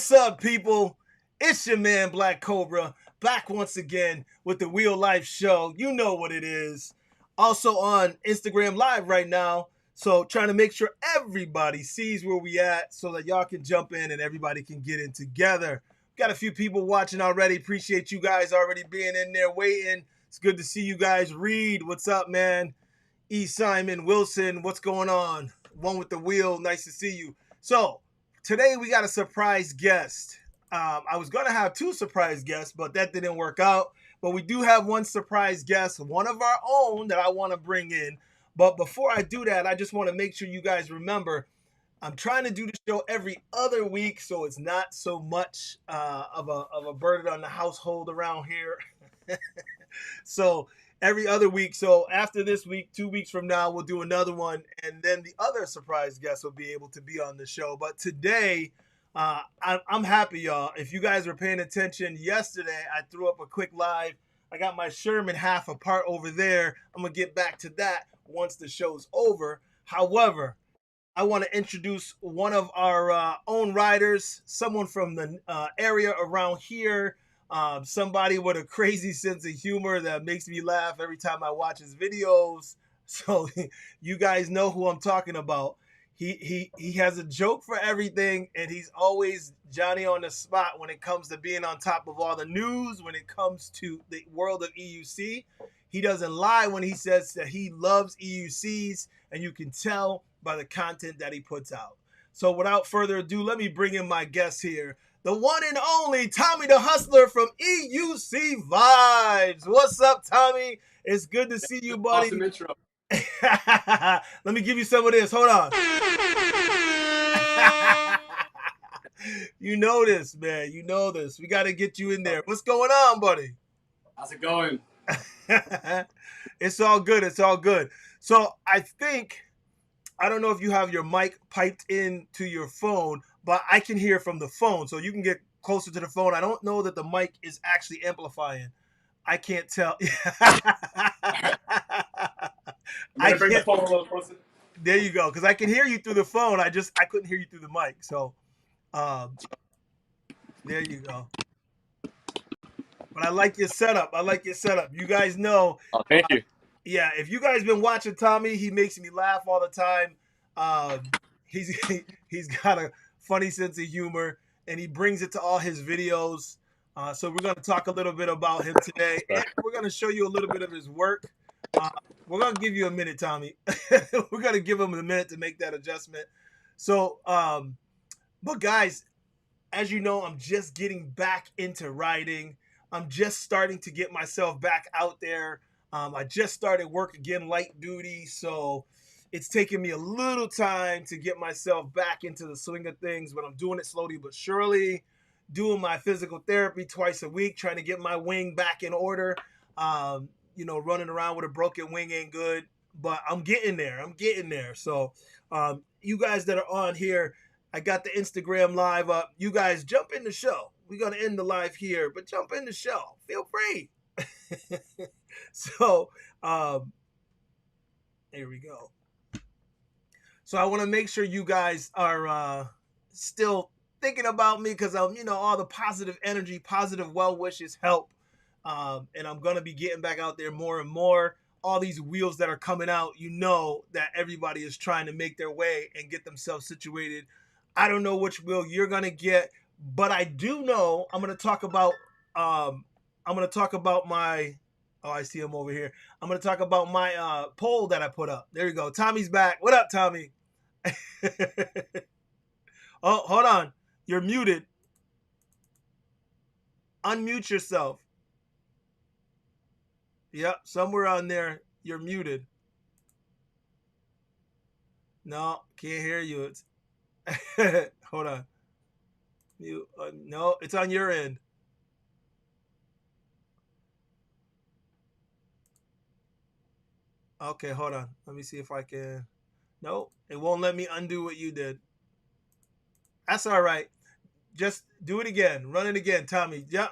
What's up, people? It's your man Black Cobra back once again with the Real Life Show. You know what it is. Also on Instagram Live right now. So trying to make sure everybody sees where we at so that y'all can jump in and everybody can get in together. Got a few people watching already. Appreciate you guys already being in there waiting. It's good to see you guys. Reed, what's up, man? E. Simon, Wilson, what's going on? One with the wheel, nice to see you. So today we got a surprise guest. I was going to have two surprise guests, but that didn't work out. But we do have one surprise guest, one of our own that I want to bring in. But before I do that, I just want to make sure you guys remember, I'm trying to do the show every other week, so it's not so much of a burden on the household around here. So every other week. So after this week, 2 weeks from now, we'll do another one. And then the other surprise guest will be able to be on the show. But today, I'm happy, y'all. If you guys were paying attention yesterday, I threw up a quick live. I got my Sherman half apart over there. I'm going to get back to that once the show's over. However, I want to introduce one of our own riders, someone from the area around here. Somebody with a crazy sense of humor that makes me laugh every time I watch his videos. So you guys know who I'm talking about. He has a joke for everything, and he's always Johnny on the spot when it comes to being on top of all the news, when it comes to the world of EUC. He doesn't lie when he says that he loves EUCs, and you can tell by the content that he puts out. So without further ado, let me bring in my guest here. The one and only Tommy the Hustler from EUC Vibes. What's up, Tommy? It's good to see you, buddy. Awesome intro. Let me give you some of this. Hold on. You know this, man. You know this. We got to get you in there. What's going on, buddy? How's it going? It's all good. It's all good. So I don't know if you have your mic piped into your phone, but I can hear from the phone. So you can get closer to the phone. I don't know that the mic is actually amplifying. I can't tell. I bring the phone a little closer. There you go. Because I can hear you through the phone. I couldn't hear you through the mic. So there you go. But I like your setup. You guys know. Oh, thank you. Yeah, if you guys been watching Tommy, he makes me laugh all the time. He's got a funny sense of humor, and he brings it to all his videos. So we're going to talk a little bit about him today, and we're going to show you a little bit of his work. We're going to give you a minute, Tommy. We're going to give him a minute to make that adjustment. So, but guys, as you know, I'm just getting back into riding. I'm just starting to get myself back out there. I just started work again, light duty, so it's taking me a little time to get myself back into the swing of things, but I'm doing it slowly but surely, doing my physical therapy twice a week, trying to get my wing back in order. Running around with a broken wing ain't good, but I'm getting there. So you guys that are on here, I got the Instagram live up. You guys jump in the show. We're going to end the live here, but jump in the show. Feel free. So, here we go. So I want to make sure you guys are still thinking about me because all the positive energy, positive well wishes help. And I'm going to be getting back out there more and more. All these wheels that are coming out, you know that everybody is trying to make their way and get themselves situated. I don't know which wheel you're going to get, but I do know I'm going to talk about my, I see him over here. I'm going to talk about my poll that I put up. There you go. Tommy's back. What up, Tommy? Oh, hold on. You're muted. Unmute yourself. Yep, somewhere on there, you're muted. No, can't hear you. It's hold on. No, it's on your end. Okay, hold on. Let me see if I can. No, it won't let me undo what you did. That's all right. Just do it again. Run it again, Tommy. Yep.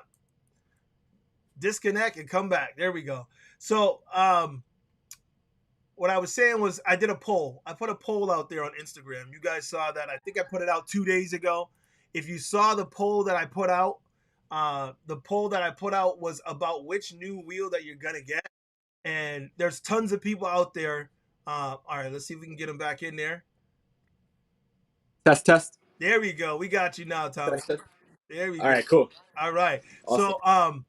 Disconnect and come back. There we go. So, what I was saying was I did a poll. I put a poll out there on Instagram. You guys saw that. I think I put it out 2 days ago. If you saw the poll that I put out, was about which new wheel that you're gonna get, and there's tons of people out there. All right, let's see if we can get them back in there. Test. There we go. We got you now, Tommy. There we go. All right, cool. All right. Awesome.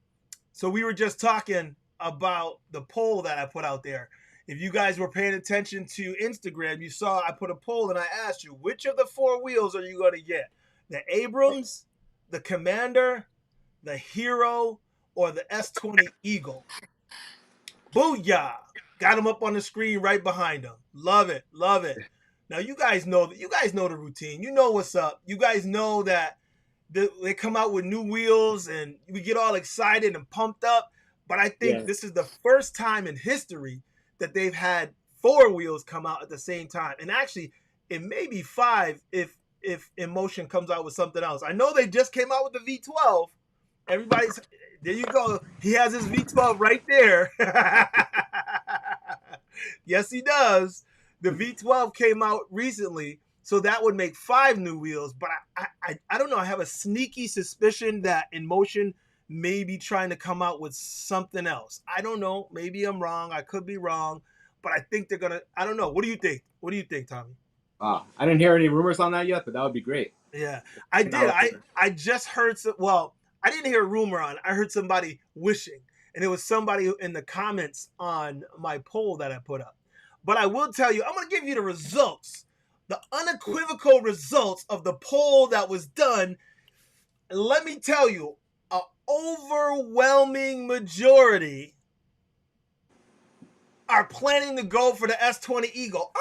So we were just talking about the poll that I put out there. If you guys were paying attention to Instagram, you saw I put a poll and I asked you, which of the 4 wheels are you going to get? The Abrams, the Commander, the Hero, or the S20 Eagle? Booyah! Got them up on the screen right behind them. Love it. Love it. Now you guys know the routine. You know what's up. You guys know that they come out with new wheels and we get all excited and pumped up. But I think this is the first time in history that they've had 4 wheels come out at the same time. And actually, it may be 5 if Emotion comes out with something else. I know they just came out with the V12. Everybody's there. You go. He has his V12 right there. Yes, he does. The V12 came out recently, so that would make 5 new wheels. But I don't know. I have a sneaky suspicion that Emotion may be trying to come out with something else. I don't know. Maybe I'm wrong. I could be wrong. But I think they're going to. I don't know. What do you think? What do you think, Tommy? I didn't hear any rumors on that yet, but that would be great. Yeah, I did. I just heard some. Well, I didn't hear a rumor on it. I heard somebody wishing. And it was somebody in the comments on my poll that I put up. But I will tell you, I'm going to give you the results, the unequivocal results of the poll that was done. And let me tell you, an overwhelming majority are planning to go for the S20 Eagle.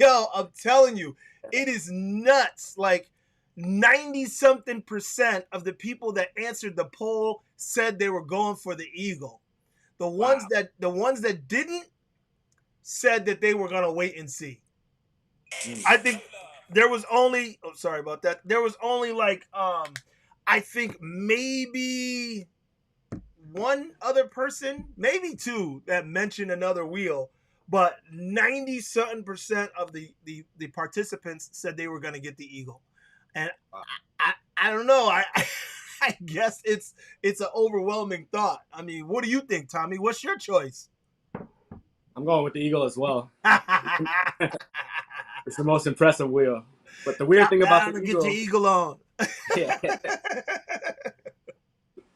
Yo, I'm telling you, it is nuts. Like 90-something% of the people that answered the poll said they were going for the Eagle. The ones that didn't said that they were gonna wait and see. I think there was only sorry about that. There was only like I think maybe 1 other person, maybe 2 that mentioned another wheel, but 90-something% of the participants said they were gonna get the Eagle. And I don't know. I guess it's an overwhelming thought. I mean, what do you think, Tommy? What's your choice? I'm going with the Eagle as well. It's the most impressive wheel. But the weird thing about the Eagle, get your Eagle on. Yeah.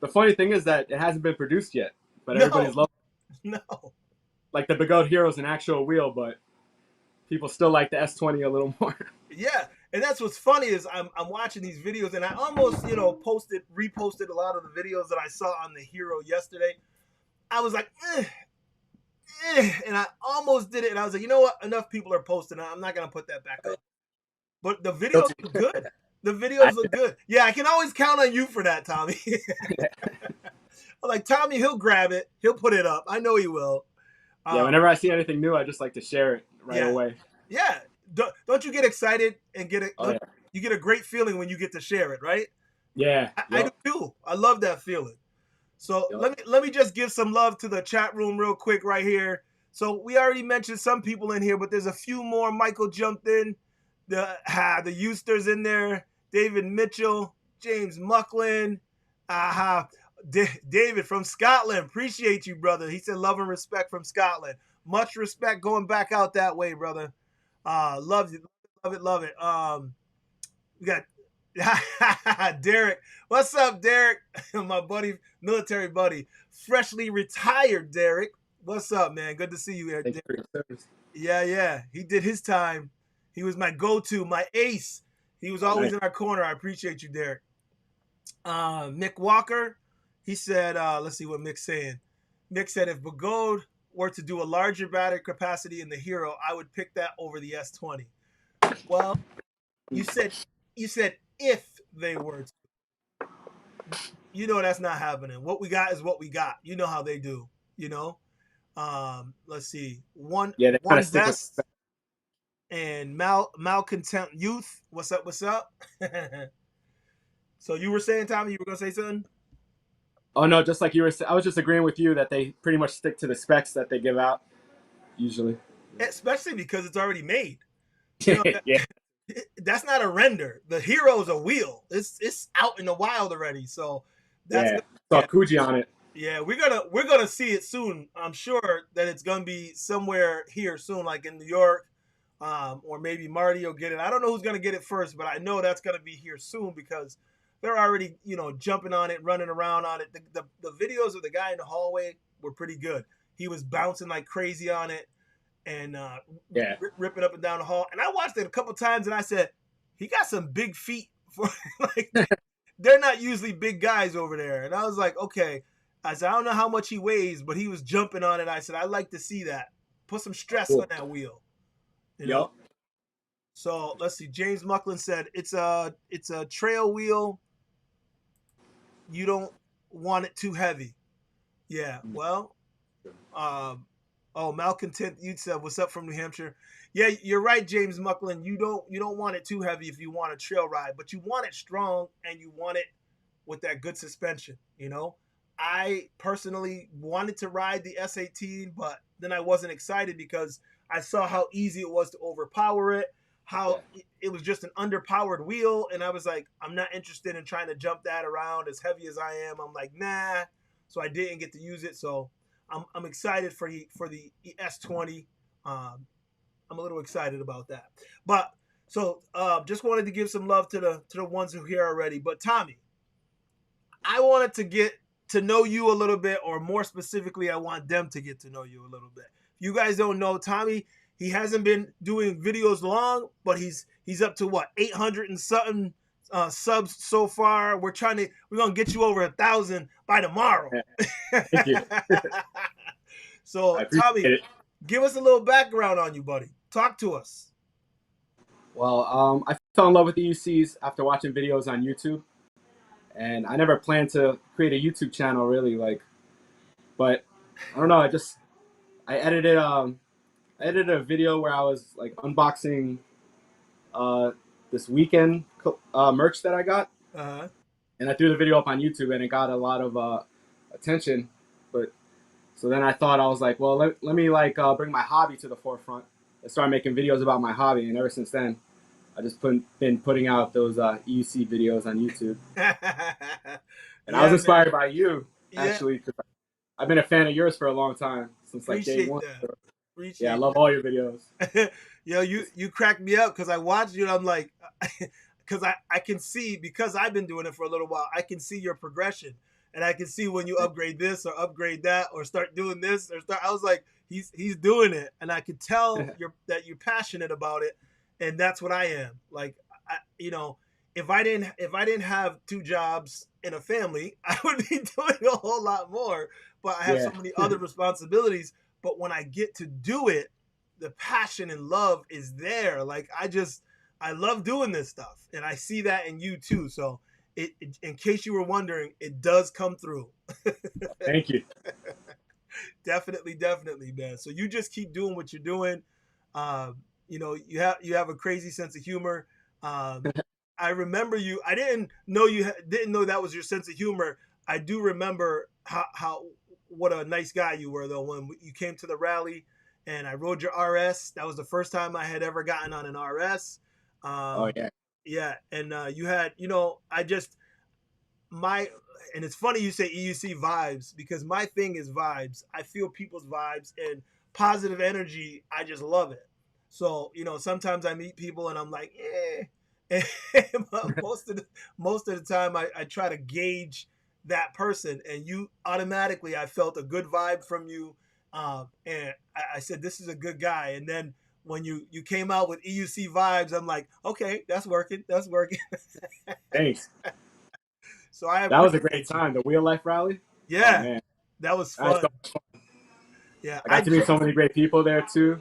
The funny thing is that it hasn't been produced yet, but everybody's loving it. No. Like the Bodyguard Hero is an actual wheel, but people still like the S20 a little more. Yeah. And that's what's funny is I'm watching these videos and I almost, reposted a lot of the videos that I saw on the Hero yesterday. I was like, and I almost did it. And I was like, you know what? Enough people are posting. I'm not going to put that back up. But the videos look good. The videos look good. Yeah, I can always count on you for that, Tommy. I'm like, Tommy, he'll grab it. He'll put it up. I know he will. Yeah, whenever I see anything new, I just like to share it right away. Yeah. Don't you get excited and you get a great feeling when you get to share it, right? Yeah. I do too. I love that feeling. So let me just give some love to the chat room real quick right here. So we already mentioned some people in here, but there's a few more. Michael jumped in. The Eusters in there. David Mitchell, James Mucklin. David from Scotland. Appreciate you, brother. He said love and respect from Scotland. Much respect going back out that way, brother. Love it. We got Derek. What's up, Derek? My buddy, military buddy, freshly retired. Derek, what's up, man? Good to see you here. Thank you for your service. Yeah. He did his time. He was my go-to, my ace. He was always in our corner. I appreciate you, Derek. Mick Walker, he said, let's see what Mick's saying. Mick said, if Bodyguard were to do a larger battery capacity in the Hero, I would pick that over the S20. Well, you said if they were to. You know that's not happening. What we got is what we got. You know how they do, Let's see. One best and malcontent youth. What's up? So you were saying, Tommy, you were gonna say something? Oh no, just like you were. I was just agreeing with you that they pretty much stick to the specs that they give out usually. Especially because it's already made. Yeah. That's not a render. The hero's a wheel. It's out in the wild already. So that's Yeah, saw yeah. Coogee on it. Yeah, we're gonna see it soon. I'm sure that it's gonna be somewhere here soon, like in New York, or maybe Marty will get it. I don't know who's gonna get it first, but I know that's gonna be here soon because they're already jumping on it, running around on it. The videos of the guy in the hallway were pretty good. He was bouncing like crazy on it and Yeah, ripping up and down the hall. And I watched it a couple times and I said, he got some big feet for like they're not usually big guys over there. And I was like, okay. I said, I don't know how much he weighs, but he was jumping on it. I said, I'd like to see that. Put some stress cool. on that wheel. You know? Yup. So let's see. James Mucklin said it's a trail wheel. You don't want it too heavy. Yeah. Well, Malcontent, you said, what's up from New Hampshire? Yeah, you're right, James Mucklin. You don't want it too heavy if you want a trail ride, but you want it strong and you want it with that good suspension, I personally wanted to ride the S18, but then I wasn't excited because I saw how easy it was to overpower it, how it was just an underpowered wheel, and I was like, I'm not interested in trying to jump that around as heavy as I am. I'm like, nah. So I didn't get to use it. So I'm excited for the S20. I'm a little excited about that. But so just wanted to give some love to the ones who are here already. But Tommy, I wanted to get to know you a little bit, or more specifically, I want them to get to know you a little bit. If you guys don't know, Tommy, he hasn't been doing videos long, but he's up to what, 800 and something subs so far. We're gonna get you over 1,000 by tomorrow. Thank you. So Tommy, give us a little background on you, buddy. Talk to us. Well, I fell in love with EUCs after watching videos on YouTube. And I never planned to create a YouTube channel really, but I don't know. I edited a video where I was like unboxing this weekend merch that I got, and I threw the video up on YouTube and it got a lot of attention. But so then I was like, well, let me bring my hobby to the forefront and start making videos about my hobby. And ever since then, I just been putting out those EUC videos on YouTube. And I was inspired by you, actually, because I've been a fan of yours for a long time, since like day one. So, I love all your videos. Yo, you cracked me up because I watched you and I'm like, because I can see, because I've been doing it for a little while, I can see your progression. And I can see when you upgrade this or upgrade that or start doing this I was like, he's doing it. And I could tell that you're passionate about it. And that's what I am. Like, if I didn't have 2 jobs and a family, I would be doing a whole lot more. But I have so many other responsibilities. But when I get to do it, the passion and love is there. Like, I love doing this stuff. And I see that in you too. So in case you were wondering, it does come through. Thank you. Definitely, man. So you just keep doing what you're doing. You have a crazy sense of humor. I remember you. I didn't know that was your sense of humor. I do remember what a nice guy you were though when you came to the rally, and I rode your RS. That was the first time I had ever gotten on an RS. Oh yeah. Yeah, and you had, and it's funny you say EUC vibes because my thing is vibes. I feel people's vibes and positive energy. I just love it. So, sometimes I meet people and I'm like, eh. most of the time I try to gauge that person, and you automatically, I felt a good vibe from you. And I said, this is a good guy. And then when you came out with EUC vibes, I'm like, okay, that's working. Thanks. So that was a great time. The Wheel Life Rally. Yeah, oh, man. That was fun. Yeah, I got to meet so many great people there too.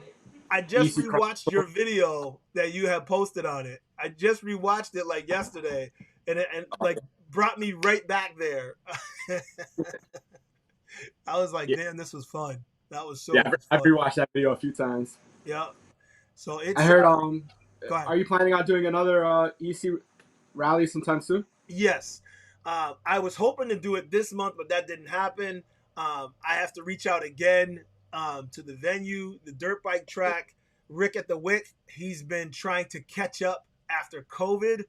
I just rewatched your video that you have posted on it. I just rewatched it like yesterday, and like brought me right back there. I was like, damn, this was fun. That was so much fun. I've rewatched that video a few times. Yeah. So it's. I heard. Go ahead. Are you planning on doing another EC rally sometime soon? Yes. I was hoping to do it this month, but that didn't happen. I have to reach out again to the venue, the dirt bike track. Rick at the Wick, he's been trying to catch up after COVID.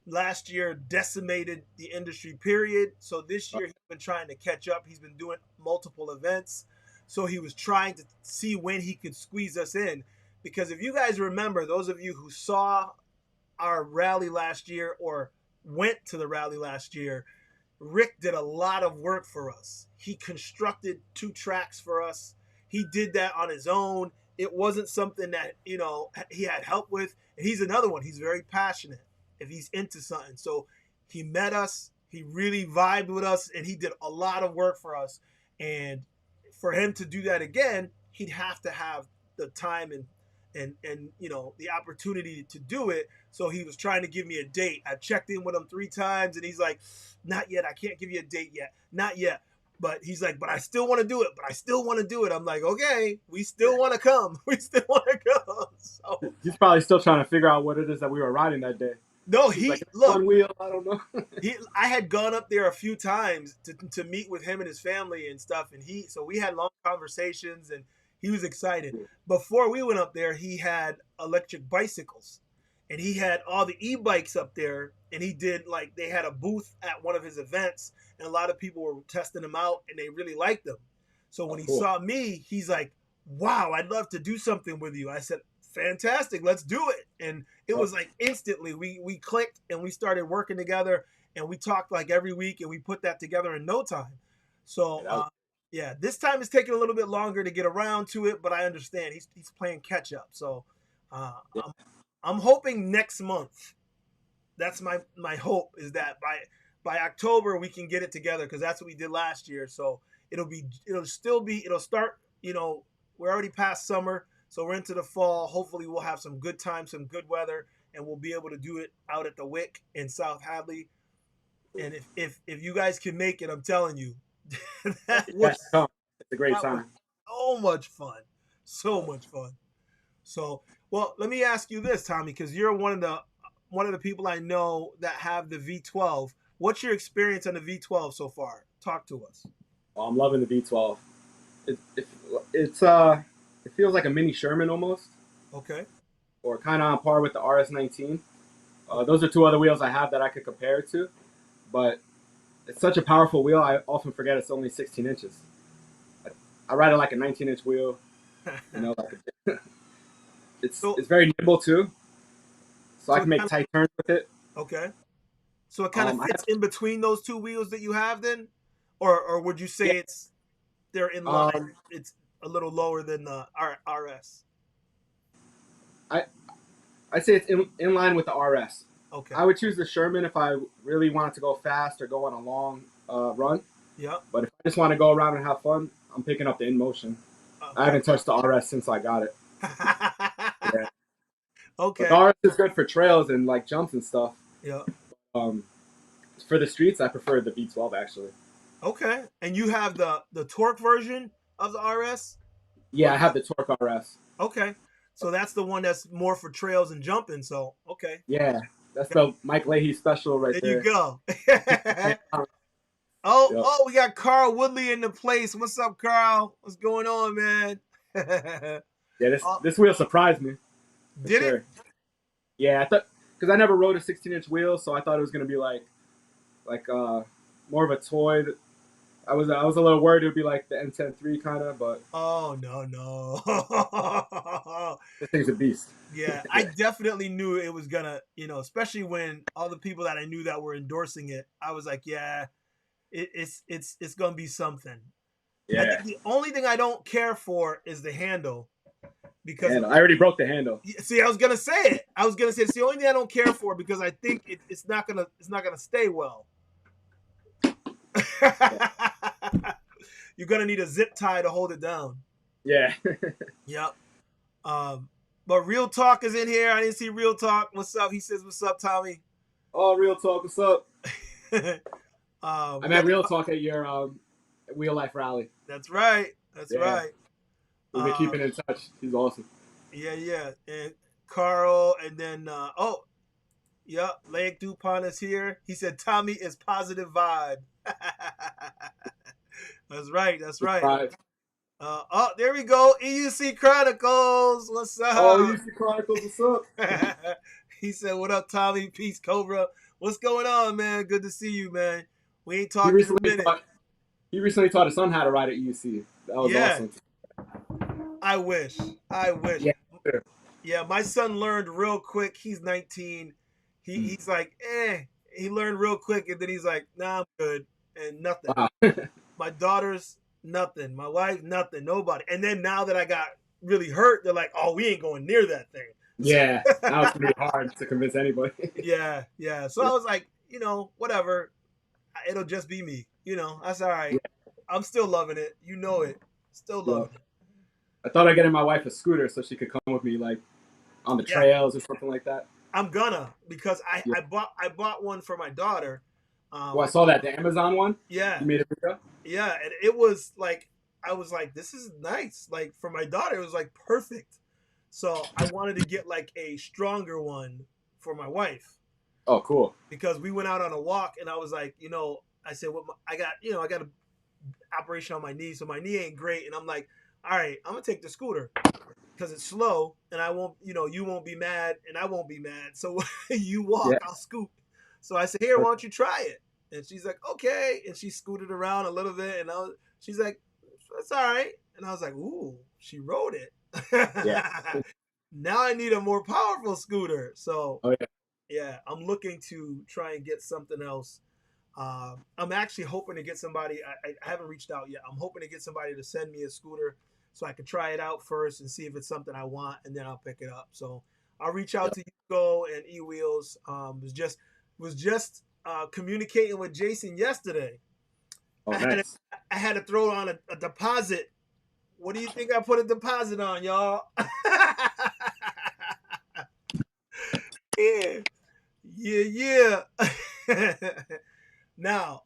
Last year decimated the industry, period. So this year he's been trying to catch up. He's been doing multiple events. So he was trying to see when he could squeeze us in. Because if you guys remember, those of you who saw our rally last year or went to the rally last year, Rick did a lot of work for us. He constructed 2 tracks for us. He did that on his own. It wasn't something that, you know, he had help with. And he's another one. He's very passionate if he's into something. So he met us. He really vibed with us, and he did a lot of work for us. And for him to do that again, he'd have to have the time and you know, the opportunity to do it. So he was trying to give me a date. I checked in with him 3 times, and he's like, not yet. I can't give you a date yet. Not yet. But he's like, but I still want to do it. But I still want to do it. I'm like, okay, we still want to come. We still want to go. So he's probably still trying to figure out what it is that we were riding that day. No, He's like, look. One wheel, I don't know. I had gone up there a few times to meet with him and his family and stuff, and so we had long conversations, and he was excited. Before we went up there, he had electric bicycles, and he had all the e-bikes up there, and he did, like, they had a booth at one of his events, and a lot of people were testing them out, and they really liked them. So when he saw me, he's like, wow, I'd love to do something with you. I said, fantastic, let's do it. And it was like instantly we clicked, and we started working together, and we talked like every week, and we put that together in no time. So yeah, this time it's taking a little bit longer to get around to it, but I understand he's playing catch up. So I'm hoping next month. That's my hope, is that by October we can get it together, because that's what we did last year. So it'll start, you know, we're already past summer. So we're into the fall. Hopefully we'll have some good time, some good weather, and we'll be able to do it out at the Wick in South Hadley. And if you guys can make it, I'm telling you, it's a great time. So much fun. So much fun. So, well, let me ask you this, Tommy, because you're one of the people I know that have the V12. What's your experience on the V12 so far? Talk to us. Well, I'm loving the V12. It feels like a mini Sherman almost. Okay. Or kind of on par with the RS19. Those are 2 other wheels I have that I could compare it to. But it's such a powerful wheel, I often forget it's only 16 inches. I ride it like a 19-inch wheel. You know, it's very nimble too. So I can make tight turns with it. Okay. So it kind of fits in between those 2 wheels that you have then? Or would you say they're in line? It's a little lower than the RS. I'd say it's in line with the RS. Okay. I would choose the Sherman if I really wanted to go fast or go on a long run. Yeah. But if I just want to go around and have fun, I'm picking up the InMotion. Okay. I haven't touched the RS since I got it. Yeah. Okay. But the RS is good for trails and like jumps and stuff. Yeah. For the streets, I prefer the V12 actually. Okay. And you have the torque version of the RS? Yeah, I have the Torque RS. Okay. So that's the one that's more for trails and jumping. So, okay. Yeah. That's the Mike Leahy special right there. There you go. Oh, we got Carl Woodley in the place. What's up, Carl? What's going on, man? Yeah, this wheel surprised me. Did sure. it? Yeah, I thought, because I never rode a 16-inch wheel, so I thought it was gonna be like more of a toy. I was a little worried it would be like the M10-3 kind of, but oh no. This thing's a beast. Yeah, I definitely knew it was gonna, you know, especially when all the people that I knew that were endorsing it, I was like, yeah, it's gonna be something. Yeah. I think the only thing I don't care for is the handle, because I already broke the handle. See, I was gonna say it. It's the only thing I don't care for, because I think it's not gonna stay well. You're gonna need a zip tie to hold it down. Yeah. Yep. But Real Talk is in here. I didn't see Real Talk. What's up? He says, "What's up, Tommy?" Oh, Real Talk. What's up? I met Real Talk at your Wheel Life rally. That's right. That's right. We've been keeping in touch. He's awesome. Yeah. And Carl, and then Lake Dupont is here. He said Tommy is positive vibe. That's right. There we go. EUC Chronicles. What's up? Oh, EUC Chronicles. What's up? He said, "What up, Tommy? Peace, Cobra. What's going on, man? Good to see you, man. We ain't He talked in a recently minute." taught he recently taught his son how to ride at EUC. That was Yeah, awesome. I wish. I wish. Yeah. Sure. Yeah, my son learned real quick. He's 19. He's like, eh. He learned real quick, and then he's like, nah, I'm good, and nothing. Wow. My daughter's nothing. My wife, nothing. Nobody. And then now that I got really hurt, they're like, oh, we ain't going near that thing. Yeah. Now it's gonna be hard to convince anybody. Yeah, yeah. So I was like, whatever. It'll just be me. That's all right. Yeah. I'm still loving it. You know it. Still Yeah. loving it. I thought I'd get my wife a scooter so she could come with me, like on the Yeah. trails or something like that. I'm gonna, because Yeah. I bought one for my daughter. Well, I saw that the Amazon one. Yeah, You made a video. yeah, and it was like, I was like, this is nice. Like, for my daughter, it was like perfect. So I wanted to get like a stronger one for my wife, Oh, cool. because we went out on a walk, and I was like, I said, I got an operation on my knee, so my knee ain't great, and I'm like, all right, I'm gonna take the scooter because it's slow, and I won't, you won't be mad, and I won't be mad. So you walk, Yeah. I'll scoot. So I said, here, why don't you try it? And she's like, okay. And she scooted around a little bit, and she's like, that's all right. And I was like, ooh, she rode it. Yeah. Now I need a more powerful scooter. So Oh yeah. yeah, I'm looking to try and get something else. I'm actually hoping to get somebody. I haven't reached out yet. I'm hoping to get somebody to send me a scooter so I can try it out first and see if it's something I want, and then I'll pick it up. So I'll reach out to Go and E Wheels. Was just communicating with Jason yesterday. Oh, nice. I had to throw on a deposit. What do you think I put a deposit on, y'all? Yeah. Now,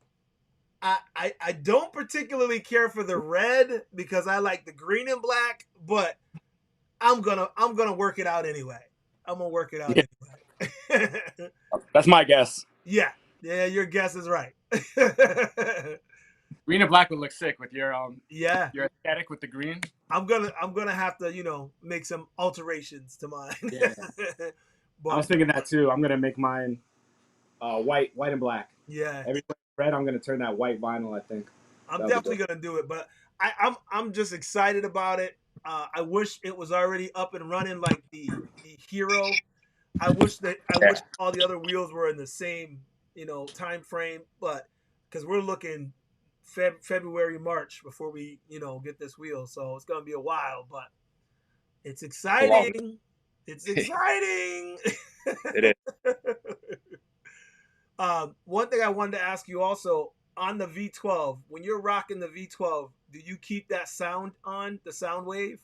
I don't particularly care for the red because I like the green and black, but I'm gonna work it out anyway. I'm gonna work it out anyway. That's my guess. Yeah, your guess is right. Green and black would look sick with your Yeah, your aesthetic with the green. I'm gonna have to make some alterations to mine. Yeah. But, I was thinking that too. I'm gonna make mine white and black. yeah, Everything red, I'm gonna turn that white vinyl. I think. I'm That'll be definitely gonna do it. But I'm just excited about it. I wish it was already up and running like the Hero. I wish all the other wheels were in the same time frame, but because we're looking February, March before we get this wheel, so it's gonna be a while, but it's exciting. It's exciting. It is. One thing I wanted to ask you also, on the V12, when you're rocking the V12, do you keep that sound on, the sound wave?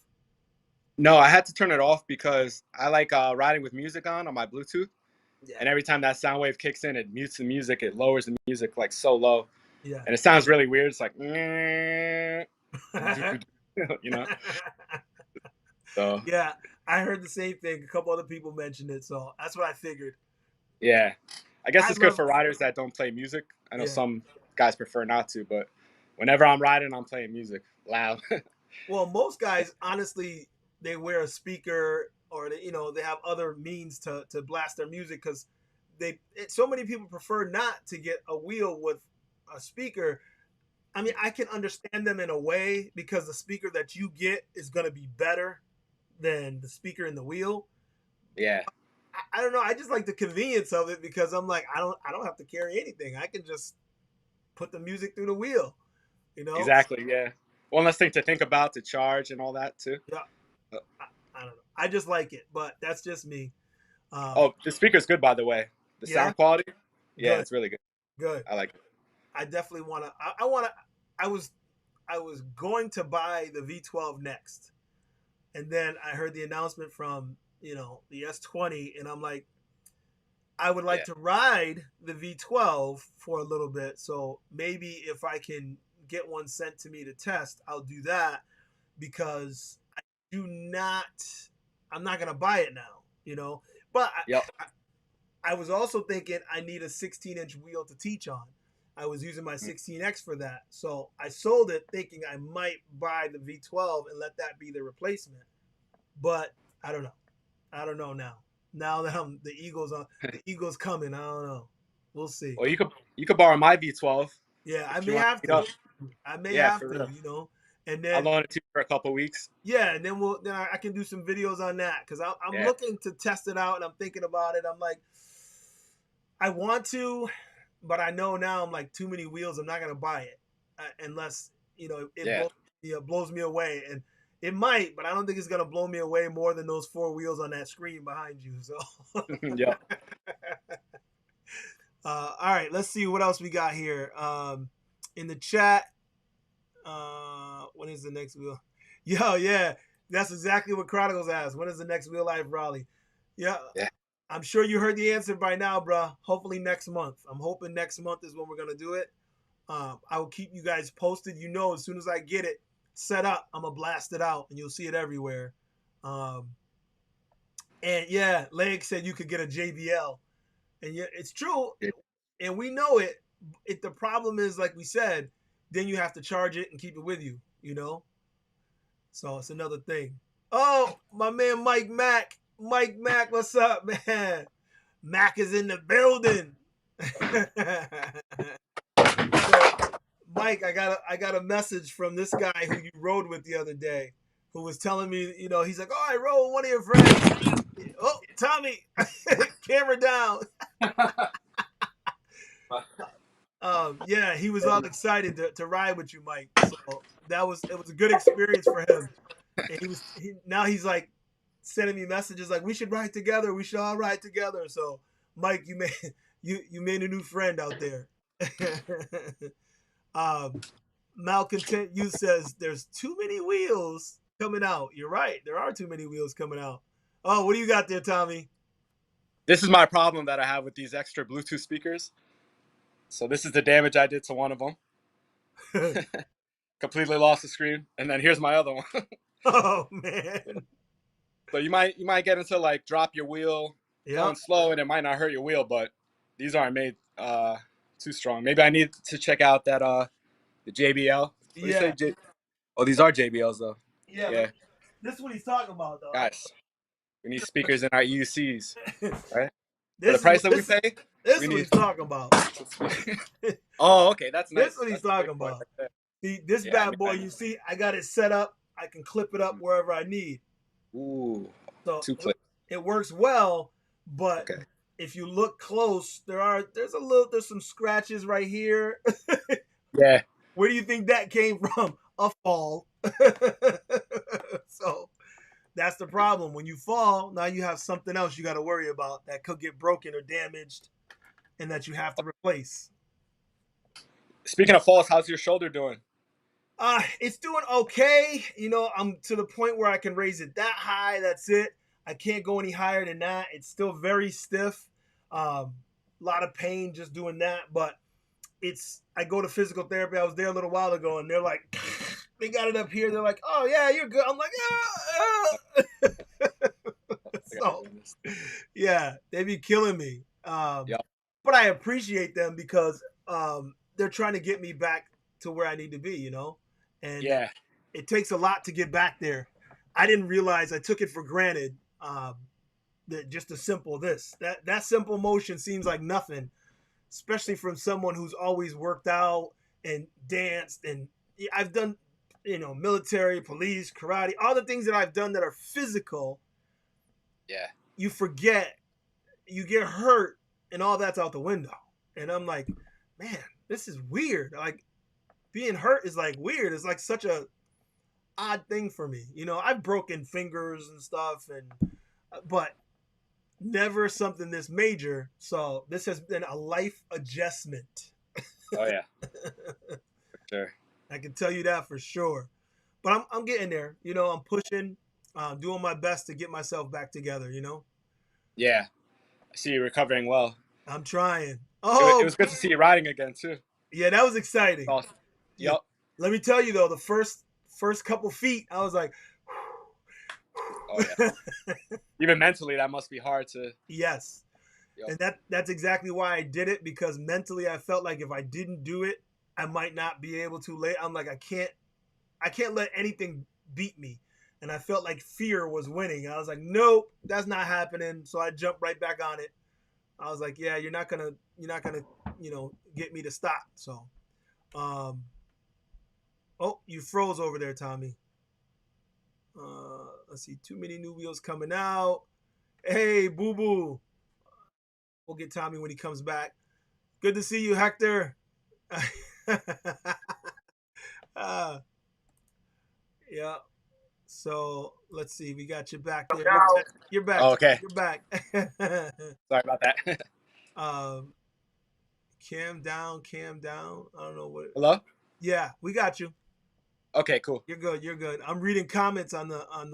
No, I had to turn it off because I like riding with music on my Bluetooth. Yeah. And every time that sound wave kicks in, it mutes the music. It lowers the music like so low. Yeah. And it sounds really weird. It's like, you know. So yeah, I heard the same thing. A couple other people mentioned it, so that's what I figured. yeah, I guess it's good for riders that don't play music. I know some guys prefer not to, but whenever I'm riding, I'm playing music loud. Well, most guys, honestly, they wear a speaker, or they have other means to blast their music, because so many people prefer not to get a wheel with a speaker. I mean, I can understand them in a way, because the speaker that you get is going to be better than the speaker in the wheel. Yeah. I don't know. I just like the convenience of it, because I'm like, I don't have to carry anything. I can just put the music through the wheel. Exactly. Yeah. One less thing to think about, to charge and all that too. Yeah. I don't know. I just like it, but that's just me. Oh, the speaker's good, by the way. The sound quality. Yeah, it's really good. Good. I like it. I definitely want to. I was going to buy the V12 next, and then I heard the announcement from the S20, and I'm like, I would like to ride the V12 for a little bit. So maybe if I can get one sent to me to test, I'll do that, because I'm not gonna buy it now, But I was also thinking I need a 16-inch wheel to teach on. I was using my 16X for that. So I sold it thinking I might buy the V12 and let that be the replacement. But I don't know. I don't know now. now that the Eagle's coming. I don't know. We'll see. Well, you could borrow my V12 Yeah, I if may you want have to meet to. up. I may Yeah, have for to, real. and I'll then loan it to you for a couple weeks. yeah, and then I can do some videos on that because I'm Yeah. looking to test it out and I'm thinking about it. I'm like, I want to, but I know now I'm like too many wheels. I'm not gonna buy it unless Yeah. blows me away, and it might, but I don't think it's gonna blow me away more than those 4 wheels on that screen behind you. So, Yeah. all right, let's see what else we got here. In the chat, when is the next wheel? Yo, yeah, that's exactly what Chronicles asked. When is the next Wheel Life rally? Yeah. I'm sure you heard the answer by now, bro. Hopefully next month. I'm hoping next month is when we're gonna do it. I will keep you guys posted. As soon as I get it set up, I'm gonna blast it out, and you'll see it everywhere. And yeah, Leg said you could get a JBL, and yeah, it's true, and we know it. The problem is, like we said, then you have to charge it and keep it with you. So it's another thing. Oh, my man Mike Mack. Mike Mack, what's up, man? Mac is in the building. So, Mike, I got a message from this guy who you rode with the other day, who was telling me, he's like, oh, I rode with one of your friends. Oh, Tommy, camera down. Yeah, he was all excited to ride with you, Mike. So it was a good experience for him. And now he's like sending me messages like, we should ride together. We should all ride together. So Mike, you made a new friend out there. Malcontent you says there's too many wheels coming out. You're right. There are too many wheels coming out. Oh, what do you got there, Tommy? This is my problem that I have with these extra Bluetooth speakers. So this is the damage I did to one of them. Completely lost the screen, and then here's my other one. Oh man. So you might get into like drop your wheel going slow, and it might not hurt your wheel, but these aren't made too strong. Maybe I need to check out that the JBL. Yeah. Oh, these are JBLs though. Yeah. This is what he's talking about, though. Guys, we need speakers in our EUCs, right? For the price that we pay. This is what he's talking about. Oh, okay, that's nice. This is what he's talking about. See, this bad boy, you see, I got it set up. I can clip it up wherever I need. Ooh, so 2 clips. It works well, but if you look close, there's some scratches right here. Yeah. Where do you think that came from? A fall. So that's the problem. When you fall, now you have something else you got to worry about that could get broken or damaged, and that you have to replace. Speaking of falls, how's your shoulder doing? It's doing okay. I'm to the point where I can raise it that high. That's it. I can't go any higher than that. It's still very stiff. A lot of pain just doing that. But I go to physical therapy. I was there a little while ago, and they're like, they got it up here. They're like, oh yeah, you're good. I'm like, So, yeah, they be killing me. But I appreciate them because they're trying to get me back to where I need to be, And it takes a lot to get back there. I didn't realize, I took it for granted, that just a simple that simple motion seems like nothing, especially from someone who's always worked out and danced, and I've done, military, police, karate, all the things that I've done that are physical. Yeah. You forget, you get hurt, and all that's out the window. And I'm like, man, this is weird. Like, being hurt is like weird. It's like such a odd thing for me. I've broken fingers and stuff, but never something this major. So this has been a life adjustment. Oh yeah, for sure. I can tell you that for sure. But I'm getting there. I'm pushing, doing my best to get myself back together. Yeah, I see you recovering well. I'm trying. Oh, it was good to see you riding again too. Yeah, that was exciting. Awesome. Yep. Let me tell you though, the first couple feet, I was like, oh yeah. Even mentally, that must be hard to. Yes. Yep. And that's exactly why I did it, because mentally I felt like if I didn't do it, I might not be able to. I'm like, I can't let anything beat me. and I felt like fear was winning. I was like, nope, that's not happening. So I jumped right back on it. I was like, yeah, you're not gonna, get me to stop. So, oh, you froze over there, Tommy. Let's see, too many new wheels coming out. Hey, boo boo. We'll get Tommy when he comes back. Good to see you, Hector. Yeah. So let's see. We got you back there. You're back. Oh, okay. You're back. Sorry about that. Cam down. I don't know what. Hello? Yeah, we got you. Okay, cool. You're good. You're good. I'm reading comments on the in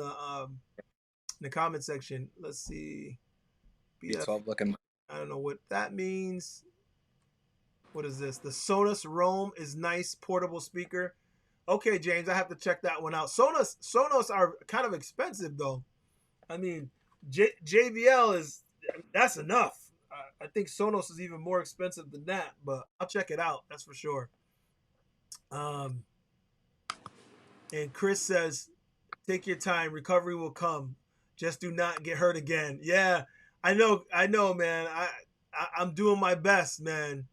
the comment section. Let's see. B12 looking. I don't know what that means. What is this? The Sonos Roam is nice portable speaker. Okay, James, I have to check that one out. Sonos are kind of expensive though. I mean, JBL that's enough. I think Sonos is even more expensive than that, but I'll check it out. That's for sure. And Chris says, "Take your time. Recovery will come. Just do not get hurt again." Yeah, I know, man. I'm doing my best, man,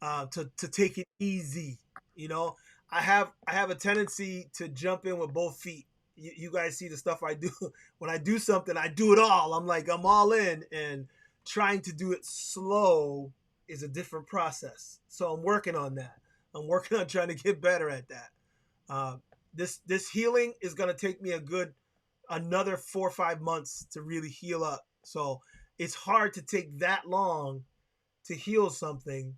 to take it easy. You know, I have a tendency to jump in with both feet. You guys see the stuff I do. When I do something, I do it all. I'm all in, and trying to do it slow is a different process. So I'm working on that. I'm working on trying to get better at that. This healing is going to take me another 4 or 5 months to really heal up. So it's hard to take that long to heal something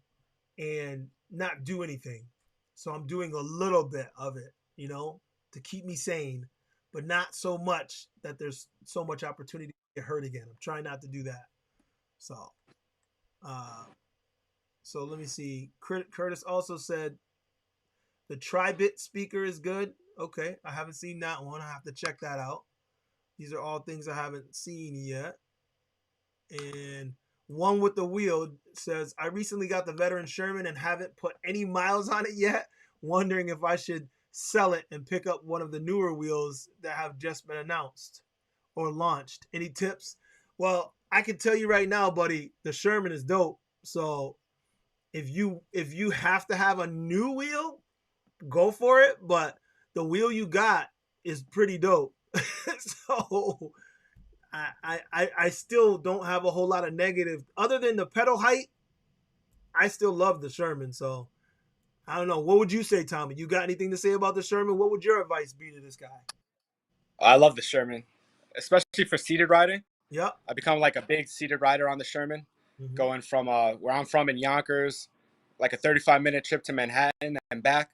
and not do anything. So I'm doing a little bit of it, to keep me sane, but not so much that there's so much opportunity to get hurt again. I'm trying not to do that. So, let me see. Curtis also said the Tri-Bit speaker is good. Okay, I haven't seen that one. I have to check that out. These are all things I haven't seen yet. And one with the wheel says, I recently got the veteran Sherman and haven't put any miles on it yet. Wondering if I should sell it and pick up one of the newer wheels that have just been announced or launched. Any tips? Well, I can tell you right now, buddy, the Sherman is dope. So if you have to have a new wheel, go for it. But the wheel you got is pretty dope. So I still don't have a whole lot of negative other than the pedal height. I still love the Sherman. So I don't know. What would you say, Tommy? You got anything to say about the Sherman? What would your advice be to this guy? I love the Sherman, especially for seated riding. Yep. I become like a big seated rider on the Sherman, going from where I'm from in Yonkers, like a 35-minute trip to Manhattan and back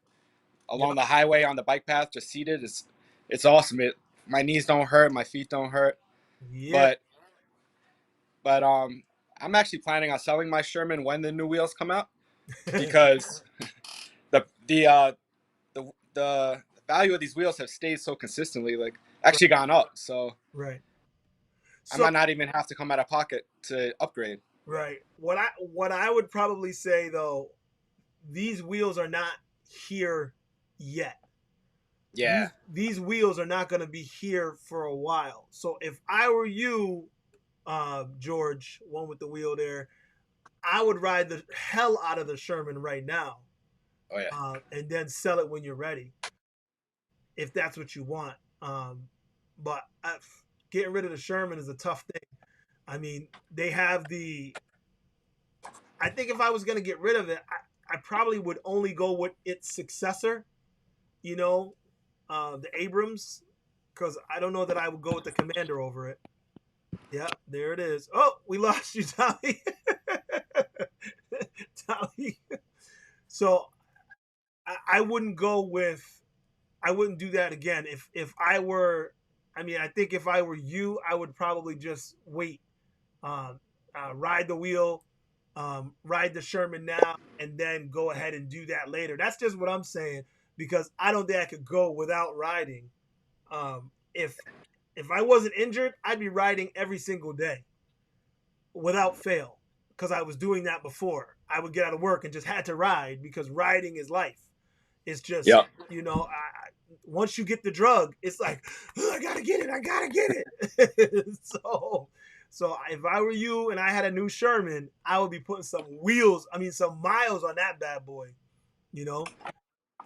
along the highway on the bike path, just seated. It's awesome. My knees don't hurt, my feet don't hurt. Yeah. But I'm actually planning on selling my Sherman when the new wheels come out, because the value of these wheels have stayed so consistently, like actually gone up. So right. I might not even have to come out of pocket to upgrade. Right. What I would probably say though, these wheels are not here yet. Yeah. These wheels are not going to be here for a while. So if I were you, George, one with the wheel there, I would ride the hell out of the Sherman right now. Oh yeah. And then sell it when you're ready, if that's what you want. But getting rid of the Sherman is a tough thing. I mean, they have I think if I was going to get rid of it, I probably would only go with its successor, the Abrams, because I don't know that I would go with the Commander over it. Yeah, there it is. Oh, we lost you, Tommy. Tommy. So I wouldn't do that again. If I were, I think if I were you, I would probably just wait, ride the wheel, ride the Sherman now, and then go ahead and do that later. That's just what I'm saying, because I don't think I could go without riding. If I wasn't injured, I'd be riding every single day without fail, because I was doing that before. I would get out of work and just had to ride, because riding is life. It's just, once you get the drug, it's like, oh, I gotta get it. So if I were you and I had a new Sherman, I would be putting some miles on that bad boy. You know,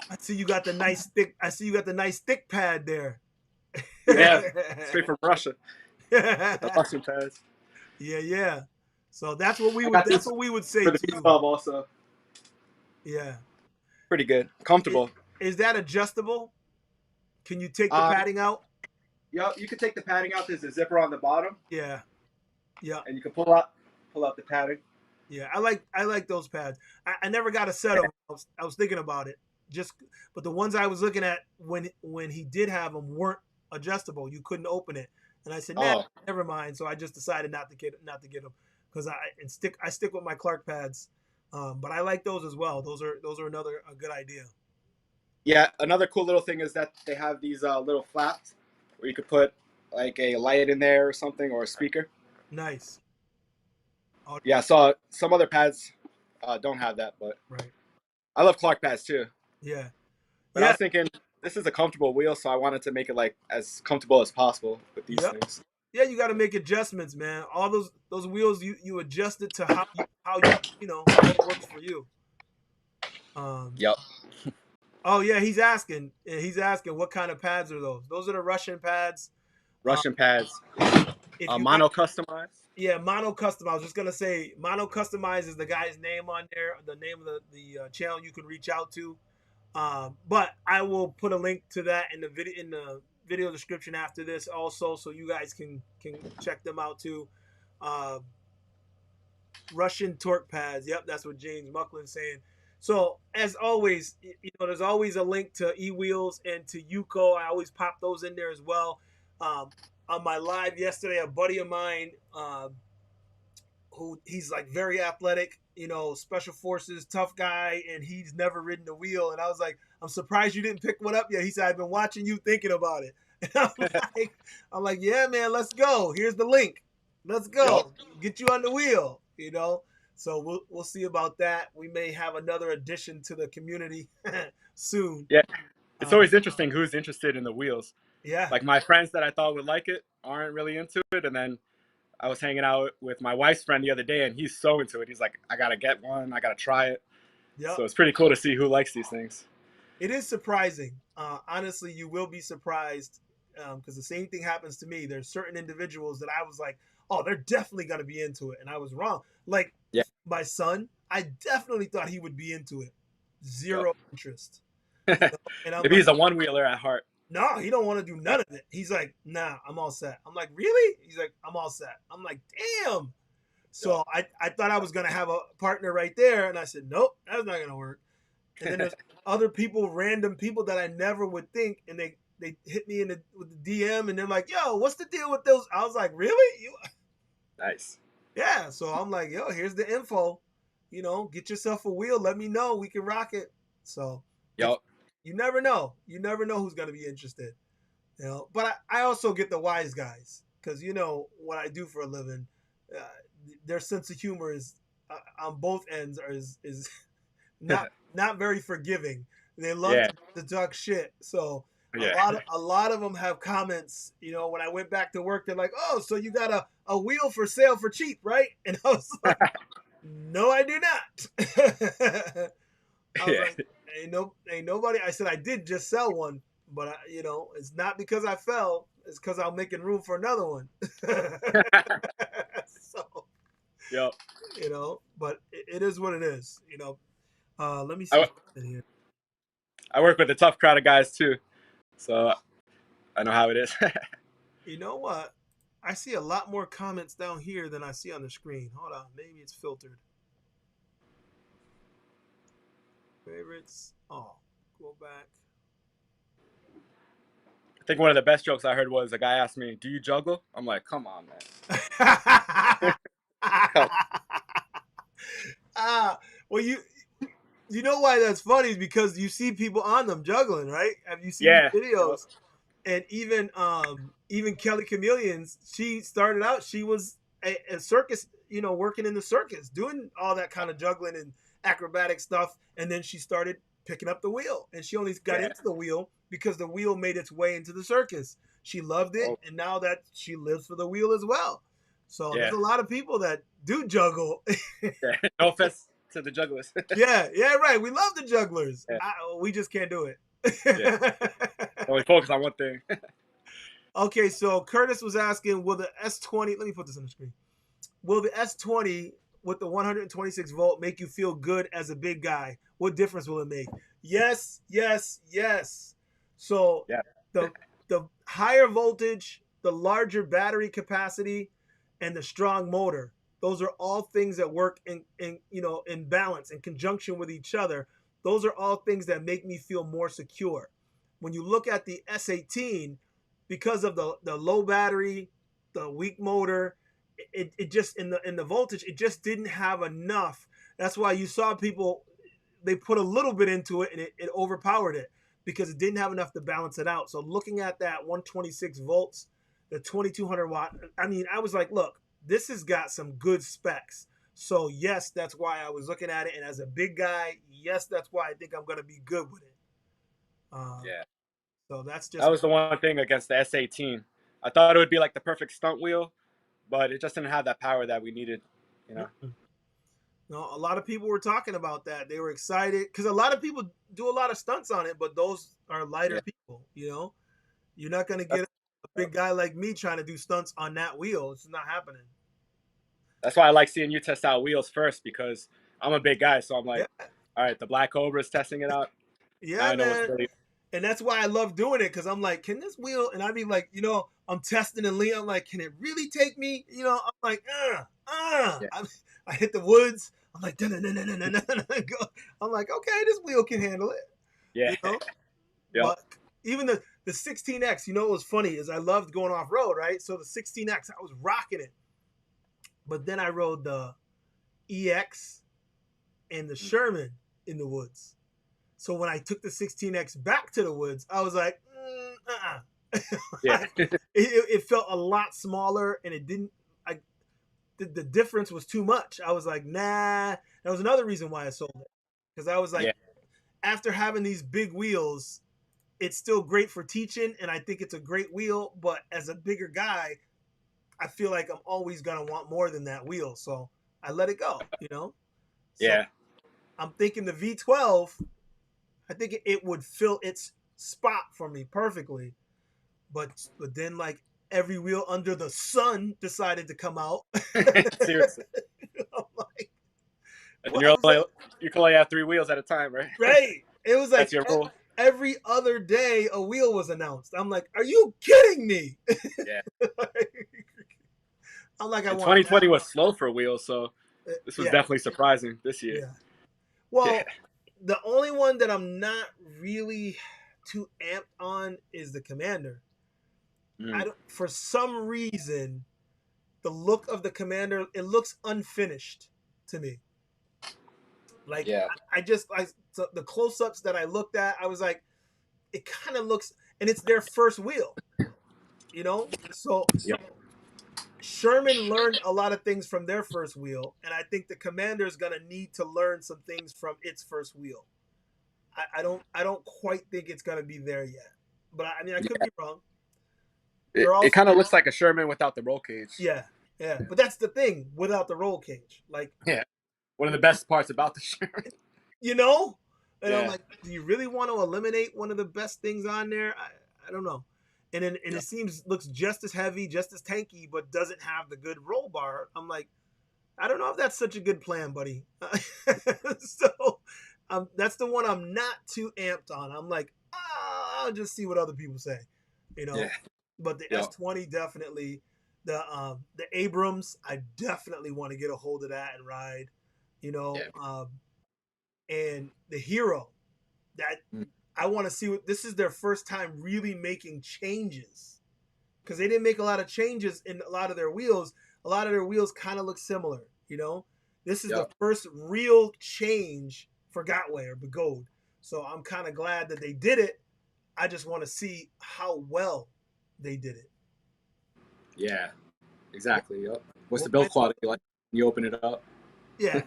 I see you got the nice thick pad there. Yeah, straight from Russia. The Russian pads. Yeah. So that's what we would say For the too. V12 also. Yeah. Pretty good. Comfortable. Is that adjustable? Can you take the padding out? Yeah, you can take the padding out. There's a zipper on the bottom. Yeah. And you can pull out the padding. Yeah, I like those pads. I never got a set of them. I was thinking about it. But the ones I was looking at when he did have them weren't adjustable. You couldn't open it. And I said, nah, never mind. So I just decided not to get them because I stick with my Clark pads. But I like those as well. Those are a good idea. Yeah, another cool little thing is that they have these little flaps where you could put like a light in there or something, or a speaker. Nice. Yeah, I saw some other pads don't have that, but right. I love Clark pads too. Yeah. But I was thinking this is a comfortable wheel, so I wanted to make it like as comfortable as possible with these things. Yeah, you got to make adjustments, man. All those wheels you adjust it to how it works for you. Yep. Oh yeah, he's asking what kind of pads are those? Those are the Russian pads. Russian pads. Mono customized. Yeah, mono custom. I was just gonna say mono customized is the guy's name on there, the name of the channel you can reach out to. But I will put a link to that in the video description after this also, so you guys can check them out too. Russian torque pads. Yep, that's what James Mucklin's saying. So as always, there's always a link to eWheels and to Yuko. I always pop those in there as well. On my live yesterday, a buddy of mine, who he's like very athletic, special forces, tough guy, and he's never ridden a wheel. And I was like, I'm surprised you didn't pick one up yet. He said, I've been watching you thinking about it. And I'm like, yeah, man, let's go. Here's the link. Let's go. Get you on the wheel, So we'll see about that. We may have another addition to the community soon. Yeah. It's always interesting who's interested in the wheels. Yeah. Like my friends that I thought would like it aren't really into it. And then I was hanging out with my wife's friend the other day, and he's so into it. He's like, I got to get one. I got to try it. Yep. So it's pretty cool to see who likes these things. It is surprising. Honestly, you will be surprised because the same thing happens to me. There's certain individuals that I was like, oh, they're definitely going to be into it. And I was wrong. Like my son, I definitely thought he would be into it. Zero interest. And maybe he's a one-wheeler at heart. No, he don't want to do none of it. He's like, nah, I'm all set. I'm like, really? He's like, I'm all set. I'm like, damn. So I thought I was going to have a partner right there. And I said, nope, that's not going to work. And then there's other people, random people that I never would think. And they hit me with the DM and they're like, yo, what's the deal with those? I was like, really? Nice. Yeah. So I'm like, yo, here's the info. Get yourself a wheel. Let me know. We can rock it. So you never know. You never know who's going to be interested. But I also get the wise guys because, what I do for a living, their sense of humor is on both ends is not very forgiving. They love to talk shit. So a lot of them have comments. When I went back to work, they're like, "Oh, so you got a wheel for sale for cheap, right?" And I was like, "No, I do not." I was like, ain't nobody. I said I did just sell one, but it's not because I fell. It's because I'm making room for another one. So, but it is what it is. Let me see here. I work with a tough crowd of guys too, so I know how it is. You know what? I see a lot more comments down here than I see on the screen. Hold on, maybe it's filtered. Favorites. Oh, go back. I think one of the best jokes I heard was a guy asked me, "Do you juggle?" I'm like, "Come on, man." Well, you know why that's funny is because you see people on them juggling, right? Have you seen videos? And even Kelly Chameleons, she started out, she was a circus, working in the circus, doing all that kind of juggling and acrobatic stuff, and then she started picking up the wheel, and she only got Yeah. into the wheel because the wheel made its way into the circus. She loved it, Oh. and now that she lives for the wheel as well. So Yeah. there's a lot of people that do juggle. Yeah. No offense to the jugglers. Yeah, right. We love the jugglers. Yeah. We just can't do it. Yeah. Only focus on one thing. Okay, so Curtis was asking, will the S20, let me put this on the screen. Will the S20 with the 126 volt make you feel good as a big guy? What difference will it make? Yes, yes, yes. So Yeah. the higher voltage, the larger battery capacity, and the strong motor, those are all things that work in balance, in conjunction with each other. Those are all things that make me feel more secure. When you look at the S18, because of the low battery, the weak motor, it just in the voltage, it just didn't have enough. That's why you saw people, they put a little bit into it and it overpowered it because it didn't have enough to balance it out. So looking at that 126 volts, the 2200 watt, I mean, I was like, look, this has got some good specs. So yes, that's why I was looking at it. And as a big guy, yes, that's why I think I'm going to be good with it. Yeah. So that's just, That was the one thing against the S18. I thought it would be like the perfect stunt wheel, but it just didn't have that power that we needed, you know. no, a lot of people were talking about that. They were excited because a lot of people do a lot of stunts on it, but those are lighter people, you know. You're not going to get a big guy like me trying to do stunts on that wheel. It's not happening. That's why I like seeing you test out wheels first, because I'm a big guy, so I'm like, Yeah. all right, the ThaBlackCobra is testing it out. Yeah, I know man. what's really. And that's why I love doing it because I'm like, can this wheel? And I'd be like, I'm testing and lean. I'm like, can it really take me? I'm like, Yeah. I hit the woods. I'm like, I'm like, okay, this wheel can handle it. Yeah. Yep. But even the 16X, what was funny is I loved going off road, right? So the 16X, I was rocking it. But then I rode the EX and the Sherman in the woods. So when I took the 16X back to the woods, I was like, Yeah. it felt a lot smaller, and it didn't. The difference was too much. I was like, nah. That was another reason why I sold it, because I was like, after having these big wheels, it's still great for teaching, and I think it's a great wheel. But as a bigger guy, I feel like I'm always gonna want more than that wheel. So I let it go. So Yeah. I'm thinking the V12. I think it would fill its spot for me perfectly. But then, like, every wheel under the sun decided to come out. Seriously. I'm like, And you can only have 3 wheels at a time, right? right. It was like That's your rule. every other day a wheel was announced. I'm like, are you kidding me? Yeah. I'm like, 2020 was slow for wheels, so this was definitely surprising this year. Yeah. Well, the only one that I'm not really too amped on is the Commander. For some reason, the look of the Commander, it looks unfinished to me. Like, so the close-ups that I looked at, I was like, it kind of looks, and it's their first wheel, So Sherman learned a lot of things from their first wheel, and I think the Commander is going to need to learn some things from its first wheel. I don't quite think it's going to be there yet, but I mean, I could be wrong. It kind of looks like a Sherman without the roll cage. Yeah, but that's the thing, without the roll cage, like, one of the best parts about the Sherman. And I'm like, do you really want to eliminate one of the best things on there? I don't know. And then it looks just as heavy, just as tanky, but doesn't have the good roll bar. I'm like, I don't know if that's such a good plan, buddy. So that's the one I'm not too amped on. I'm like, I'll just see what other people say, But the S20 definitely, the Abrams, I definitely want to get a hold of that and ride, and the Hero, that I want to see what this is their first time really making changes, because they didn't make a lot of changes in a lot of their wheels. A lot of their wheels kind of look similar, This is the first real change for Gotway or Begode. So I'm kind of glad that they did it. I just want to see how well they did it. Yeah, exactly. What's the build quality like when you open it up? Yeah.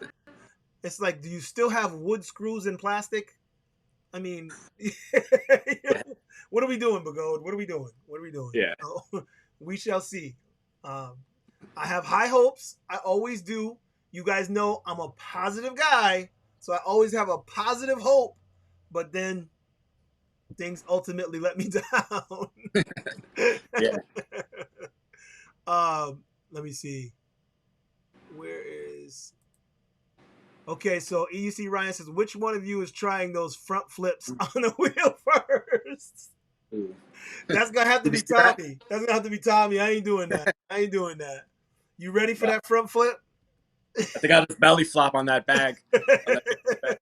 It's like, do you still have wood screws and plastic? I mean, Yeah. what are we doing, Bagode? What are we doing? What are we doing? Yeah. So, we shall see. Um, I have high hopes. I always do. You guys know I'm a positive guy, so I always have a positive hope. But then things ultimately let me down. Yeah. Let me see. Where is? Okay, so EUC Ryan says, which one of you is trying those front flips on the wheel first? Ooh. That's gonna have to Did you be see that? Tommy. That's gonna have to be Tommy. I ain't doing that. I ain't doing that. You ready for Nah, that front flip? I think I just belly flop on that bag. On that bag.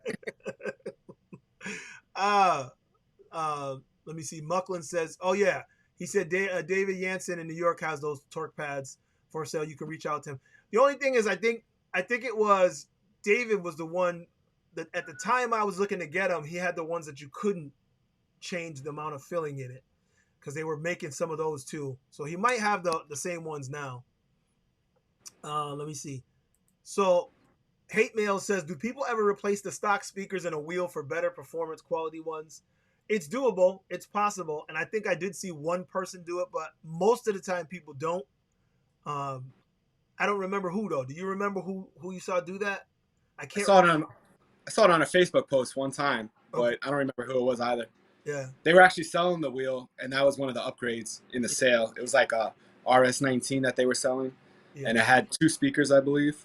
uh, let me see. Mucklin says, oh yeah, he said David Jansen in New York has those torque pads for sale. You can reach out to him. The only thing is, I think it was David was the one that at the time I was looking to get him. He had the ones that you couldn't change the amount of filling in it because they were making some of those too. So he might have the same ones now. Let me see. So Hate Mail says, do people ever replace the stock speakers in a wheel for better performance quality ones? It's doable. It's possible. And I think I did see one person do it, but most of the time people don't. I don't remember who though. Do you remember who you saw do that? I I can't saw it remember. on a Facebook post one time, Okay. but I don't remember who it was either. Yeah. They were actually selling the wheel, and that was one of the upgrades in the sale. It was like a RS19 that they were selling, Yeah. and it had 2 speakers, I believe.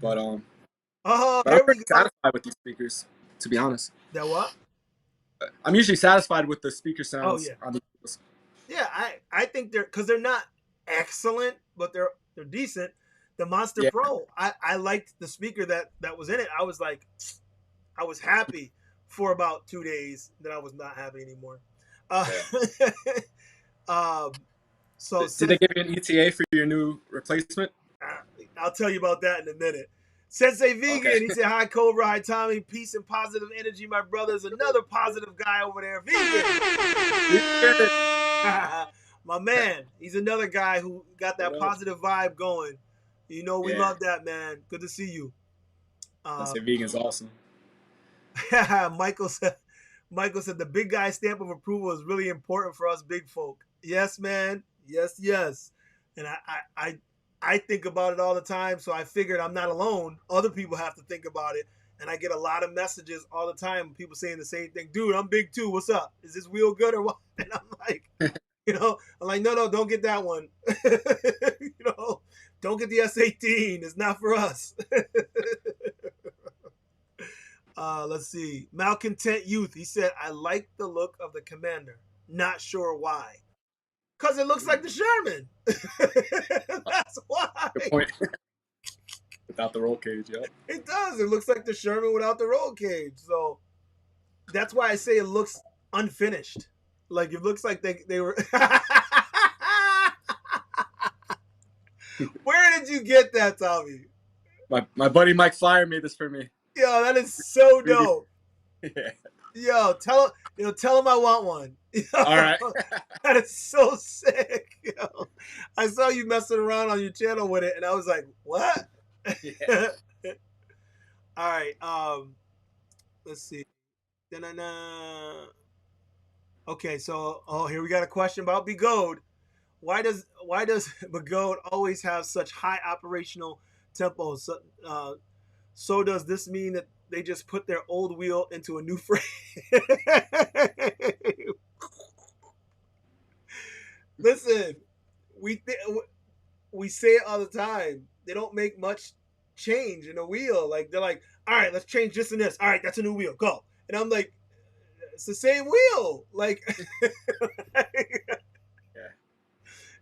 But Oh, but I'm here we pretty go. satisfied with these speakers, to be honest. That what? I'm usually satisfied with the speaker Oh sounds yeah. on these wheels. Yeah, I think they're not excellent, but they're decent. The Monster Yeah, Pro, I liked the speaker that was in it. I was like, I was happy for about 2 days. Then I was not happy anymore. Uh, yeah. so Did they since give you an ETA for your new replacement? I'll tell you about that in a minute. Sensei Okay. Vegan, he said, hi, Cobra, hi, Tommy, peace and positive energy. My brother's another positive guy over there. Vegan. My man, he's another guy who got that positive vibe going. You know, we Yeah, love that, man. Good to see you. I say vegan's awesome. Michael said the big guy stamp of approval is really important for us big folk. Yes, man. Yes, yes. And I think about it all the time, so I figured I'm not alone. Other people have to think about it. And I get a lot of messages all the time, people saying the same thing. Dude, I'm big too. What's up? Is this wheel good or what? And I'm like, I'm like, no, don't get that one. Don't get the S18. It's not for us. Let's see. Malcontent Youth. He said, I like the look of the Commander. Not sure why. Because it looks like the Sherman. That's why. Good point. Without the roll cage, yep. It does. It looks like the Sherman without the roll cage. So that's why I say it looks unfinished. Like it looks like they were. Where did you get that, Tommy? My buddy Mike Flyer made this for me. Yo, that is so dope. Yeah. Yo, tell him I want one. Yo, All right. that is so sick. Yo, I saw you messing around on your channel with it, and I was like, what? Yeah. All right. Let's see. Da-na-na. Okay, so here we got a question about Begode. Why does Begode always have such high operational tempo? So does this mean that they just put their old wheel into a new frame? Listen, we say it all the time. They don't make much change in a wheel. Like they're like, all right, let's change this and this. All right, that's a new wheel. Go. And I'm like, it's the same wheel. Like, Yeah.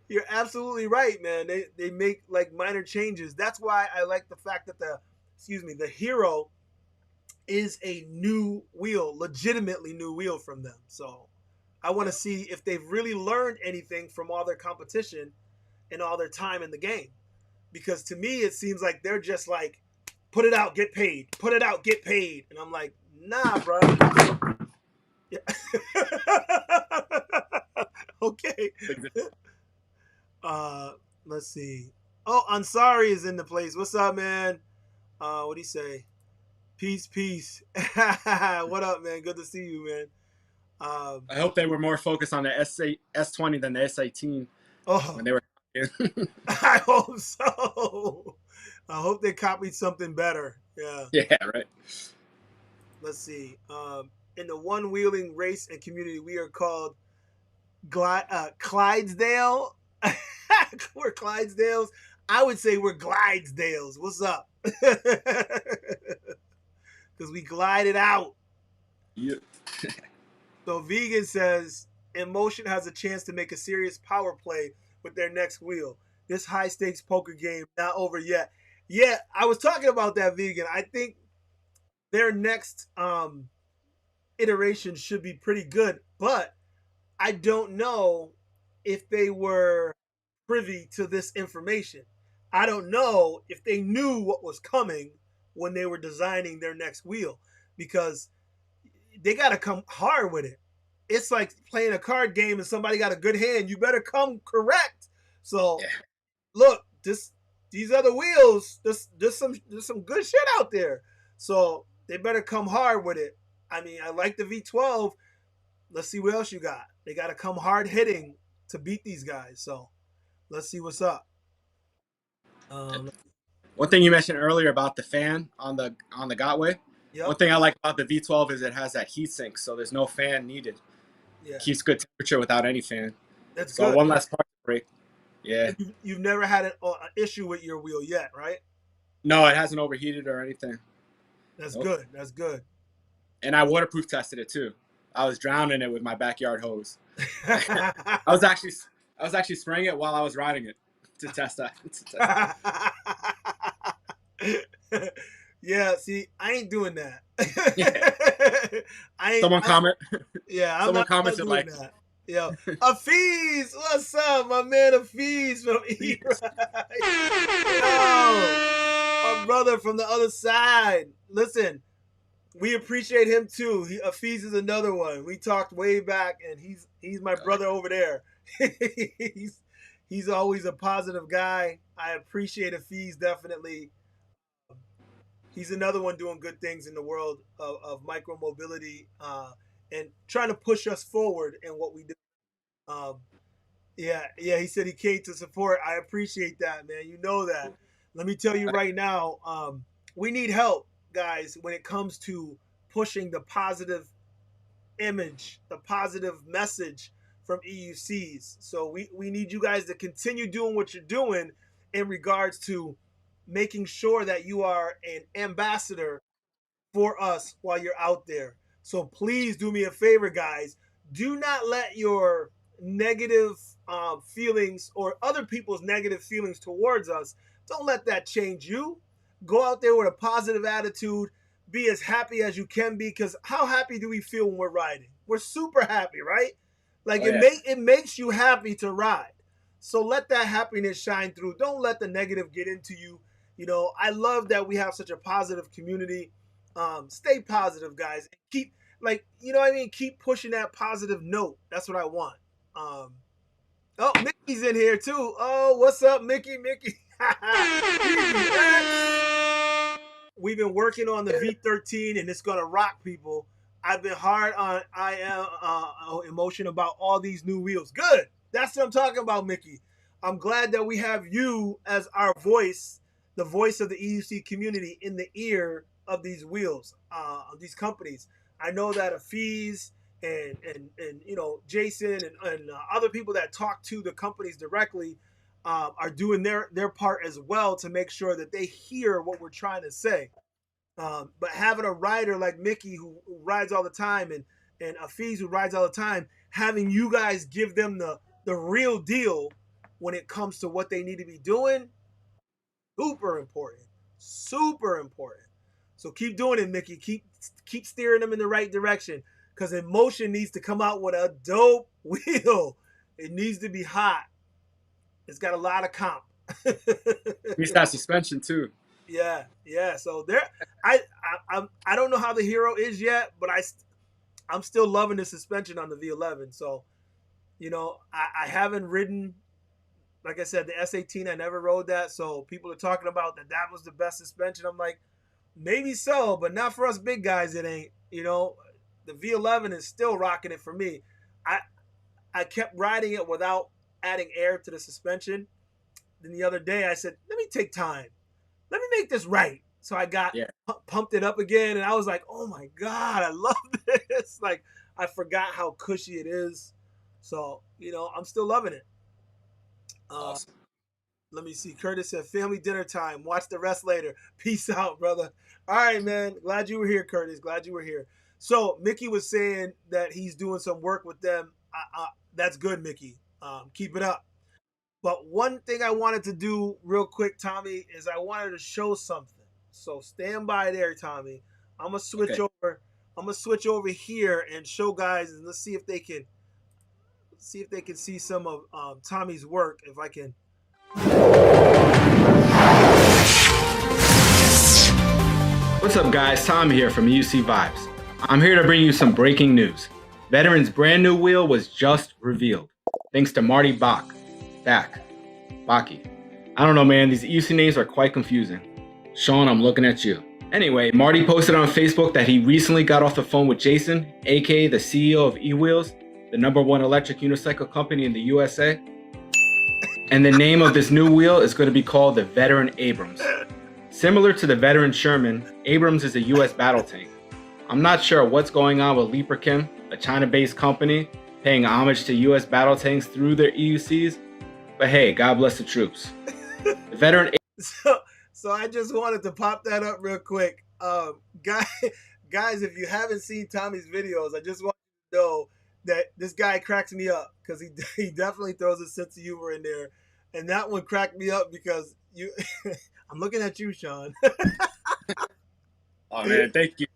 you're absolutely right, man. They make like minor changes. That's why I like the fact that the Hero is a new wheel, legitimately new wheel from them. So I want to see if they've really learned anything from all their competition and all their time in the game. Because to me, it seems like they're just like, put it out, get paid. Put it out, get paid. And I'm like, nah, bro. Yeah. Okay. Let's see. Oh, Ansari is in the place. What's up, man? What do you say? Peace, peace. What up, man? Good to see you, man. I hope they were more focused on the S20 than the S18 Oh, when they were. I hope so. I hope they copied something better. Yeah. Yeah, right. Let's see. In the one wheeling race and community, we are called Clydesdale. We're Clydesdales. I would say we're Glidesdales. What's up? Because we glided out. Yeah. So Vegan says Emotion has a chance to make a serious power play with their next wheel. This high stakes poker game not over yet. Yeah, I was talking about that, Vegan. I think their next iteration should be pretty good, but I don't know if they were privy to this information. I don't know if they knew what was coming when they were designing their next wheel, because they got to come hard with it. It's like playing a card game and somebody got a good hand. You better come correct. So, Yeah. look, these other wheels, there's some good shit out there. So they better come hard with it. I mean, I like the V12. Let's see what else you got. They got to come hard hitting to beat these guys. So let's see what's up. One thing you mentioned earlier about the fan on the Gotway. Yep. One thing I like about the V12 is it has that heat sink, so there's no fan needed. Yeah. Keeps good temperature without any fan. That's so good. One less part to break. Yeah. You've never had an issue with your wheel yet, right? No, it hasn't overheated or anything. That's good. That's good. And I waterproof tested it too. I was drowning it with my backyard hose. I was actually spraying it while I was riding it to test that. Yeah, see, I ain't doing that. Yeah. Someone comment. Yeah, I'm Someone not commented doing like that. Yo, Afiz, what's up, my man Afiz from Yo, our brother from the other side. Listen, we appreciate him too. Afiz is another one. We talked way back, and he's my brother over there. he's always a positive guy. I appreciate Afiz definitely. He's another one doing good things in the world of micro mobility and trying to push us forward in what we do. Yeah. He said he came to support. I appreciate that, man. You know that. Let me tell you right now, we need help, guys, when it comes to pushing the positive image, the positive message from EUCs. So we need you guys to continue doing what you're doing in regards to making sure that you are an ambassador for us while you're out there. So please do me a favor, guys. Do not let your negative feelings or other people's negative feelings towards us, don't let that change you. Go out there with a positive attitude. Be as happy as you can be, because how happy do we feel when we're riding? We're super happy, right? Like it makes you happy to ride. So let that happiness shine through. Don't let the negative get into you. You know, I love that we have such a positive community. Stay positive, guys. Keep, like, you know what I mean? Keep pushing that positive note. That's what I want. Oh, Mickey's in here too. Oh, what's up, Mickey? We've been working on the V13, and it's gonna rock, people. I've been hard on emotion about all these new wheels. Good. That's what I'm talking about, Mickey. I'm glad that we have you as our voice, the voice of the EUC community in the ear of these wheels, of these companies. I know that Afiz and you know, Jason and other people that talk to the companies directly are doing their part as well to make sure that they hear what we're trying to say. But having a rider like Mickey who rides all the time and Afiz who rides all the time, having you guys give them the real deal when it comes to what they need to be doing, super important. Super important. So keep doing it, Mickey. Keep steering them in the right direction, because Emotion needs to come out with a dope wheel. It needs to be hot. It's got a lot of comp. He's got suspension too. Yeah. So there, I don't know how the Hero is yet, but I'm still loving the suspension on the V11. So, you know, I haven't ridden, like I said, the S18. I never rode that. So people are talking about that was the best suspension. I'm like, Maybe so, but not for us big guys. It ain't. You know, the V11 is still rocking it for me. I I kept riding it without adding air to the suspension. Then the other day I said, let me take time. Let me make this right. So I got Yeah. pumped it up again, and I was like, oh my god, I love this. Like I forgot how cushy it is. So I'm still loving it. Uh, Awesome. Let me see. Curtis said, family dinner time. Watch the rest later. Peace out, brother. All right, man. Glad you were here, Curtis. Glad you were here. So Mickey was saying that he's doing some work with them. That's good, Mickey. Keep it up. But one thing I wanted to do real quick, Tommy, is I wanted to show something. So stand by there, Tommy. I'm gonna switch Okay. over. I'm gonna switch over here and show guys, and let's see if they can see some of Tommy's work. If I can. What's up, guys? Tom here from EUC Vibes. I'm here to bring you some breaking news. Veteran's brand new wheel was just revealed, thanks to Marty Baki. I don't know, man. These EUC names are quite confusing. Sean, I'm looking at you. Anyway, Marty posted on Facebook that he recently got off the phone with Jason, aka the CEO of eWheels, the #1 electric unicycle company in the USA. And the name of this new wheel is going to be called the Veteran Abrams. Similar to the Veteran Sherman, Abrams is a US battle tank. I'm not sure what's going on with Leaperchem, a China-based company, paying homage to US battle tanks through their EUCs, but hey, God bless the troops. The Veteran So I just wanted to pop that up real quick. Guys, if you haven't seen Tommy's videos, I just want you to know that this guy cracks me up because he definitely throws a sense of humor in there, and that one cracked me up because you. I'm looking at you, Sean. Oh man, thank you.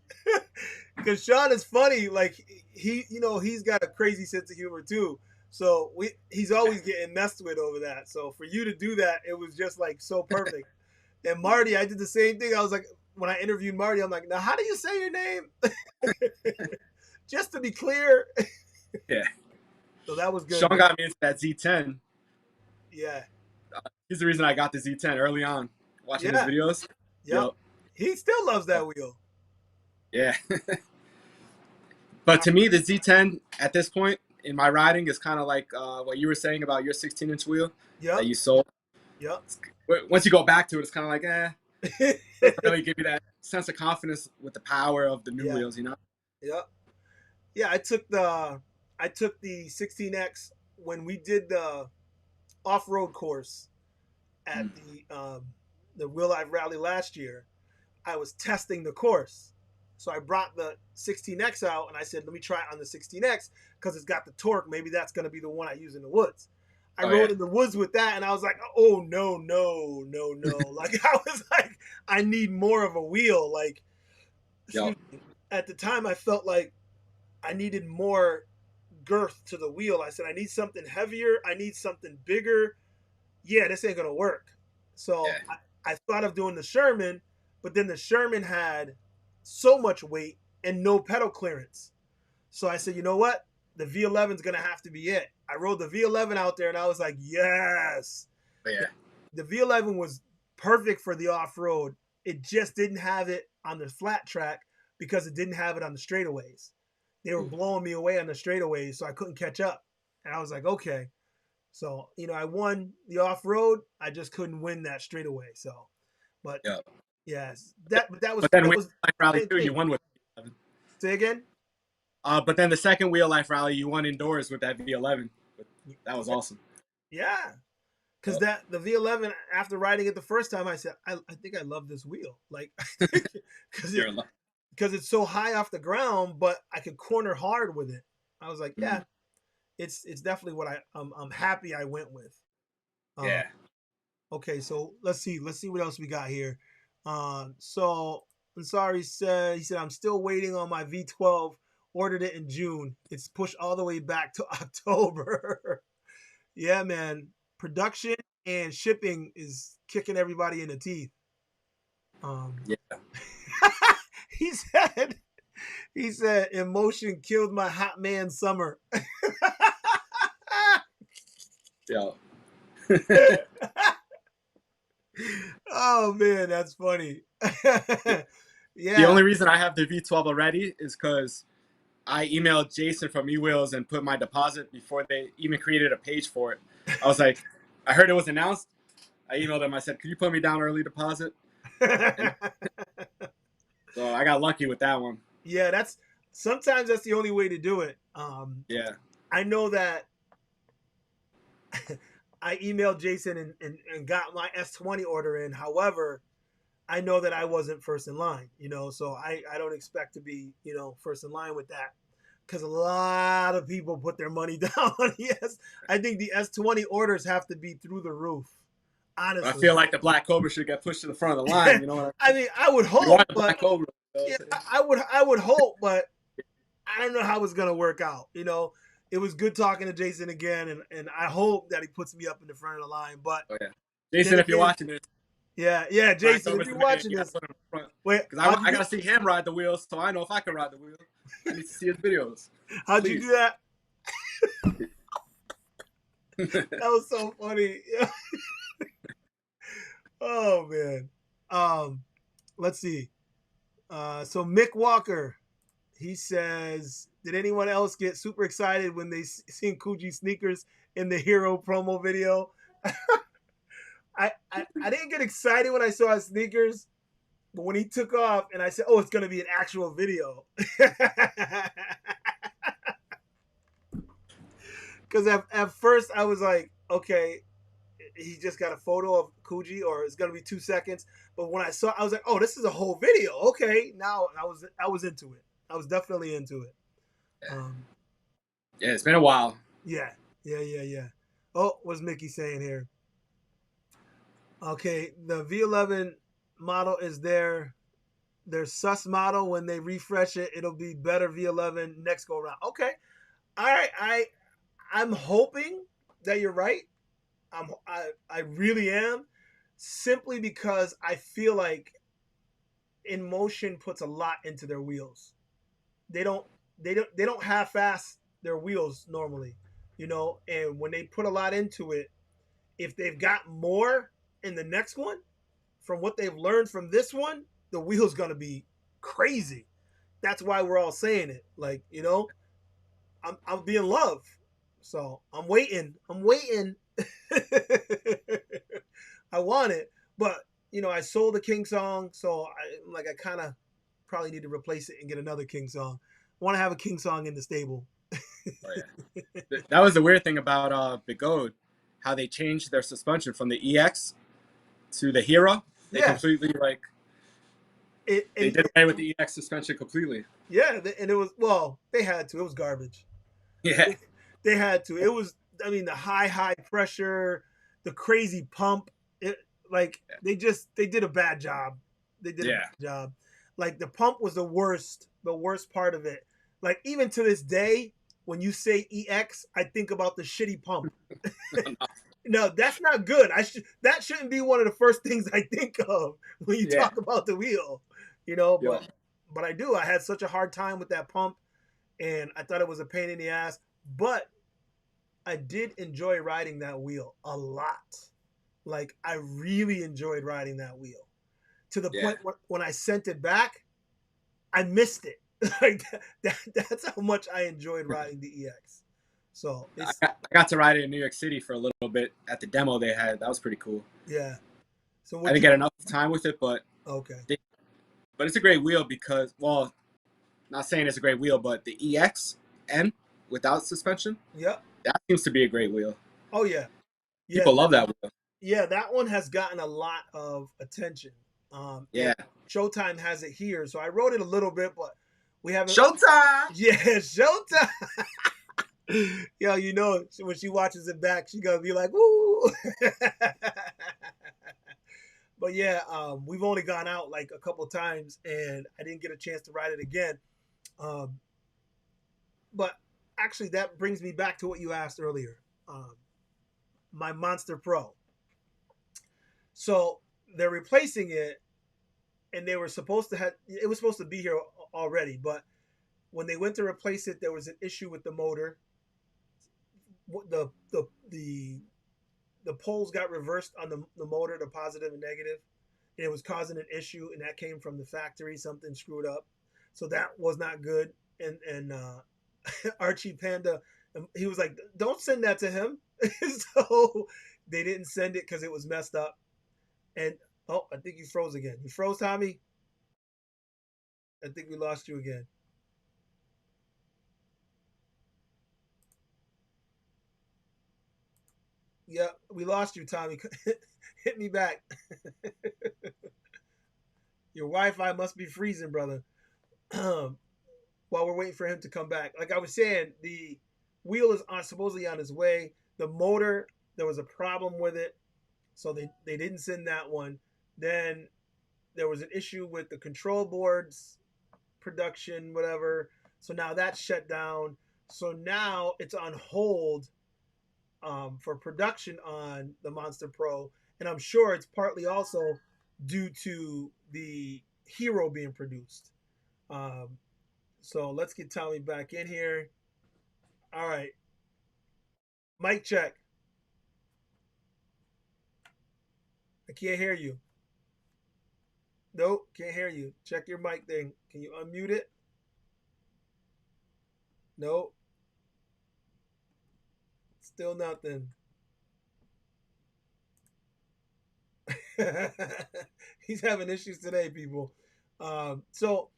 Because Sean is funny. Like he's got a crazy sense of humor too. So he's always getting messed with over that. So for you to do that, it was just like so perfect. And Marty, I did the same thing. I was like, when I interviewed Marty, I'm like, now how do you say your name? Just to be clear. Yeah. So that was good. Sean got me into that Z10. Yeah. He's the reason I got the Z10 early on, watching his Yeah. videos. Yep. He still loves that wheel. Yeah. But to me, the Z10 at this point in my riding is kind of like what you were saying about your 16-inch wheel Yep. that you sold. Yep. Once you go back to it, it's kind of like, doesn't really give you that sense of confidence with the power of the new wheels, you know? Yep. Yeah, I took the 16X when we did the off-road course at the Real Life Rally last year. I was testing the course. So I brought the 16X out and I said, let me try it on the 16X because it's got the torque. Maybe that's going to be the one I use in the woods. I rode in the woods with that and I was like, oh, no. Like, I was like, I need more of a wheel. Like, at the time, I felt like I needed more girth to the wheel. I said, I need something heavier. I need something bigger. Yeah, this ain't going to work. So I thought of doing the Sherman, but then the Sherman had so much weight and no pedal clearance. So I said, you know what? The V11 is going to have to be it. I rode the V11 out there and I was like, yes. Yeah. The V11 was perfect for the off-road. It just didn't have it on the flat track because it didn't have it on the straightaways. They were blowing me away on the straightaways, so I couldn't catch up. And I was like, okay. So, I won the off-road. I just couldn't win that straightaway. So, but yes, that was. But then that Wheel was Life Rally 2, you won with V11. Say again? But then the second Wheel Life Rally, you won indoors with that V11. That was awesome. Yeah. Because the V11, after riding it the first time, I said, I think I love this wheel. Like, because it's so high off the ground, but I could corner hard with it. I was like, yeah, it's definitely what I'm happy I went with. Okay, so let's see what else we got here. So Ansari said, I'm still waiting on my V12. Ordered it in June. It's pushed all the way back to October. Yeah, man. Production and shipping is kicking everybody in the teeth. He said emotion killed my hot man summer. Oh man, that's funny. The Yeah. only reason I have the V12 already is because I emailed Jason from eWheels and put my deposit before they even created a page for it. I was like, I heard it was announced. I emailed him. I said, "Could you put me down early deposit?" And so I got lucky with that one. Yeah, sometimes that's the only way to do it. Yeah. I know that I emailed Jason and got my S20 order in. However, I know that I wasn't first in line, so I don't expect to be, first in line with that. Because a lot of people put their money down on ES. I think the S20 orders have to be through the roof, I honestly. feel like the Black Cobra should get pushed to the front of the line. You know what I mean? I mean, I would We hope, want the but Black Cobra. yeah, I would hope, but I don't know how it's gonna work out. It was good talking to Jason again, and I hope that he puts me up in the front of the line. But Oh, yeah. Jason, if you're watching this, yeah, Black Jason, if Cobra's you're the man. watching You got this, to put him in front. wait, Because I got to see him ride the wheels, so I know if I can ride the wheel. I need to see his videos. How'd Please. you do that? That was so funny. Oh man. Let's see. So Mick Walker, he says, did anyone else get super excited when they seen Coogee sneakers in the Hero promo video? I didn't get excited when I saw his sneakers, but when he took off and I said, "Oh, it's gonna be an actual video," because at first I was like, "Okay, he just got a photo of Coogee, or it's gonna be 2 seconds." But when I saw, I was like, "Oh, this is a whole video." Okay, now I was into it. I was definitely into it. Yeah, it's been a while. Yeah. Oh, what's Mickey saying here? Okay, the V11 model is their sus model. When they refresh it, it'll be better V11 next go around. Okay, all right. I'm hoping that you're right. I really am, simply because I feel like InMotion puts a lot into their wheels. They don't half-ass their wheels normally, and when they put a lot into it, if they've got more in the next one from what they've learned from this one, the wheel's gonna be crazy. That's why we're all saying it. Like, I'll be in love. So I'm waiting. I want it, but I sold the King song, so I kind of probably need to replace it and get another King song. I want to have a King song in the stable. Oh, yeah. That was the weird thing about Bigode, how they changed their suspension from the EX to the Hero. They completely they did away with the EX suspension completely. Yeah, and it was, they had to. It was garbage. Yeah, they had to. It was, the high pressure, the crazy pump. They did a bad job. They did a bad job. Like, the pump was the worst part of it. Like, even to this day, when you say EX, I think about the shitty pump. No, that's not good. That shouldn't be one of the first things I think of when you talk about the wheel. But I do. I had such a hard time with that pump, and I thought it was a pain in the ass. But I did enjoy riding that wheel a lot. Like, I really enjoyed riding that wheel, to the point when I sent it back, I missed it. Like, that's how much I enjoyed riding the EX. So I got to ride it in New York City for a little bit at the demo they had. That was pretty cool. Yeah. So I didn't get enough time with it, but okay. But it's a great wheel because, well, not saying it's a great wheel, but the EXN without suspension, that seems to be a great wheel. Oh yeah. People love that wheel. Yeah, that one has gotten a lot of attention. Showtime has it here, so I rode it a little bit, but we haven't. Showtime. Yeah, Showtime. Yo, when she watches it back, she's gonna be like, "Woo!" But yeah, we've only gone out like a couple times, and I didn't get a chance to ride it again. But actually, that brings me back to what you asked earlier. My Monster Pro. So they're replacing it, and they were supposed to it was supposed to be here already, but when they went to replace it, there was an issue with the motor. The poles got reversed on the motor, the positive and negative, and it was causing an issue, and that came from the factory. Something screwed up, so that was not good. And Archie Panda, he was like, "Don't send that to him." So they didn't send it because it was messed up. And oh, I think you froze again. You froze, Tommy. I think we lost you again. Yeah, we lost you, Tommy. Hit me back. Your Wi-Fi must be freezing, brother. While we're waiting for him to come back, like I was saying, the wheel is supposedly on his way. The motor, there was a problem with it, so they didn't send that one. Then there was an issue with the control boards production, whatever. So now that's shut down. So now it's on hold for production on the Monster Pro, and I'm sure it's partly also due to the Hero being produced. Um, so let's get Tommy back in here. All right, mic check. I can't hear you. Nope, can't hear you. Check your mic thing. Can you unmute it? Nope. Still nothing. He's having issues today, people. So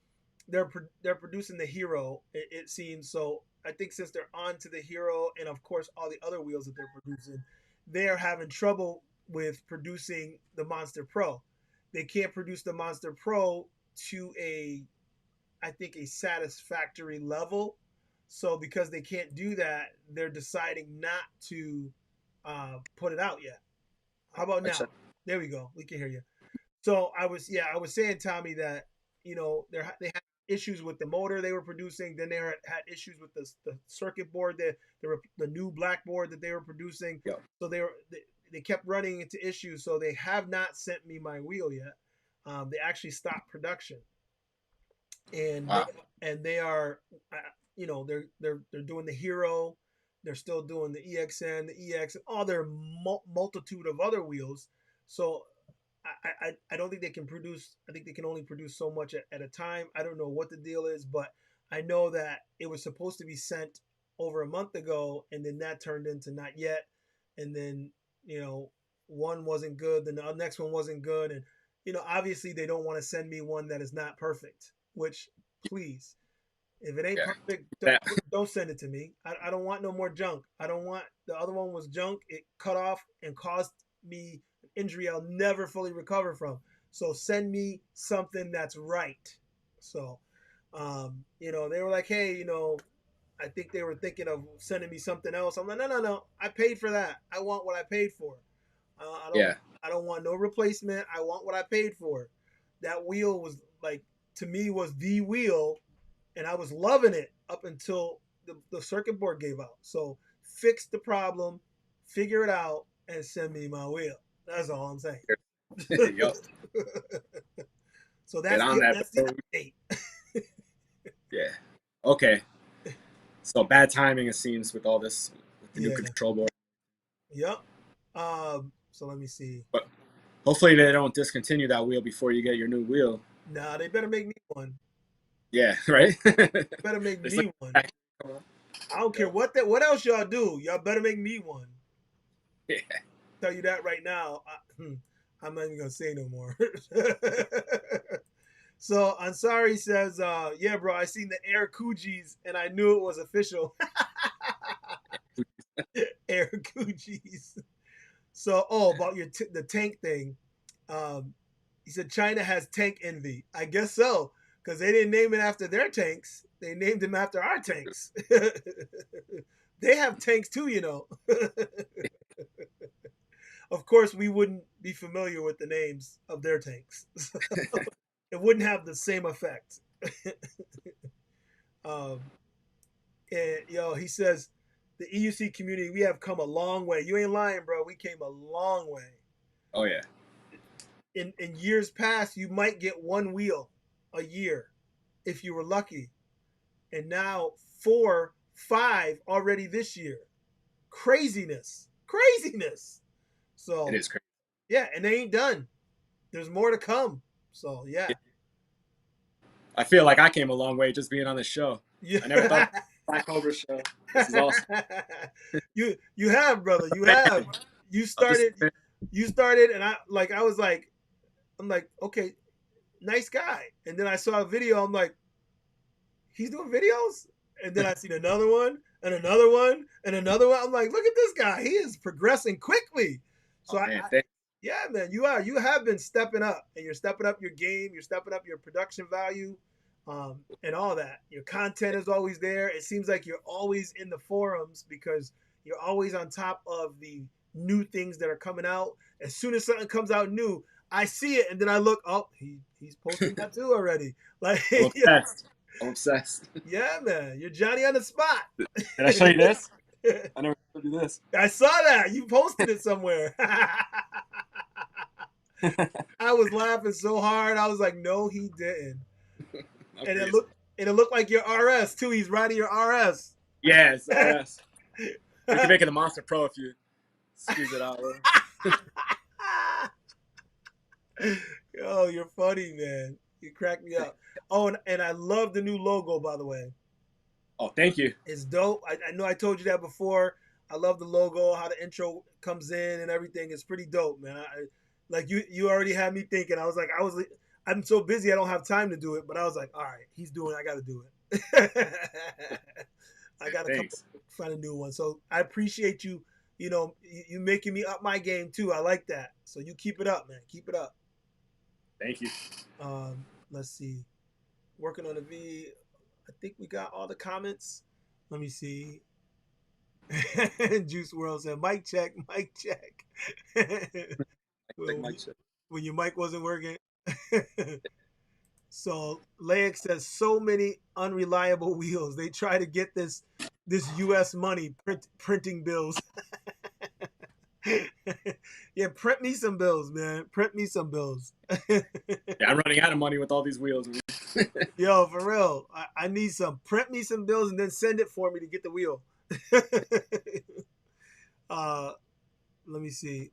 they're producing the Hero. It seems so. I think since they're on to the Hero, and of course all the other wheels that they're producing, they're having trouble with producing the Monster Pro. They can't produce the Monster Pro to I think, a satisfactory level. So because they can't do that, they're deciding not to put it out yet. How about now? There we go. We can hear you. So I was saying, Tommy, that they had issues with the motor they were producing. Then they had issues with the circuit board, the new black board that they were producing. Yep. So they kept running into issues. So they have not sent me my wheel yet. They actually stopped production, and Wow. they are, they're doing the Hero. They're still doing the EXN, the EX, and all their multitude of other wheels. So I don't think they can produce. I think they can only produce so much at a time. I don't know what the deal is, but I know that it was supposed to be sent over a month ago, and then that turned into not yet. And then one wasn't good, then the next one wasn't good, and obviously they don't want to send me one that is not perfect. Which, please, if it ain't perfect, don't send it to me. I don't want no more junk. I don't want, the other one was junk. It cut off and caused me an injury I'll never fully recover from. So send me something that's right. So, they were like, hey, I think they were thinking of sending me something else. I'm like, no. I paid for that. I want what I paid for. I don't want no replacement. I want what I paid for. That wheel was like, to me, was the wheel, and I was loving it up until the circuit board gave out. So fix the problem, figure it out, and send me my wheel. That's all I'm saying. Yep. So that's the update. Yeah. Okay. So bad timing, it seems, with all this, with the new control board. Yep. So let me see. But hopefully they don't discontinue that wheel before you get your new wheel. Nah, they better make me one. Yeah, right? Better make me one. I don't care what else y'all do. Y'all better make me one. Yeah. Tell you that right now. I'm not even gonna say no more. So Ansari says, yeah, bro, I seen the Air Coogis and I knew it was official. Air Coogis. So, about the tank thing. He said China has tank envy. I guess so, because they didn't name it after their tanks. They named them after our tanks. They have tanks too, Of course, we wouldn't be familiar with the names of their tanks. It wouldn't have the same effect. And he says, the EUC community, we have come a long way. You ain't lying, bro. We came a long way. Oh yeah. In years past, you might get one wheel a year if you were lucky, and now 4, 5 already this year. Craziness. So it is crazy. Yeah, and they ain't done. there's more to come. So yeah. I feel like I came a long way just being on this show. Yeah. I never thought Black Cobra show. This is awesome. You have, brother. You have. You I'm just started. You started, and I was like, I'm like, okay, nice guy. And then I saw a video. I'm like, he's doing videos. And then I seen another one, and another one, and another one. I'm like, look at this guy. He is progressing quickly. So yeah, man, you have been stepping up, and you're stepping up your game. You're stepping up your production value, and all that. Your content is always there. It seems like you're always in the forums because you're always on top of the new things that are coming out. As soon as something comes out new, I see it, and then I look. Oh, he's posting that too already. Like, I'm obsessed. I'm obsessed. Yeah, man, you're Johnny on the spot. Did I show you this? I never showed you this. I saw that. You posted it somewhere. I was laughing so hard. I was like, no, he didn't. And it looked like your RS too. He's riding your RS. Yes, RS. You can make it a Monster Pro if you squeeze it out. Yo, you're funny, man. You crack me up. Oh, and I love the new logo, by the way. Oh, thank you. It's dope. I know I told you that before. I love the logo, how the intro comes in and everything. It's pretty dope, man. Like you already had me thinking. I'm so busy I don't have time to do it, but I was like, all right, he's doing it. I got to do it. I got to find a new one. So I appreciate you. You know, you making me up my game too. I like that. So you keep it up, man. Keep it up. Thank you. Let's see. Working on the V. I think we got all the comments. Let me see. Juice World said, mic check, mic check. When your mic wasn't working. So Laik says, so many unreliable wheels. They try to get this U.S. money printing bills. Yeah, print me some bills, man. Print me some bills. Yeah, I'm running out of money with all these wheels. Yo, for real. I need some. Print me some bills and then send it for me to get the wheel. Let me see.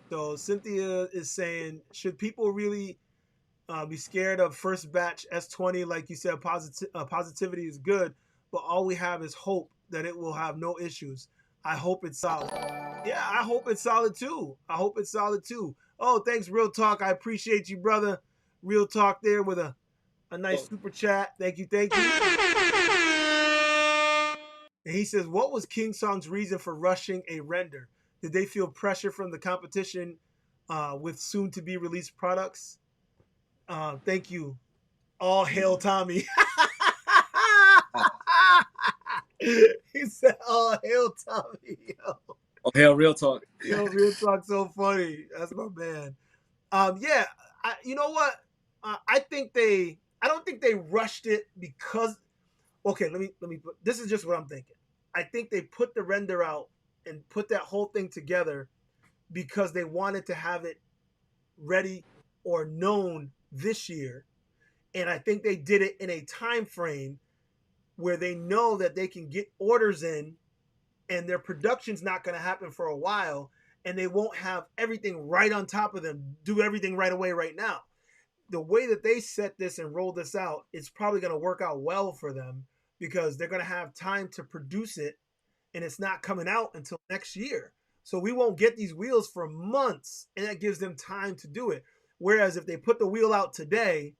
So Cynthia is saying, should people really be scared of first batch S20? Like you said, positivity is good, but all we have is hope that it will have no issues. I hope it's solid. Yeah, I hope it's solid too. Oh, thanks, Real Talk. I appreciate you, brother. Real Talk there with a nice super chat. Thank you. And he says, what was King Song's reason for rushing a render? Did they feel pressure from the competition with soon-to-be released products? Thank you. All hail Tommy. He said, all hail Tommy. Yo. All hail Real Talk. Yo, Real Talk so funny. That's my man. Yeah, you know what? I don't think they rushed it because. Okay, let me put. This is just what I'm thinking. I think they put the render out and put that whole thing together because they wanted to have it ready or known this year, and I think they did it in a time frame where they know that they can get orders in, and their production's not going to happen for a while, and they won't have everything right on top of them, do everything right away right now. The way that they set this and roll this out, it's probably going to work out well for them because they're going to have time to produce it, and it's not coming out until next year. So we won't get these wheels for months, and that gives them time to do it. Whereas if they put the wheel out today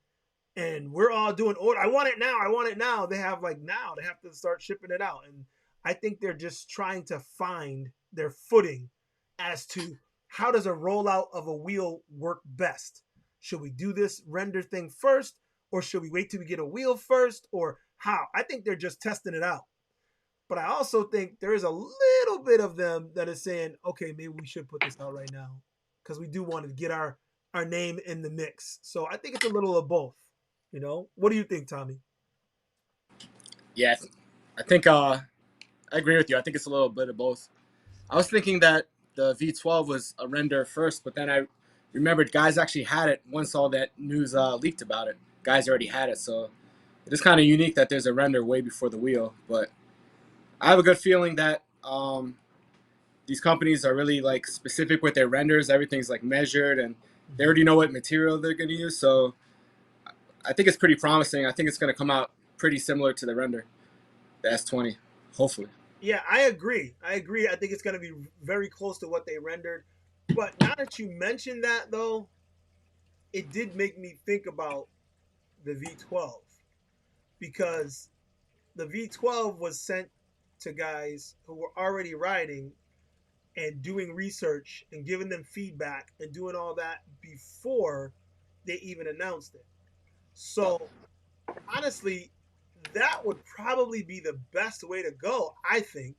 and we're all doing order, I want it now, they have to start shipping it out. And I think they're just trying to find their footing as to how does a rollout of a wheel work best. Should we do this render thing first, or should we wait till we get a wheel first, or how? I think they're just testing it out. But I also think there is a little bit of them that is saying, okay, maybe we should put this out right now because we do want to get our name in the mix. So I think it's a little of both. You know, what do you think, Tommy? Yeah, I think I agree with you. I think it's a little bit of both. I was thinking that the V12 was a render first, but then I remembered guys actually had it once all that news leaked about it. Guys already had it, so it is kind of unique that there's a render way before the wheel. But I have a good feeling that these companies are really like specific with their renders. Everything's like measured, and they already know what material they're going to use. So I think it's pretty promising. I think it's going to come out pretty similar to the render, the S20, hopefully. Yeah, I agree. I think it's going to be very close to what they rendered. But now that you mentioned that, though, it did make me think about the V12 because the V12 was sent to guys who were already riding and doing research and giving them feedback and doing all that before they even announced it. So honestly, that would probably be the best way to go, I think.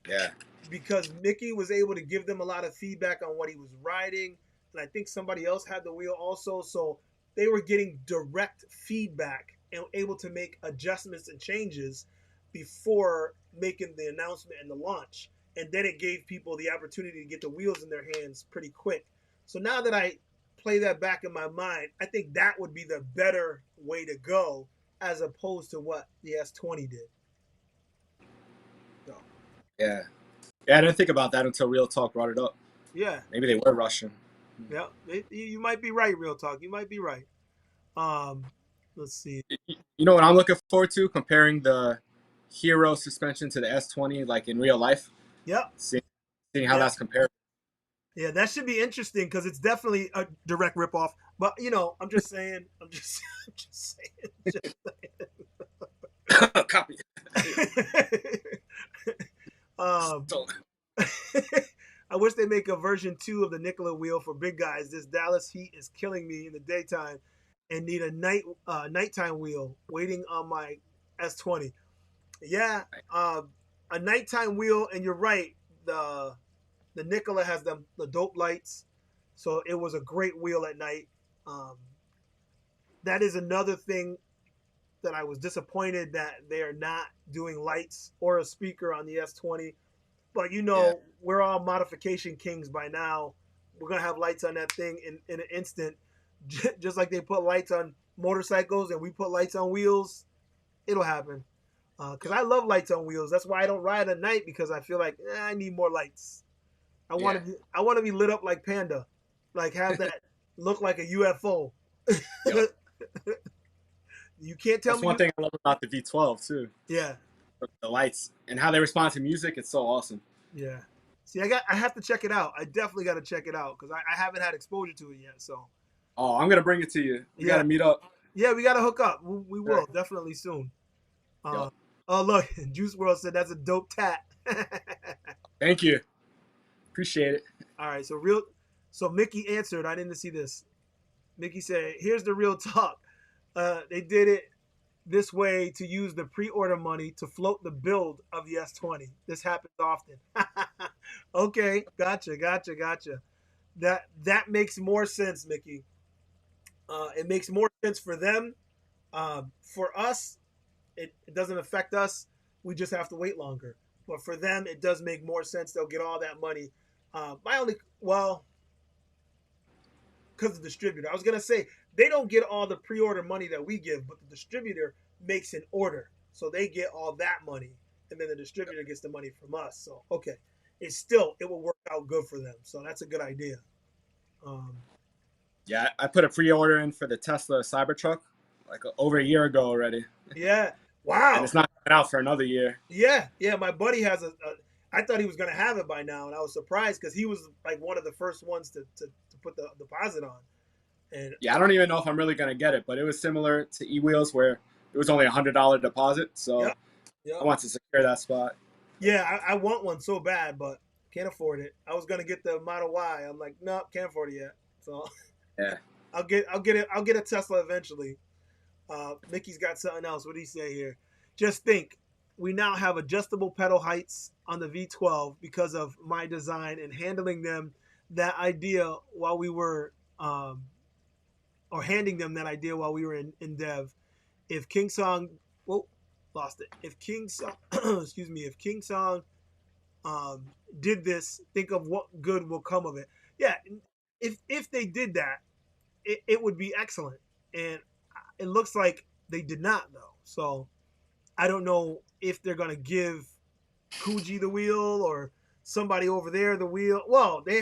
Yeah. Because Mickey was able to give them a lot of feedback on what he was riding. And I think somebody else had the wheel also. So they were getting direct feedback and able to make adjustments and changes before making the announcement and the launch. And then it gave people the opportunity to get the wheels in their hands pretty quick. So now that I play that back in my mind, I think that would be the better way to go as opposed to what the S20 did. So. Yeah. Yeah, I didn't think about that until Real Talk brought it up. Yeah. Maybe they were rushing. Yeah, you might be right, Real Talk. You might be right. Let's see. You know what I'm looking forward to? Comparing the Hero suspension to the S20, like in real life. Yep. Seeing how that's compared. Yeah, that should be interesting because it's definitely a direct ripoff. But I'm just saying. I'm just saying. Copy. I wish they make a version 2 of the Nikola wheel for big guys. This Dallas heat is killing me in the daytime, and need a nighttime wheel waiting on my S20. Yeah, a nighttime wheel, and you're right. The Nikola has the dope lights, so it was a great wheel at night. That is another thing that I was disappointed that they are not doing lights or a speaker on the S20. But we're all modification kings by now. We're gonna have lights on that thing in an instant, just like they put lights on motorcycles and we put lights on wheels. It'll happen. Because I love lights on wheels. That's why I don't ride at night because I feel like I need more lights. I want to be lit up like Panda, like have that look like a UFO. You can't tell That's me. One thing I love about the V12 too. Yeah. The lights and how they respond to music, it's so awesome. Yeah. See, I have to check it out. I definitely got to check it out because I haven't had exposure to it yet. So. Oh, I'm gonna bring it to you. We gotta meet up. Yeah, we gotta hook up. We will definitely soon. Oh look, Juice World said that's a dope tat. Thank you. Appreciate it. All right, so Mickey answered. I didn't see this. Mickey said, "Here's the real talk. They did it this way to use the pre-order money to float the build of the S20. This happens often." Okay, gotcha. That makes more sense, Mickey. It makes more sense for them. For us, it doesn't affect us. We just have to wait longer. But for them, it does make more sense. They'll get all that money. Because the distributor. I was going to say, they don't get all the pre-order money that we give, but the distributor makes an order. So they get all that money. And then the distributor gets the money from us. So, okay. It will work out good for them. So that's a good idea. Yeah, I put a pre-order in for the Tesla Cybertruck like over a year ago already. Yeah. Wow. And it's not coming out for another year. Yeah. My buddy has I thought he was going to have it by now, and I was surprised because he was like one of the first ones to put the deposit on. And yeah, I don't even know if I'm really going to get it, but it was similar to eWheels where it was only $100 deposit. So I want to secure that spot. Yeah, I want one so bad, but can't afford it. I was going to get the Model Y. I'm like, no, can't afford it yet. So yeah, I'll get it. I'll get a Tesla eventually. Mickey's got something else. What do you say here? Just think, we now have adjustable pedal heights on the V12 because of my design and handling them that idea while we were, or handing them that idea while we were in dev. If King Song, lost it. If King Song, if King Song did this, think of what good will come of it. Yeah, if they did that, it would be excellent. And it looks like they did not, though. So I don't know if they're going to give Kuji the wheel or somebody over there the wheel. Well, they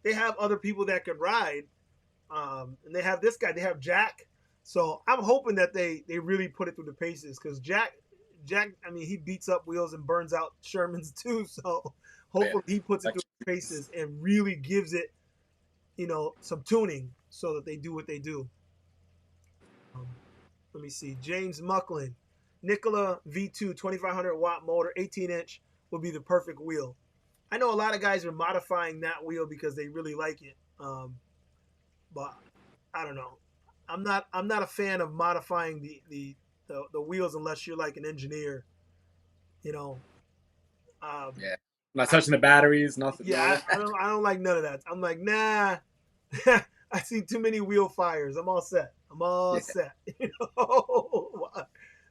they have other people that can ride, and they have this guy. They have Jack. So I'm hoping that they really put it through the paces because Jack, I mean, he beats up wheels and burns out Shermans too. So hopefully he puts it through the paces and really gives it, some tuning so that they do what they do. Let me see. James Mucklin, Nikola V2 2500 watt motor, 18-inch would be the perfect wheel. I know a lot of guys are modifying that wheel because they really like it, but I don't know. I'm not a fan of modifying the wheels unless you're like an engineer, Yeah, I'm not touching the batteries, nothing. Yeah, I don't like none of that. I'm like, nah. I see too many wheel fires. I'm all set. Set.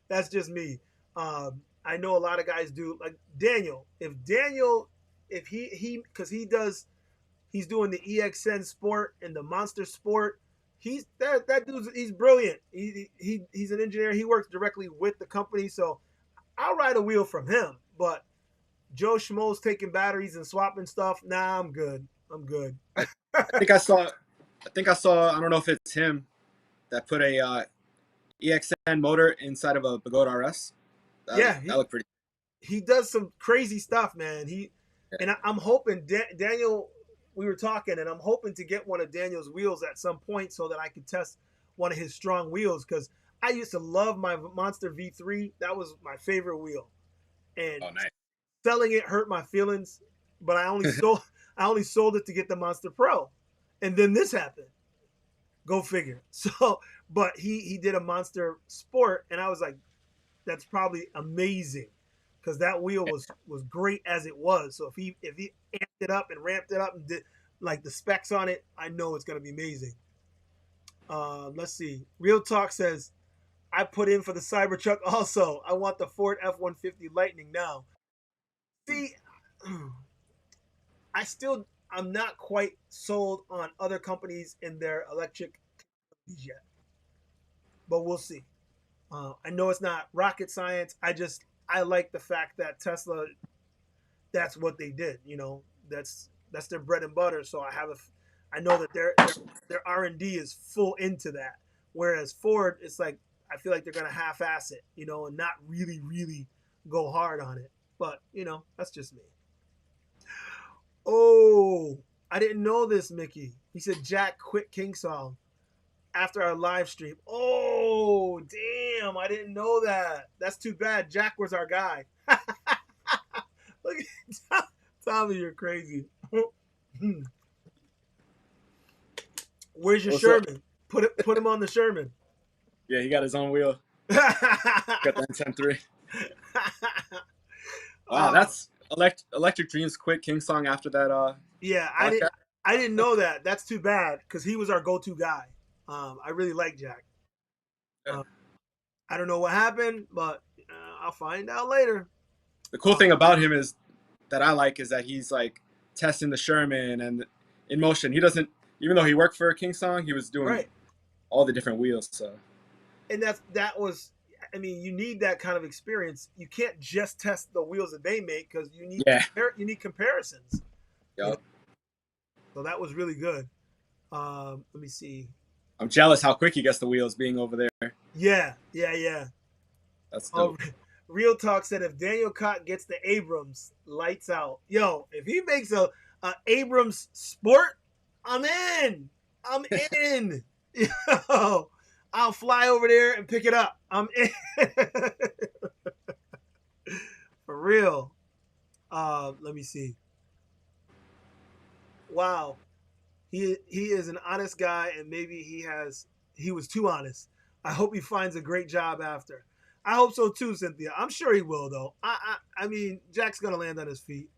That's just me. I know a lot of guys do, like Daniel. If because he's doing the EXN Sport and the Monster Sport. He's that dude's he's brilliant. He's an engineer. He works directly with the company, so I'll ride a wheel from him. But Joe Schmo's taking batteries and swapping stuff. Nah, I'm good. I think I saw. I don't know if it's him that put a EXN motor inside of a Pagoda RS. That looked pretty. He does some crazy stuff, man. And I'm hoping Daniel. We were talking, and I'm hoping to get one of Daniel's wheels at some point so that I can test one of his strong wheels because I used to love my Monster V3. That was my favorite wheel, and nice. Selling it hurt my feelings. But I only sold it to get the Monster Pro, and then this happened. Go figure. So, but he did a Monster Sport, and I was like, that's probably amazing because that wheel was great as it was. So if he amped it up and ramped it up and did like the specs on it, I know it's gonna be amazing. Let's see. Real Talk says, I put in for the Cybertruck also. I want the Ford F-150 Lightning now. See, I'm not quite sold on other companies in their electric yet, but we'll see. I know it's not rocket science. I like the fact that Tesla, that's what they did. That's their bread and butter. So I know that their R&D is full into that. Whereas Ford, it's like I feel like they're gonna half-ass it, and not really, really go hard on it. But that's just me. Oh, I didn't know this, Mickey. He said Jack quit King Song after our live stream. Oh, damn. I didn't know that. That's too bad. Jack was our guy. Look at Tommy, you're crazy. Where's your Sherman? Put him on the Sherman. Yeah, he got his own wheel. Got the N103. Wow, that's Electric Dreams quit King Song after that. Yeah, I didn't know that. That's too bad because he was our go-to guy. I really like Jack. I don't know what happened, but I'll find out later. The cool thing about him is that he's like testing the Sherman and in motion. He doesn't, even though he worked for King Song, he was doing all the different wheels. So, and that was. I mean, you need that kind of experience. You can't just test the wheels that they make because you need comparisons. Yep. So that was really good. Let me see. I'm jealous how quick he gets the wheels being over there. Yeah. That's dope. Real Talk said if Daniel Cott gets the Abrams, lights out. Yo, if he makes a Abrams Sport, I'm in. Yo. I'll fly over there and pick it up. I'm in. For real. Let me see. Wow. He is an honest guy, and maybe he was too honest. I hope he finds a great job after. I hope so too, Cynthia. I'm sure he will, though. I mean, Jack's gonna land on his feet.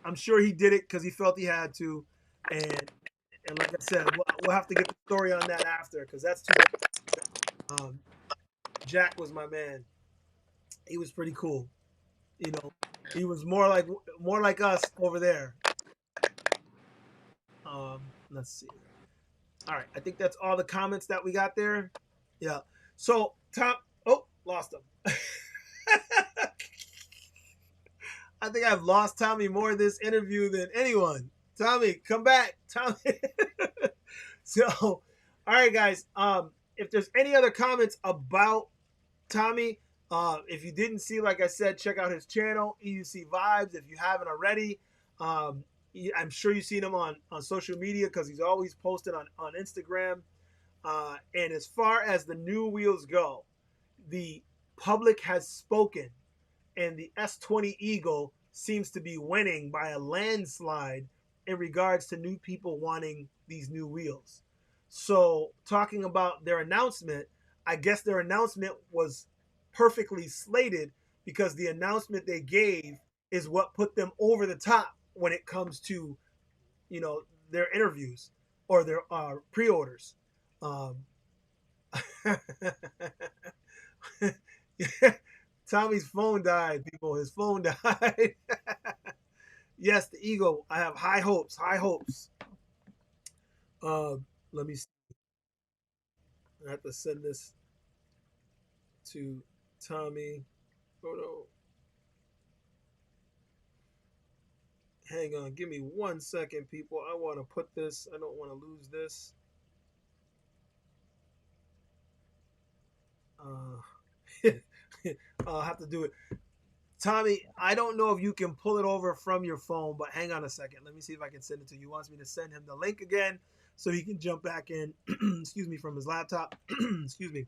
I'm sure he did it because he felt he had to, and like I said, we'll have to get the story on that after because that's too bad. Jack was my man. He was pretty cool. He was more like us over there. Let's see. All right, I think that's all the comments that we got there. Yeah. So Tom, lost him. I think I've lost Tommy more in this interview than anyone. Tommy, come back. Tommy. So, all right, guys. If there's any other comments about Tommy, if you didn't see, like I said, check out his channel, EUC Vibes. If you haven't already, I'm sure you've seen him on social media because he's always posted on Instagram. And as far as the new wheels go, the public has spoken, and the S20 Eagle seems to be winning by a landslide in regards to new people wanting these new wheels. So, talking about their announcement, I guess their announcement was perfectly slated because the announcement they gave is what put them over the top when it comes to, their interviews or their pre-orders. Um, Tommy's phone died, people. His phone died. Yes, the Eagle. I have high hopes. High hopes. Let me see. I have to send this to Tommy. Photo. Hang on. Give me 1 second, people. I want to put this. I don't want to lose this. I'll have to do it. Tommy, I don't know if you can pull it over from your phone, but hang on a second. Let me see if I can send it to you. He wants me to send him the link again so he can jump back in, excuse me, from his laptop. Excuse me.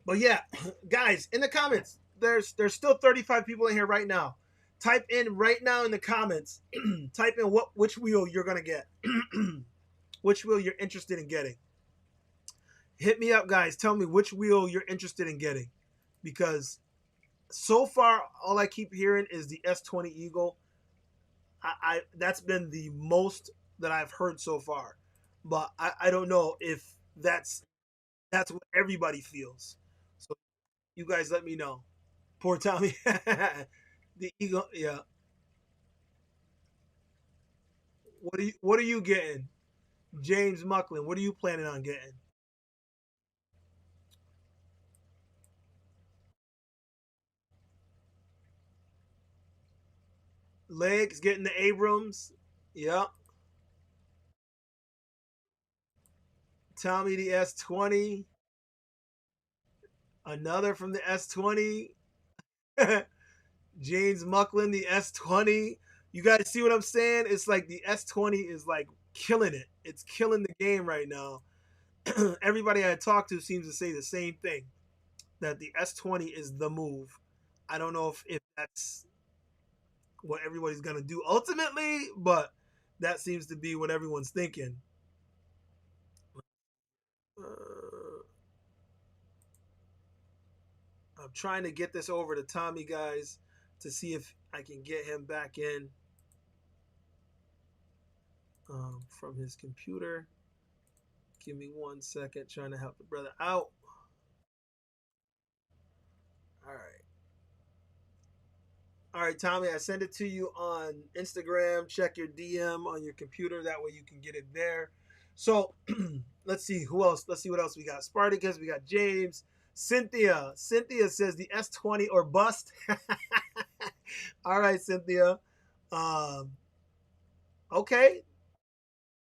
But yeah, guys, in the comments, there's still 35 people in here right now. Type in right now in the comments, type in which wheel you're going to get. Which wheel you're interested in getting. Hit me up, guys. Tell me which wheel you're interested in getting. Because so far, all I keep hearing is the S20 Eagle. I that's been the most that I've heard so far. But I don't know if that's what everybody feels. So you guys let me know. Poor Tommy. The Eagle, yeah. What are you getting? James Mucklin, what are you planning on getting? Legs getting the Abrams. Yep. Tommy the S20. Another from the S20. James Mucklin, the S20. You guys see what I'm saying? It's like the S20 is like killing it. It's killing the game right now. Everybody I talk to seems to say the same thing, that the S20 is the move. I don't know if that's what everybody's going to do ultimately, but that seems to be what everyone's thinking. I'm trying to get this over to Tommy, guys, to see if I can get him back in from his computer. Give me 1 second, trying to help the brother out. All right. All right, Tommy, I send it to you on Instagram. Check your DM on your computer. That way you can get it there. So let's see who else. Let's see what else we got. Spartacus, we got James. Cynthia. Cynthia says the S20 or bust. All right, Cynthia. Okay.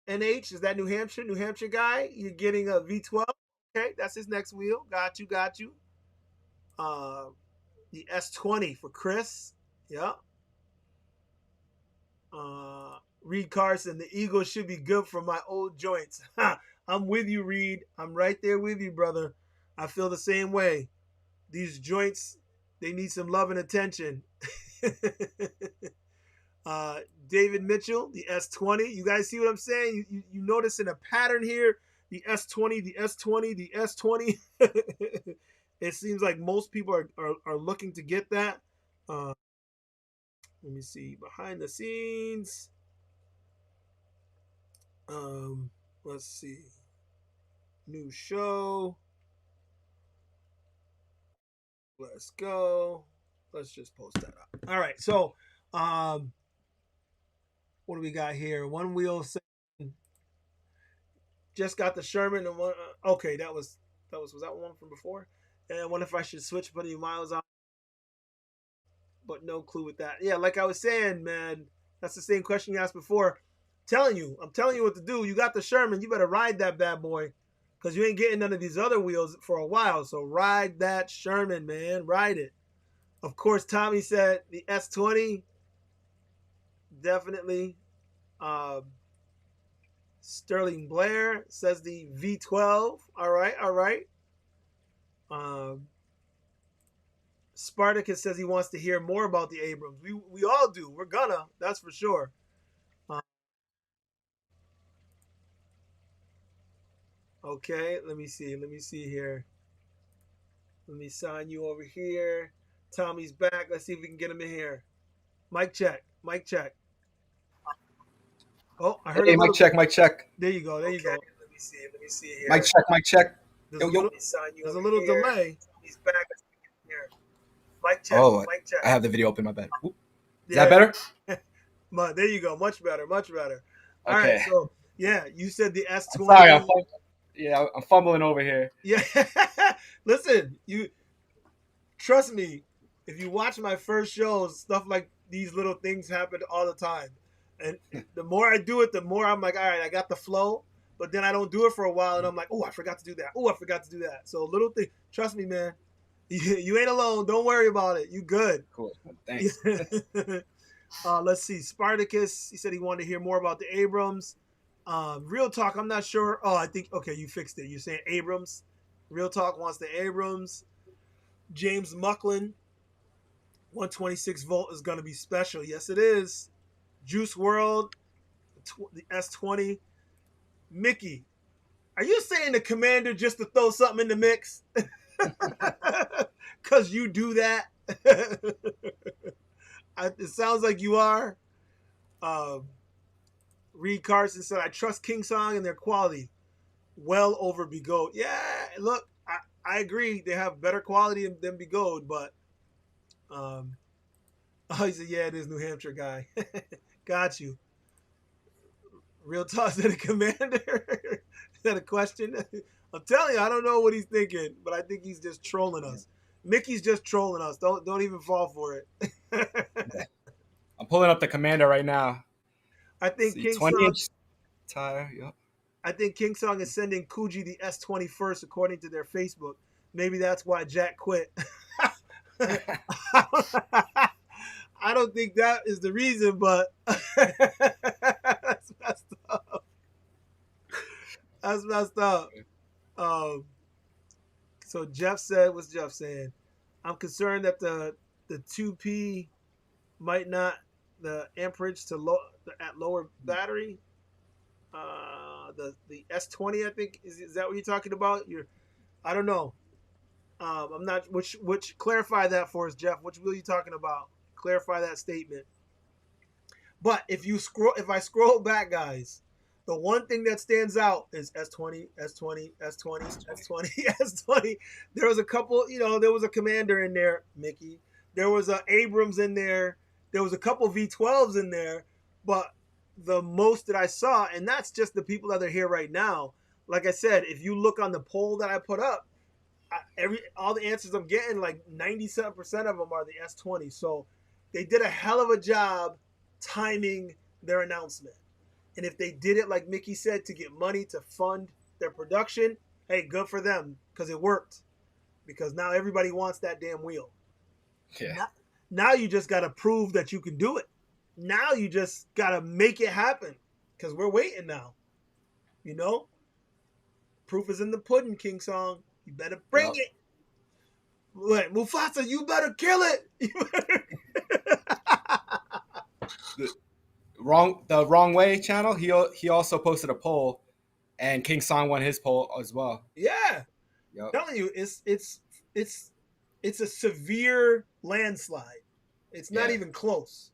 NH, is that New Hampshire? New Hampshire guy? You're getting a V12? Okay, that's his next wheel. Got you, got you. The S20 for Chris. Yeah. Reed Carson, the Eagle should be good for my old joints. I'm with you, Reed. I'm right there with you, brother. I feel the same way. These joints, they need some love and attention. David Mitchell, the S20. You guys see what I'm saying? You noticing a pattern here? The S20, the S20, the S20. It seems like most people are looking to get that. Let me see. Behind the scenes. Let's see. New show. Let's go. Let's just post that up. All right. So, what do we got here? One wheel saying, just got the Sherman and one. Okay, was that one from before? And I wonder if I should switch putting miles on. But no clue with that. Yeah, like I was saying, man, that's the same question you asked before. I'm telling you what to do. You got the Sherman. You better ride that bad boy, because you ain't getting none of these other wheels for a while. So ride that Sherman, man. Ride it. Of course, Tommy said the S20. Definitely. Sterling Blair says the V12. All right, all right. Spartacus says he wants to hear more about the Abrams. We all do. We're gonna. That's for sure. Okay, let me see. Let me see here. Let me sign you over here. Tommy's back. Let's see if we can get him in here. Mic check. Mic check. Oh, I heard Hey, a little. mic check. There you go. There you go. Let me see. Let me see here. Mic check. There's Yo, a yo. little, there's a little delay. He's back. Here. Mic check. Oh, Mic check. I have the video open, my bad. Is Yeah. that better? There you go. Much better. Much better. All Okay. right. So yeah, you said the S20. Sorry, I'm fumbling over here. Yeah. Listen, you trust me. If you watch my first shows, stuff like these little things happen all the time. And the more I do it, the more I'm like, all right, I got the flow. But then I don't do it for a while, and I'm like, oh, I forgot to do that. Oh, I forgot to do that. So little thing. Trust me, man. You ain't alone. Don't worry about it. You good. Cool. Thanks. Let's see. Spartacus, he said he wanted to hear more about the Abrams. Real Talk, I'm not sure. Oh, I think, okay, you fixed it. You're saying Abrams. Real Talk wants the Abrams. James Mucklin, 126 volt is going to be special. Yes, it is. Juice World, the S20. Mickey, are you saying the Commander just to throw something in the mix? Because you do that? It sounds like you are. Reed Carson said, I trust King Song and their quality well over Begode. Yeah, look, I agree. They have better quality than Begode, but he said, yeah, it is New Hampshire guy. Got you. Real Talk said, the Commander. Is that a question? I'm telling you, I don't know what he's thinking, but I think he's just trolling us. Mickey's just trolling us. Don't even fall for it. I'm pulling up the Commander right now. I think See, King 20-inch Song. tire. Yep. I think King Song is sending Coogee the S20 first, according to their Facebook. Maybe that's why Jack quit. I don't think that is the reason, but that's messed up. That's messed up. So Jeff said, what's Jeff saying? I'm concerned that the 2P might not, the amperage to at lower battery. The S20, I think, is that what you're talking about? I don't know. I'm not, which clarify that for us, Jeff. Which wheel are you talking about? Clarify that statement. But if I scroll back, guys, the one thing that stands out is S20, S20, S20, S20, S20. There was a couple, there was a Commander in there, Mickey. There was a Abrams in there. There was a couple V12s in there. But the most that I saw, and that's just the people that are here right now. Like I said, if you look on the poll that I put up, all the answers I'm getting, like 97% of them are the S20. So they did a hell of a job timing their announcement. And if they did it, like Mickey said, to get money to fund their production, hey, good for them, because it worked. Because now everybody wants that damn wheel. Yeah. Now you just got to prove that you can do it. Now you just got to make it happen, because we're waiting now. Proof is in the pudding, King Song. You better bring it. Wait, Mufasa, you better kill it. The Wrong Way channel, he also posted a poll, and King Song won his poll as well. Yeah. Yep. I'm telling you, it's a severe landslide. It's not even close.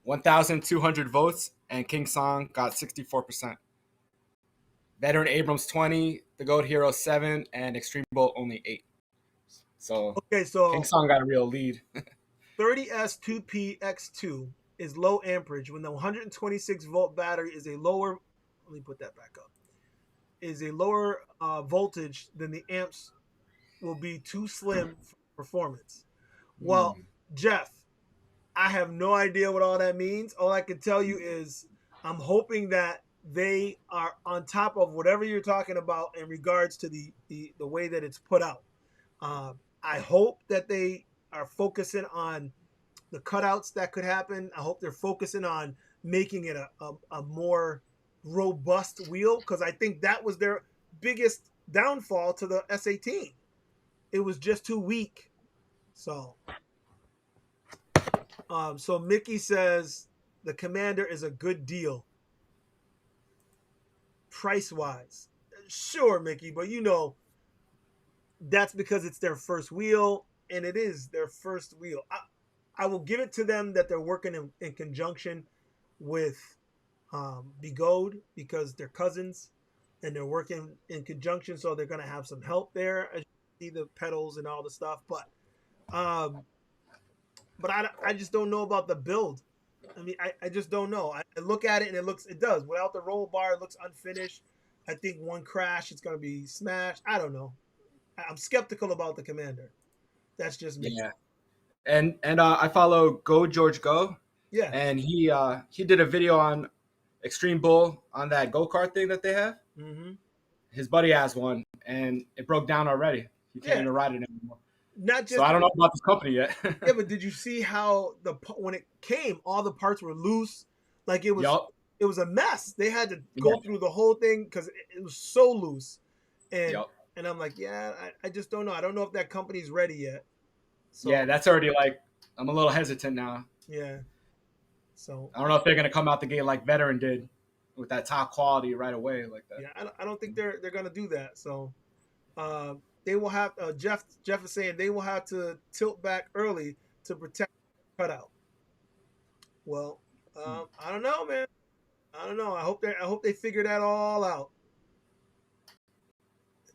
1,200 votes, and King Song got 64%. Veteran Abrams 20, the Goat Hero 7, and Extreme Bolt only 8. So King Song got a real lead. 30S 2P X2 is low amperage when the 126 volt battery is a lower. Let me put that back up. Is a lower voltage than the amps will be too slim for performance. Well, Jeff, I have no idea what all that means. All I can tell you is I'm hoping that they are on top of whatever you're talking about in regards to the way that it's put out. I hope that they are focusing on the cutouts that could happen. I hope they're focusing on making it a more robust wheel, because I think that was their biggest downfall to the S18. It was just too weak. So, so Mickey says the Commander is a good deal, price wise. Sure, Mickey, but you know that's because it's their first wheel, and it is their first wheel. I will give it to them that they're working in conjunction with Bodyguard, because they're cousins and they're working in conjunction, so they're going to have some help there as you see the pedals and all the stuff. But I just don't know about the build. I mean, I just don't know. I look at it and it does. Without the roll bar, it looks unfinished. I think one crash, it's going to be smashed. I don't know. I'm skeptical about the Commander. That's just me. Yeah. And I follow Go George Go. Yeah. And he did a video on Extreme Bull on that go-kart thing that they have. Mm-hmm. His buddy has one, and it broke down already. He can't even ride it anymore. Not just. So I don't know about this company yet. Yeah, but did you see how when it came, all the parts were loose? Like it was. Yep. It was a mess. They had to go through the whole thing because it was so loose. And and I'm like, yeah, I just don't know. I don't know if that company's ready yet. So, yeah, that's already like, I'm a little hesitant now. Yeah. So I don't know if they're gonna come out the gate like Veteran did, with that top quality right away like that. Yeah, I don't think they're gonna do that. So they will have Jeff is saying they will have to tilt back early to protect the cutout. Well, I don't know, man. I don't know. I hope they figure that all out.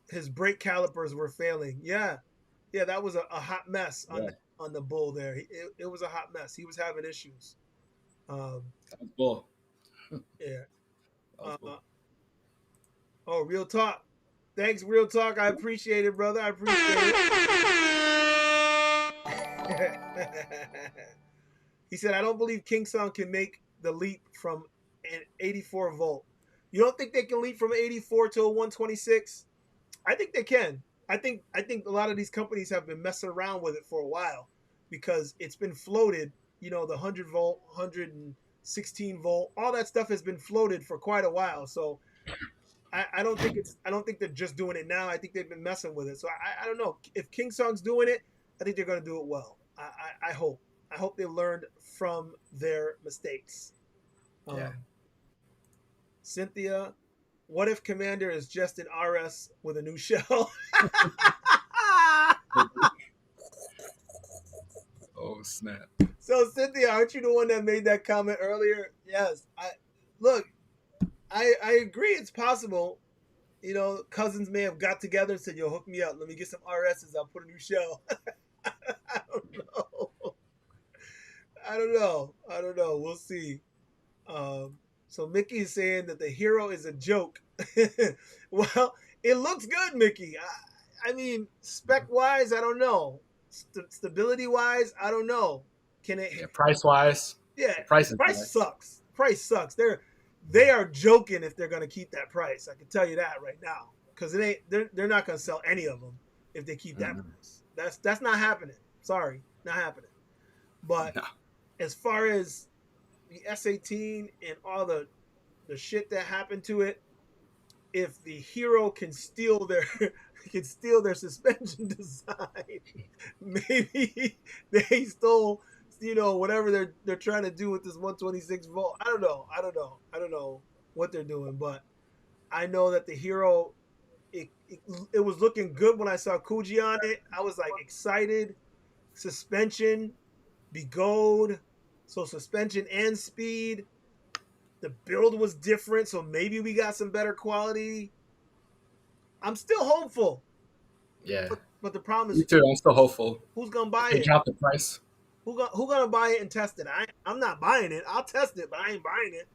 His brake calipers were failing. Yeah, that was a hot mess on the Bull there. It was a hot mess. He was having issues. That was Bull. Yeah. Oh, Real Talk. Thanks, Real Talk. I appreciate it, brother. I appreciate it. He said, I don't believe Kingsong can make the leap from an 84 volt. You don't think they can leap from 84 to a 126? I think they can. I think a lot of these companies have been messing around with it for a while because it's been floated. You know, the 100 volt, 116 volt, all that stuff has been floated for quite a while. So I don't think they're just doing it now. I think they've been messing with it. So I don't know. If Kingsong's doing it, I think they're going to do it well. I hope. I hope they learned from their mistakes. Cynthia, what if Commander is just an RS with a new shell? Oh, snap. So, Cynthia, aren't you the one that made that comment earlier? Yes. I agree it's possible. You know, cousins may have got together and said, yo, hook me up. Let me get some RSs. I'll put a new shell. I don't know. We'll see. So Mickey's saying that the Hero is a joke. Well, it looks good, Mickey. I mean, spec-wise, I don't know. Stability-wise, I don't know. Can it? Yeah, price-wise. Yeah, price sucks. Price sucks. They are joking if they're going to keep that price. I can tell you that right now, because they're not going to sell any of them if they keep that price. That's not happening. Sorry, not happening. But as far as the S18 and all the shit that happened to it, if the Hero can steal their suspension design, maybe they stole, you know, whatever they're trying to do with this 126 volt. I don't know what they're doing, but I know that the Hero, it was looking good when I saw Kuji on it. I was like excited. Suspension, Bodyguard, so suspension and speed. The build was different, so maybe we got some better quality. I'm still hopeful. Yeah. But the problem is, me too. I'm still hopeful. Who's gonna buy it? They dropped the price. Who gonna buy it and test it? I'm not buying it. I'll test it, but I ain't buying it.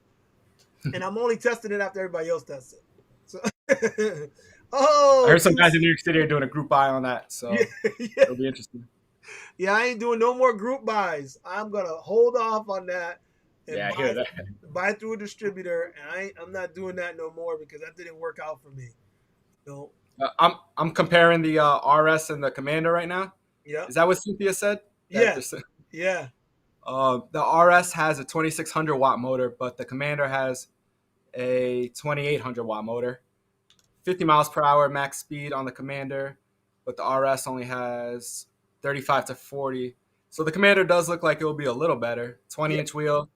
And I'm only testing it after everybody else tests it. So, I heard some guys in New York City are doing a group buy on that, so it'll be interesting. Yeah, I ain't doing no more group buys. I'm gonna hold off on that and Yeah, I hear that. buy through a distributor. And I'm not doing that no more because that didn't work out for me. No. I'm comparing the RS and the Commander right now. Yeah. Is that what Cynthia said? Yeah. Yeah. The RS has a 2600 watt motor, but the Commander has a 2800 watt motor. 50 miles per hour max speed on the Commander, but the RS only has 35 to 40. So the Commander does look like it will be a little better. 20-inch wheel,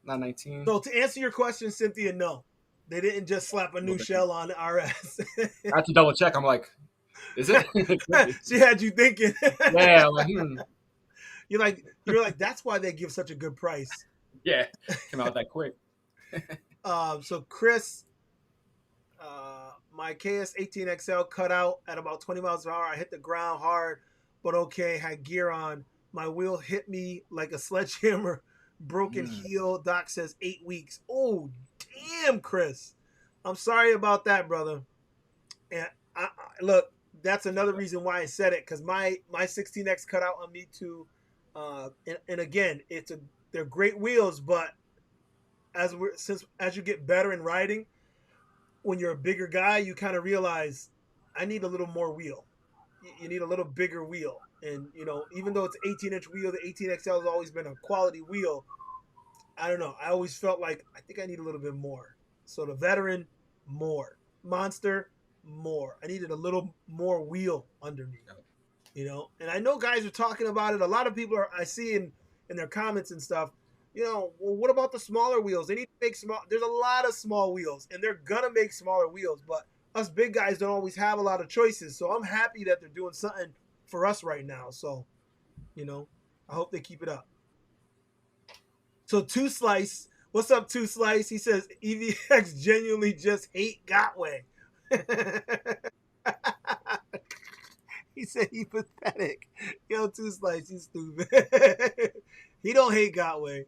not 19. So to answer your question, Cynthia, no. They didn't just slap a new shell on the RS. I have to double check. I'm like, is it? She had you thinking. Yeah, I'm like, You're like, that's why they give such a good price. Yeah, came out that quick. So Chris, my KS18XL cut out at about 20 miles an hour. I hit the ground hard, but okay, had gear on. My wheel hit me like a sledgehammer. Broken heel. Doc says 8 weeks. Oh, damn, Chris. I'm sorry about that, brother. And I look, that's another reason why I said it, because my 16X cut out on me too. And again, they're great wheels, but as you get better in riding, when you're a bigger guy, you kind of realize I need a little more wheel. You need a little bigger wheel. And, even though it's an 18-inch wheel, the 18XL has always been a quality wheel. I don't know. I always felt like I think I need a little bit more. So the Veteran, more. Monster, more. I needed a little more wheel under me. And I know guys are talking about it. A lot of people I see in their comments and stuff, well, what about the smaller wheels? They need to make small. There's a lot of small wheels, and they're going to make smaller wheels. But us big guys don't always have a lot of choices. So I'm happy that they're doing something for us right now. So, I hope they keep it up. So Two Slice, what's up, Two Slice? He says EVX genuinely just hate Gotway. He said he's pathetic. Yo, Two Slice, he's stupid. He don't hate Gotway.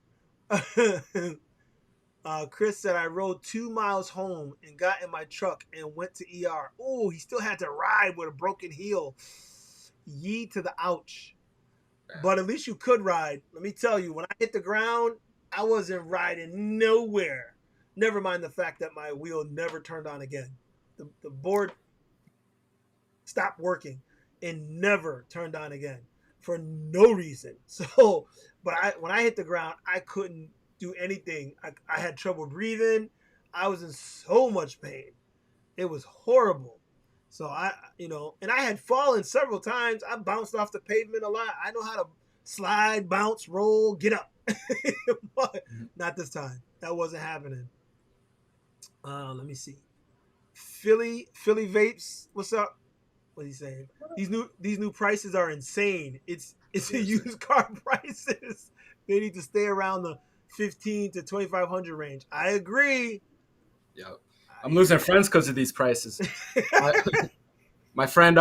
Chris said I rode 2 miles home and got in my truck and went to ER. Oh, he still had to ride with a broken heel. Yee to the ouch. But at least you could ride. Let me tell you, when I hit the ground, I wasn't riding nowhere. Never mind the fact that my wheel never turned on again. The board stopped working and never turned on again for no reason. So, but when I hit the ground, I couldn't do anything. I had trouble breathing. I was in so much pain. It was horrible. So and I had fallen several times. I bounced off the pavement a lot. I know how to slide, bounce, roll, get up. But not this time. That wasn't happening. Let me see. Philly Vapes, what's up? What he's saying? These new prices are insane. It's a used car prices. They need to stay around the 15 to 2,500 range. I agree. Yep. I'm losing friends because of these prices. My friend,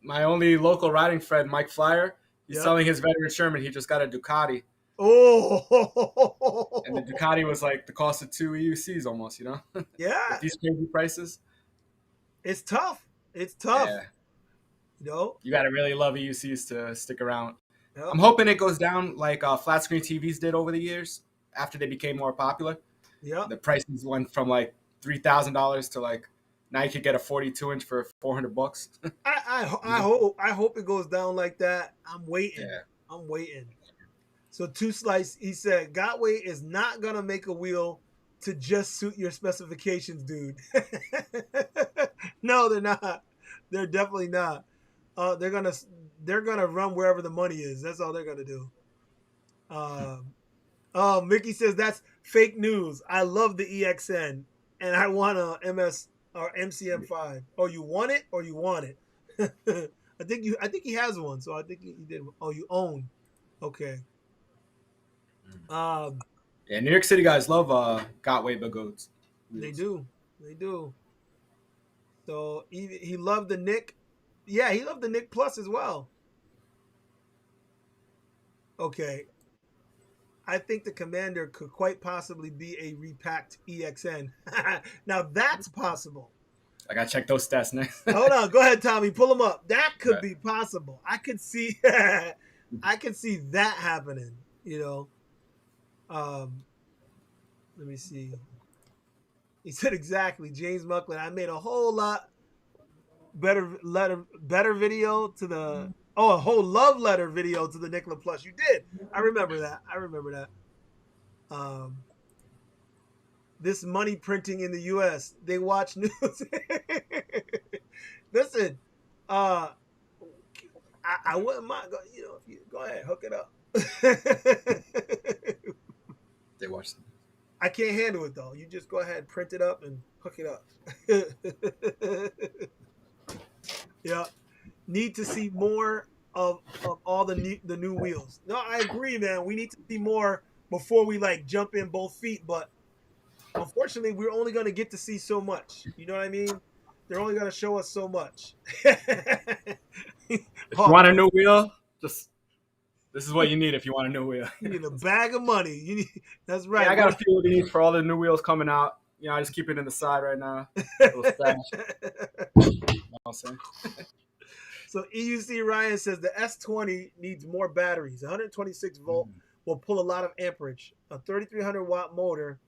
my only local riding friend, Mike Flyer, he's selling his Veteran Sherman. He just got a Ducati. Oh. And the Ducati was like the cost of 2 EUCs almost, Yeah. With these crazy prices. It's tough. Yeah. You got to really love EUCs to stick around. Yep. I'm hoping it goes down like flat screen TVs did over the years after they became more popular. Yeah. The prices went from like $3,000 to like now you could get a 42-inch for $400. I hope it goes down like that. I'm waiting. Yeah. I'm waiting. So Two Slice, he said, Gotway is not gonna make a wheel to just suit your specifications, dude. No, they're not. They're definitely not. They're gonna run wherever the money is. That's all they're gonna do. Mickey says that's fake news. I love the EXN and I want a MS or MCM5. Oh, you want it or you want it? I think he has one, so I think he did. Oh, you own. Okay. Yeah, New York City guys love Gotway Bagoats. They do. So he loved the Nick. Yeah, he loved the Nick Plus as well. Okay. I think the Commander could quite possibly be a repacked EXN. Now that's possible. I gotta check those stats next. Hold on, go ahead, Tommy. Pull them up. That could be possible. I could see that happening. Let me see. He said exactly, James Muckland. I made a whole lot better video to the a whole love letter video to the Nikola Plus. You did. I remember that. This money printing in the U.S. They watch news. Listen, I wouldn't mind. If you go ahead, hook it up. They watch them. I can't handle it though. You just go ahead, print it up, and hook it up. Yeah, need to see more of all the new wheels. No, I agree, man. We need to see more before we like jump in both feet. But unfortunately, we're only going to get to see so much. You know what I mean? They're only going to show us so much. If you want a new wheel, this is what you need if you want a new wheel. You need a bag of money. That's right. Yeah, I got a few of these for all the new wheels coming out. I just keep it in the side right now. Little stash. So EUC Ryan says the S20 needs more batteries. 126 volt will pull a lot of amperage. A 3,300 watt motor,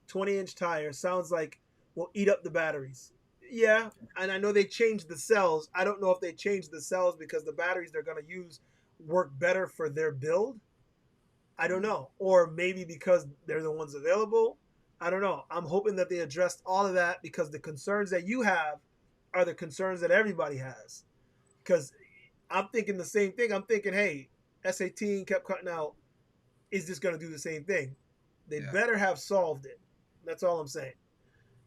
20-inch tire sounds like will eat up the batteries. Yeah, and I know they changed the cells. I don't know if they changed the cells because the batteries they're going to use work better for their build. I don't know. Or maybe because they're the ones available. I don't know. I'm hoping that they addressed all of that because the concerns that you have are the concerns that everybody has. Because I'm thinking the same thing. I'm thinking, hey, S18 kept cutting out. Is this going to do the same thing? They better have solved it. That's all I'm saying.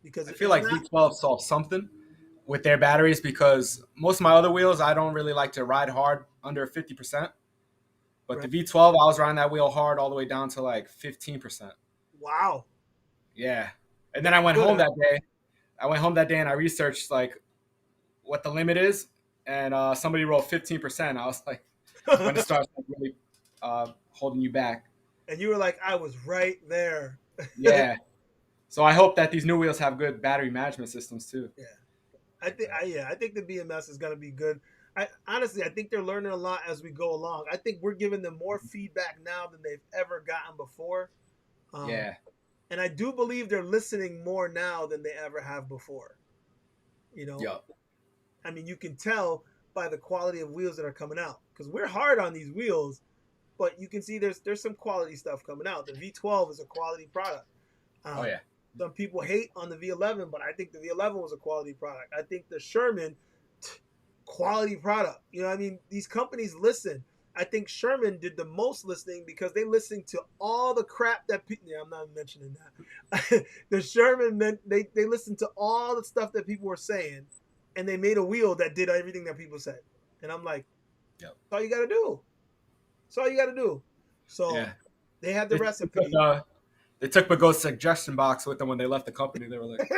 Because I feel like V12 solved something with their batteries because most of my other wheels, I don't really like to ride hard under 50%. But right. The V12, I was riding that wheel hard all the way down to like 15%. Wow. Yeah. And then I went home that day. And I researched like what the limit is. And somebody wrote 15%. I was like, when it starts like, really holding you back. And you were like, I was right there. Yeah. So I hope that these new wheels have good battery management systems too. Yeah. I think the BMS is going to be good. Honestly, I think they're learning a lot as we go along. I think we're giving them more feedback now than they've ever gotten before. Yeah. And I do believe they're listening more now than they ever have before. Yep. I mean, you can tell by the quality of wheels that are coming out because we're hard on these wheels, but you can see there's some quality stuff coming out. The V12 is a quality product. Oh yeah. Some people hate on the V11, but I think the V11 was a quality product. I think the Sherman, quality product. You know what I mean? These companies listen. I think Sherman did the most listening because they listened to all the crap that people... Yeah, I'm not mentioning that. The Sherman, they listened to all the stuff that people were saying, and they made a wheel that did everything that people said. And I'm like, yep. That's all you got to do. That's all you got to do. So yeah. They had the recipe. They took Bago's suggestion box with them when they left the company. They were like...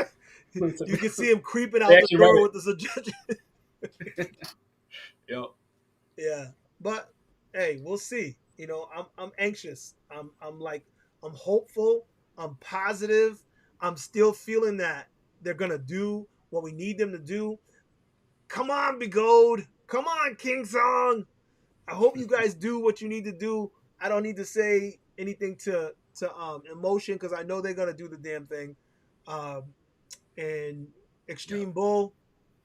You can see him creeping out the door with the suggestion. Yep. Yeah. But... hey, we'll see. I'm anxious. I'm hopeful. I'm positive. I'm still feeling that they're gonna do what we need them to do. Come on, Bigode. Come on, King Song. I hope you guys do what you need to do. I don't need to say anything to Emotion because I know they're gonna do the damn thing. And Extreme Bull,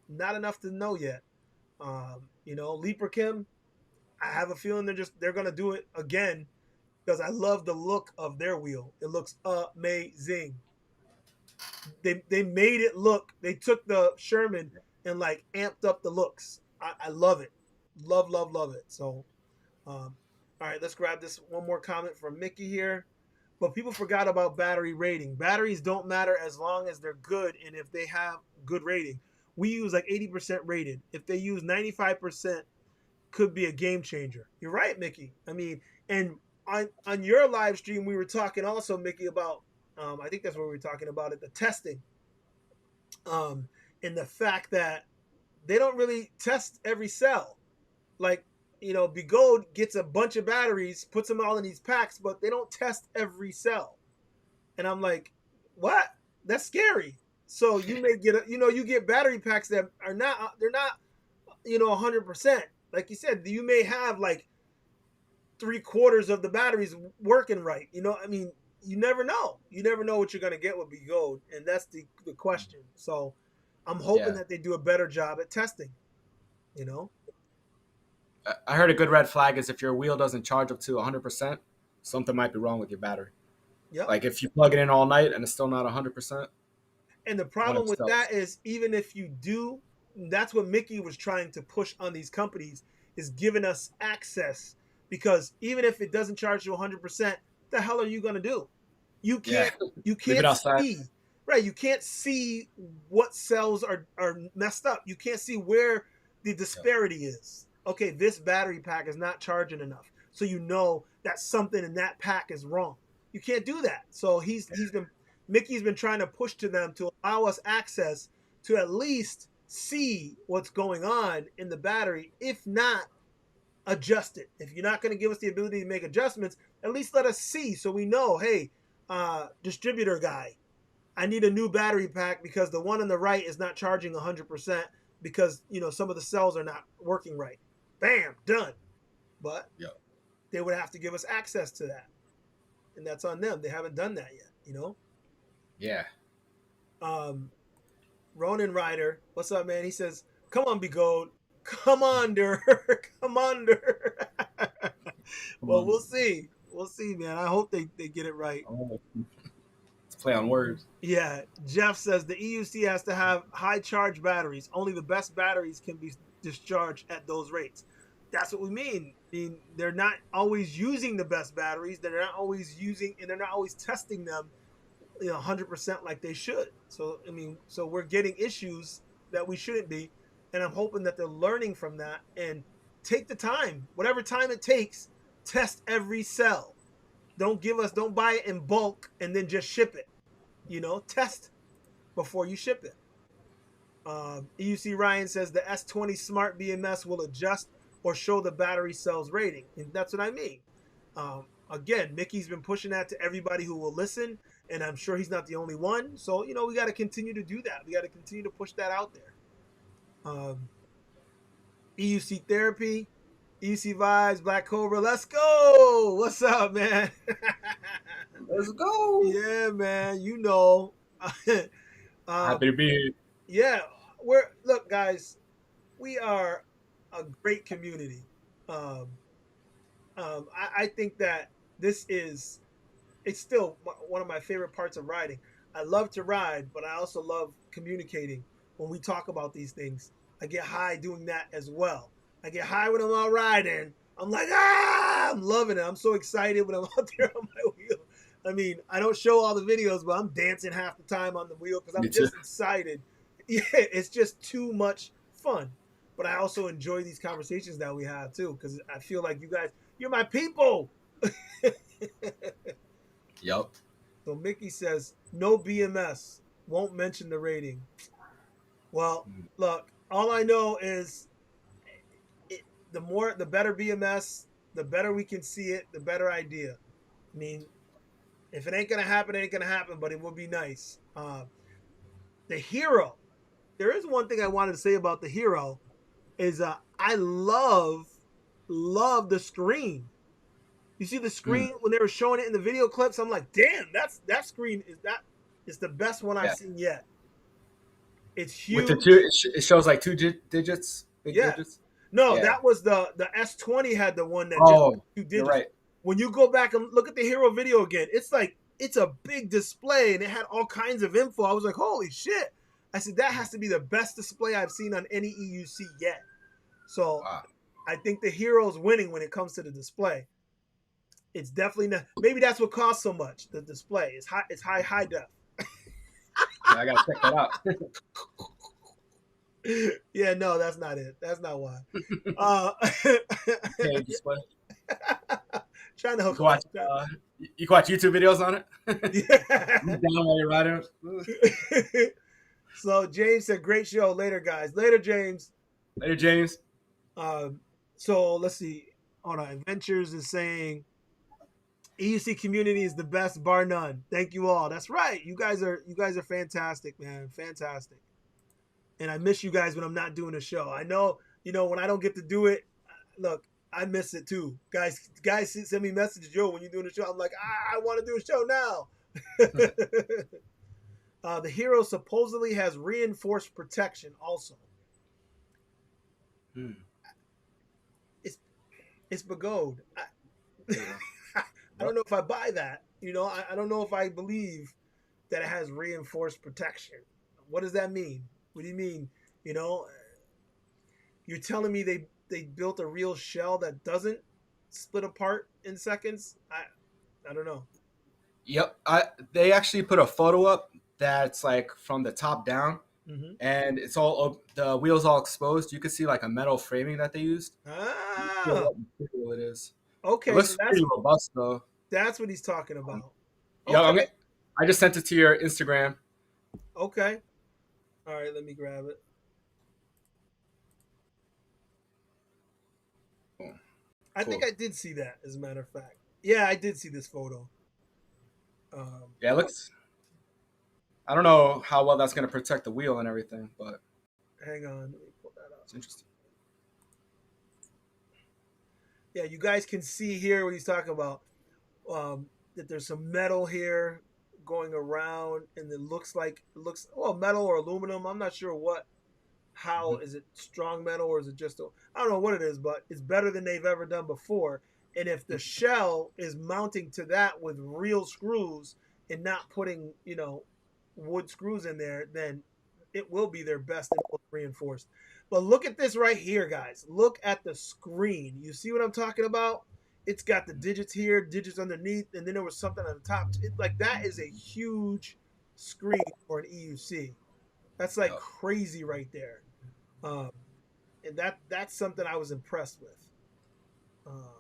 not enough to know yet. Leaper Kim. I have a feeling they're gonna do it again because I love the look of their wheel. It looks amazing. They made it look. They took the Sherman and like amped up the looks. I love it. Love it. So, all right, let's grab this one more comment from Mickey here. But people forgot about battery rating. Batteries don't matter as long as they're good and if they have good rating. We use like 80% rated. If they use 95%. Could be a game changer. You're right, Mickey. I mean, and on your live stream, we were talking also, Mickey, about I think that's what we were talking about it, the testing, and the fact that they don't really test every cell. Like, Bigode gets a bunch of batteries, puts them all in these packs, but they don't test every cell. And I'm like, what? That's scary. So you may get you get battery packs that are not 100%. Like you said, you may have like 3/4 of the batteries working right. I mean, you never know. You never know what you're gonna get with Gold, and that's the question. So I'm hoping that they do a better job at testing. You know. I heard a good red flag is if your wheel doesn't charge up to 100%, something might be wrong with your battery. Yeah. Like if you plug it in all night and it's still not 100%. And the problem with that is even if you do, that's what Mickey was trying to push on these companies, is giving us access. Because even if it doesn't charge you 100%, the hell are you going to do? You can't see. Right, you can't see what cells are messed up. You can't see where the disparity is. Okay, this battery pack is not charging enough. So you know that something in that pack is wrong. You can't do that. So Mickey's been trying to push to them to allow us access to at least see what's going on in the battery, if not adjust it. If you're not going to give us the ability to make adjustments, at least let us see so we know, hey, distributor guy, I need a new battery pack because the one on the right is not charging 100% because, some of the cells are not working right. Bam, done. But they would have to give us access to that. And that's on them. They haven't done that yet, Yeah. Ronan Ryder, what's up, man? He says, come on, Gold. Come on, Dirk. Come on, Dirk. Well, we'll see. We'll see, man. I hope they get it right. Let's play on words. Yeah. Jeff says the EUC has to have high charge batteries. Only the best batteries can be discharged at those rates. That's what we mean. I mean, they're not always using the best batteries. They're not always testing them 100% like they should. So, so we're getting issues that we shouldn't be. And I'm hoping that they're learning from that and take the time, whatever time it takes, test every cell. Don't buy it in bulk and then just ship it. Test before you ship it. EUC Ryan says the S20 Smart BMS will adjust or show the battery cells rating. And that's what I mean. Again, Mickey's been pushing that to everybody who will listen, and I'm sure he's not the only one. So, we got to continue to do that. We got to continue to push that out there. EUC Therapy, EUC Vibes, Black Cobra, let's go! What's up, man? Let's go! Yeah, man, Happy to be here. Yeah, look, guys, we are a great community. I think that it's still one of my favorite parts of riding. I love to ride, but I also love communicating when we talk about these things. I get high doing that as well. I get high when I'm out riding. I'm like, I'm loving it. I'm so excited when I'm out there on my wheel. I mean, I don't show all the videos, but I'm dancing half the time on the wheel because I'm just excited. Yeah, it's just too much fun. But I also enjoy these conversations that we have too, because I feel like you guys, you're my people. Yep. So Mickey says, no BMS, won't mention the rating. Well, look, all I know is the better BMS, the better we can see it, the better idea. I mean, if it ain't going to happen, it ain't going to happen, but it would be nice. The Hero. There is one thing I wanted to say about the Hero is I love the screen. You see the screen when they were showing it in the video clips? I'm like, damn, that screen is the best one I've seen yet. It's huge. With the it shows like two digits. Big digits. No, that was the S20 had the one that just 2 digits. You're right. When you go back and look at the Hero video again, it's like it's a big display and it had all kinds of info. I was like, holy shit. I said, that has to be the best display I've seen on any EUC yet. So I think the Hero's winning when it comes to the display. It's definitely not. Maybe that's what costs so much. The display is high. It's high def. I gotta check that out. Yeah, no, that's not it. That's not why. Okay, display. Trying to hook you can watch YouTube videos on it. Yeah. Down while you're riding. So James said, "Great show. Later, guys. Later, James. Later, James." So let's see. Hold on. Adventures is saying EUC community is the best, bar none. Thank you all. That's right. You guys are fantastic, man. Fantastic. And I miss you guys when I'm not doing a show. I know, when I don't get to do it, look, I miss it too. Guys send me messages, yo, when you're doing the show. I'm like, I want to do a show now. The hero supposedly has reinforced protection also. It's Bodyguard. I don't know if I buy that. You know, I don't know if I believe that it has reinforced protection. What does that mean? What do you mean? You know, you're telling me they built a real shell that doesn't split apart in seconds? I don't know. Yep. They actually put a photo up that's like from the top down, and it's all the wheels all exposed. You can see like a metal framing that they used. Ah, What material it is. okay. It looks So pretty robust though. that's what he's talking about. Yeah, Okay. I just sent it to your Instagram. Okay. All right, let me grab it. I think I did see that, as a matter of fact. Yeah, I did see this photo. Yeah, it looks. I don't know how well that's going to protect the wheel and everything, but hang on, let me pull that up. it's interesting. Yeah, you guys can see here what he's talking about. That there's some metal here going around, and it looks metal or aluminum. I'm not sure what. How is it strong metal or is it just I don't know what it is, but it's better than they've ever done before. And if the shell is mounting to that with real screws and not putting, wood screws in there, then it will be their best and most reinforced. But look at this right here, guys. Look at the screen. You see what I'm talking about? It's got the digits here, digits underneath, and then there was something on the top. That is a huge screen for an EUC. That's like crazy right there. And that's something I was impressed with.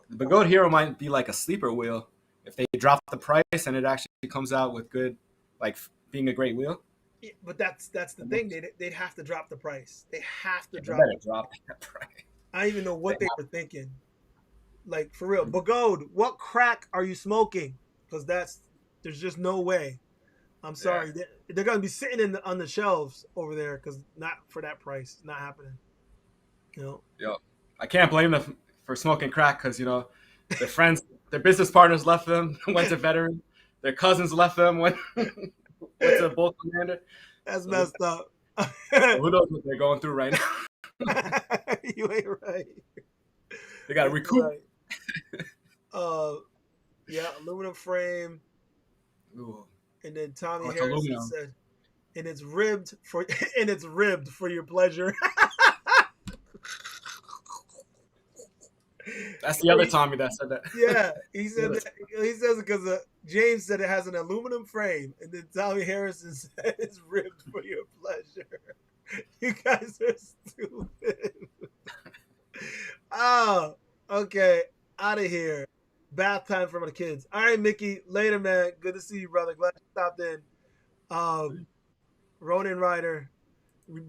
The Bodyguard Hero might be like a sleeper wheel if they drop the price and it actually comes out with good, like being a great wheel. Yeah, but that's the thing. They'd have to drop the price. They have to drop that price. I don't even know what they were thinking. Like, for real. Bodyguard, what crack are you smoking? Because there's just no way. I'm sorry. Yeah. They're going to be sitting on the shelves over there because not for that price. It's not happening. Yeah. I can't blame them for smoking crack because, their friends, their business partners left them, went to veteran. Their cousins left them, went to Bolt Commander. That's messed up. Who knows what they're going through right now? You ain't right. They got to recoup. Right. Yeah, aluminum frame. Ooh. And then Tommy Harrison said, and it's ribbed for your pleasure. That's the other Tommy that said that. Yeah, he said that, he says it because James said it has an aluminum frame, and then Tommy Harrison said it's ribbed for your pleasure. You guys are stupid. Oh, okay, out of here. Bath time for my kids. All right, Mickey. Later, man. Good to see you, brother. Glad you stopped in. Ronin Rider.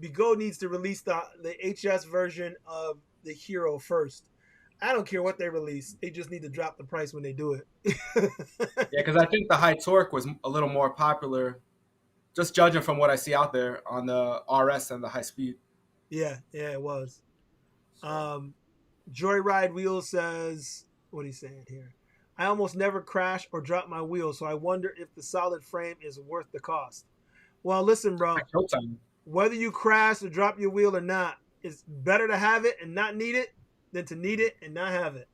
Bigot needs to release the HS version of the Hero first. I don't care what they release. They just need to drop the price when they do it. Yeah, because I think the high torque was a little more popular, just judging from what I see out there on the RS and the high speed. Yeah, it was. Joyride Wheel says, what he's saying here. I almost never crash or drop my wheel, so I wonder if the solid frame is worth the cost. Well, listen, bro. Whether you crash or drop your wheel or not, it's better to have it and not need it than to need it and not have it.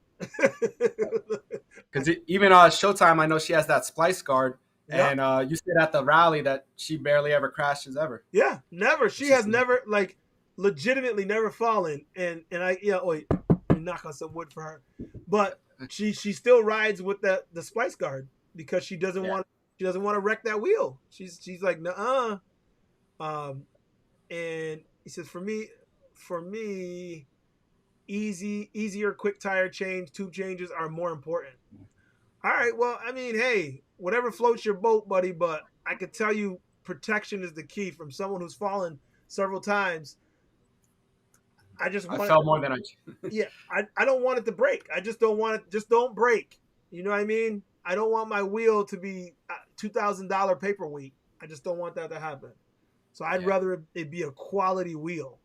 Because even Showtime, I know she has that splice guard, yep. And you said at the rally that she barely ever crashes ever. Yeah, never. She has never, legitimately never fallen. And I, wait, let me knock on some wood for her. But she still rides with the splice guard because she doesn't want to wreck that wheel. She's like, nuh-uh. And he says, for me, easier quick tire change, tube changes are more important. All right, well, I mean, hey, whatever floats your boat, buddy, but I can tell you protection is the key from someone who's fallen several times. I fell more than I yeah, I don't want it to break. I just don't want it. Just don't break. You know what I mean? I don't want my wheel to be $2,000 paperweight. I just don't want that to happen. So I'd rather it be a quality wheel.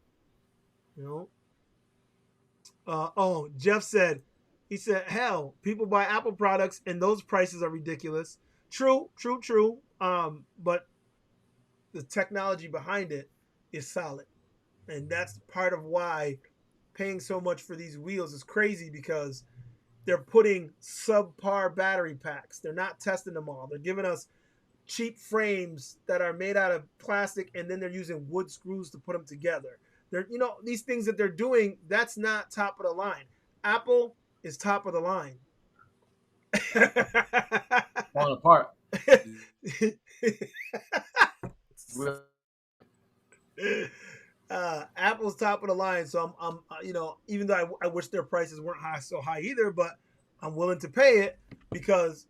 Jeff said, He said, hell, people buy Apple products and those prices are ridiculous. True, true, true. But the technology behind it is solid. And that's part of why paying so much for these wheels is crazy, because they're putting subpar battery packs. They're not testing them all. They're giving us cheap frames that are made out of plastic, and then they're using wood screws to put them together. They're, these things that they're doing, that's not top of the line. Apple is top of the line. Falling apart. Apple's top of the line, so I'm even though I wish their prices weren't so high either, but I'm willing to pay it because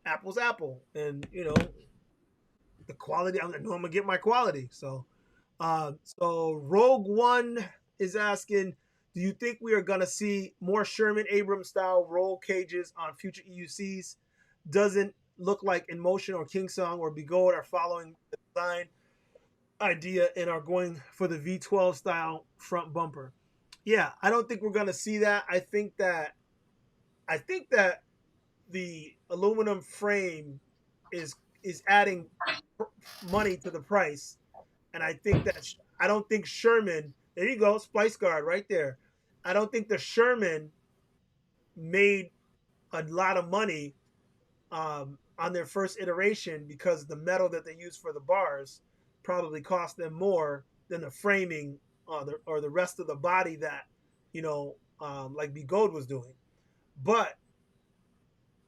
Apple's Apple, and the quality. I know I'm gonna get my quality. So Rogue One is asking, do you think we are gonna see more Sherman Abrams style roll cages on future EUCs? Doesn't look like In Motion or King Song or Begold are following the design idea and are going for the V12 style front bumper. Yeah, I don't think we're gonna see that. I think that the aluminum frame is adding money to the price, and I don't think Sherman. There you go, Splice Guard right there. I don't think the Sherman made a lot of money on their first iteration because the metal that they use for the bars probably cost them more than the framing or the rest of the body that like Begold was doing. But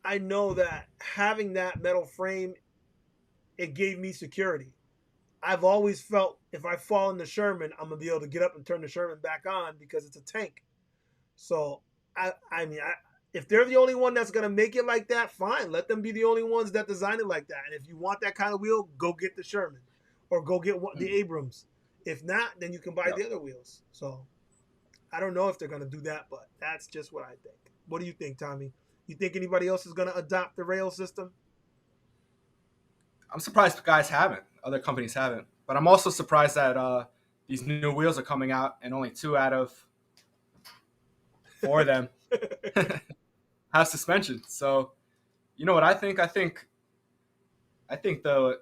I know that having that metal frame, it gave me security. I've always felt if I fall in the Sherman, I'm gonna be able to get up and turn the Sherman back on because it's a tank. So I mean, if they're the only one that's gonna make it like that, fine. Let them be the only ones that design it like that. And if you want that kind of wheel, go get the Sherman, or go get the Abrams. If not, then you can buy the other wheels. So I don't know if they're gonna do that, but that's just what I think. What do you think, Tommy? You think anybody else is gonna adopt the rail system? I'm surprised guys haven't. Other companies haven't. But I'm also surprised that these new wheels are coming out and only 2 out of 4 of them have suspension. So, you know what I think? I think the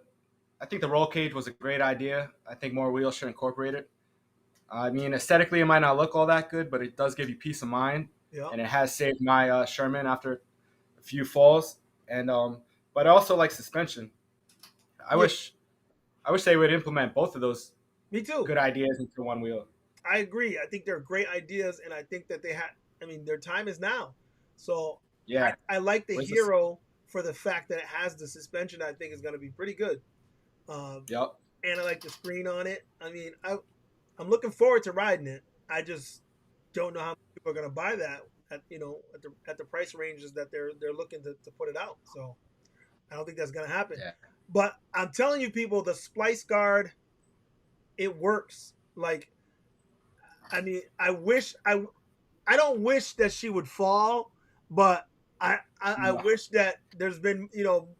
roll cage was a great idea. I think more wheels should incorporate it. I mean, aesthetically, it might not look all that good, but it does give you peace of mind. Yeah. And it has saved my Sherman after a few falls. And but I also like suspension. I wish they would implement both of those. Me too. Good ideas into one wheel. I agree. I think they're great ideas, and I think that their time is now. So yeah, I like the Hero for the fact that it has the suspension. I think is going to be pretty good. Yep. And I like the screen on it. I mean, I'm looking forward to riding it. I just don't know how many people are going to buy that at the price ranges that they're looking to put it out. So I don't think that's going to happen. Yeah. But I'm telling you, people, the Splice Guard, it works. Like, I mean, I don't wish that she would fall, but I wish that there's been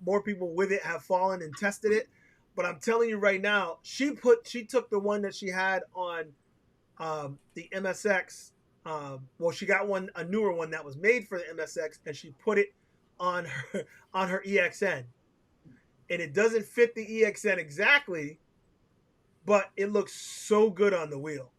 more people with it have fallen and tested it. But I'm telling you right now, she took the one that she had on the MSX. Well, she got a newer one that was made for the MSX, and she put it on her EXN. And it doesn't fit the EXN exactly, but it looks so good on the wheel.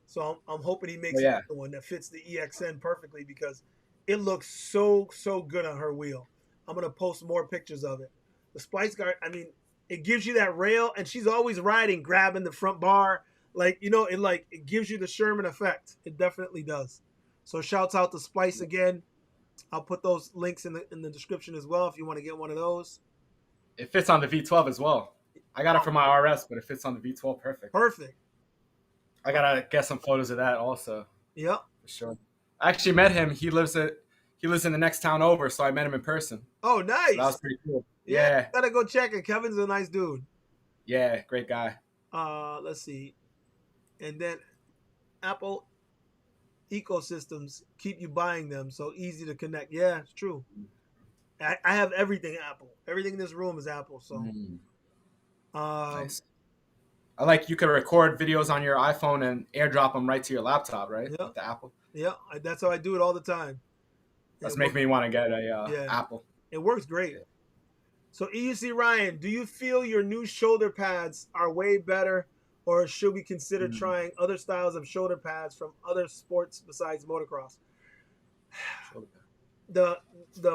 So I'm hoping he makes the one that fits the EXN perfectly, because it looks so good on her wheel. I'm gonna post more pictures of it. The Splice Guard, I mean, it gives you that rail, and she's always riding, grabbing the front bar, it gives you the Sherman effect. It definitely does. So shouts out to Splice again. I'll put those links in the description as well if you want to get one of those. It fits on the V12 as well. I got it for my RS, but it fits on the V12 perfect. Perfect. I gotta get some photos of that also. Yep. For sure. I actually met him. He lives in the next town over, so I met him in person. Oh, nice. So that was pretty cool. Yeah. Gotta go check it. Kevin's a nice dude. Yeah, great guy. Let's see. And then Apple ecosystems keep you buying them, so easy to connect. Yeah, it's true. I have everything Apple. Everything in this room is Apple. So, nice. I like you can record videos on your iPhone and AirDrop them right to your laptop, right? Yeah. With the Apple. Yeah, that's how I do it all the time. That's It making me want to get a Yeah. Apple. It works great. So EUC Ryan, do you feel your new shoulder pads are way better, or should we consider trying other styles of shoulder pads from other sports besides motocross? The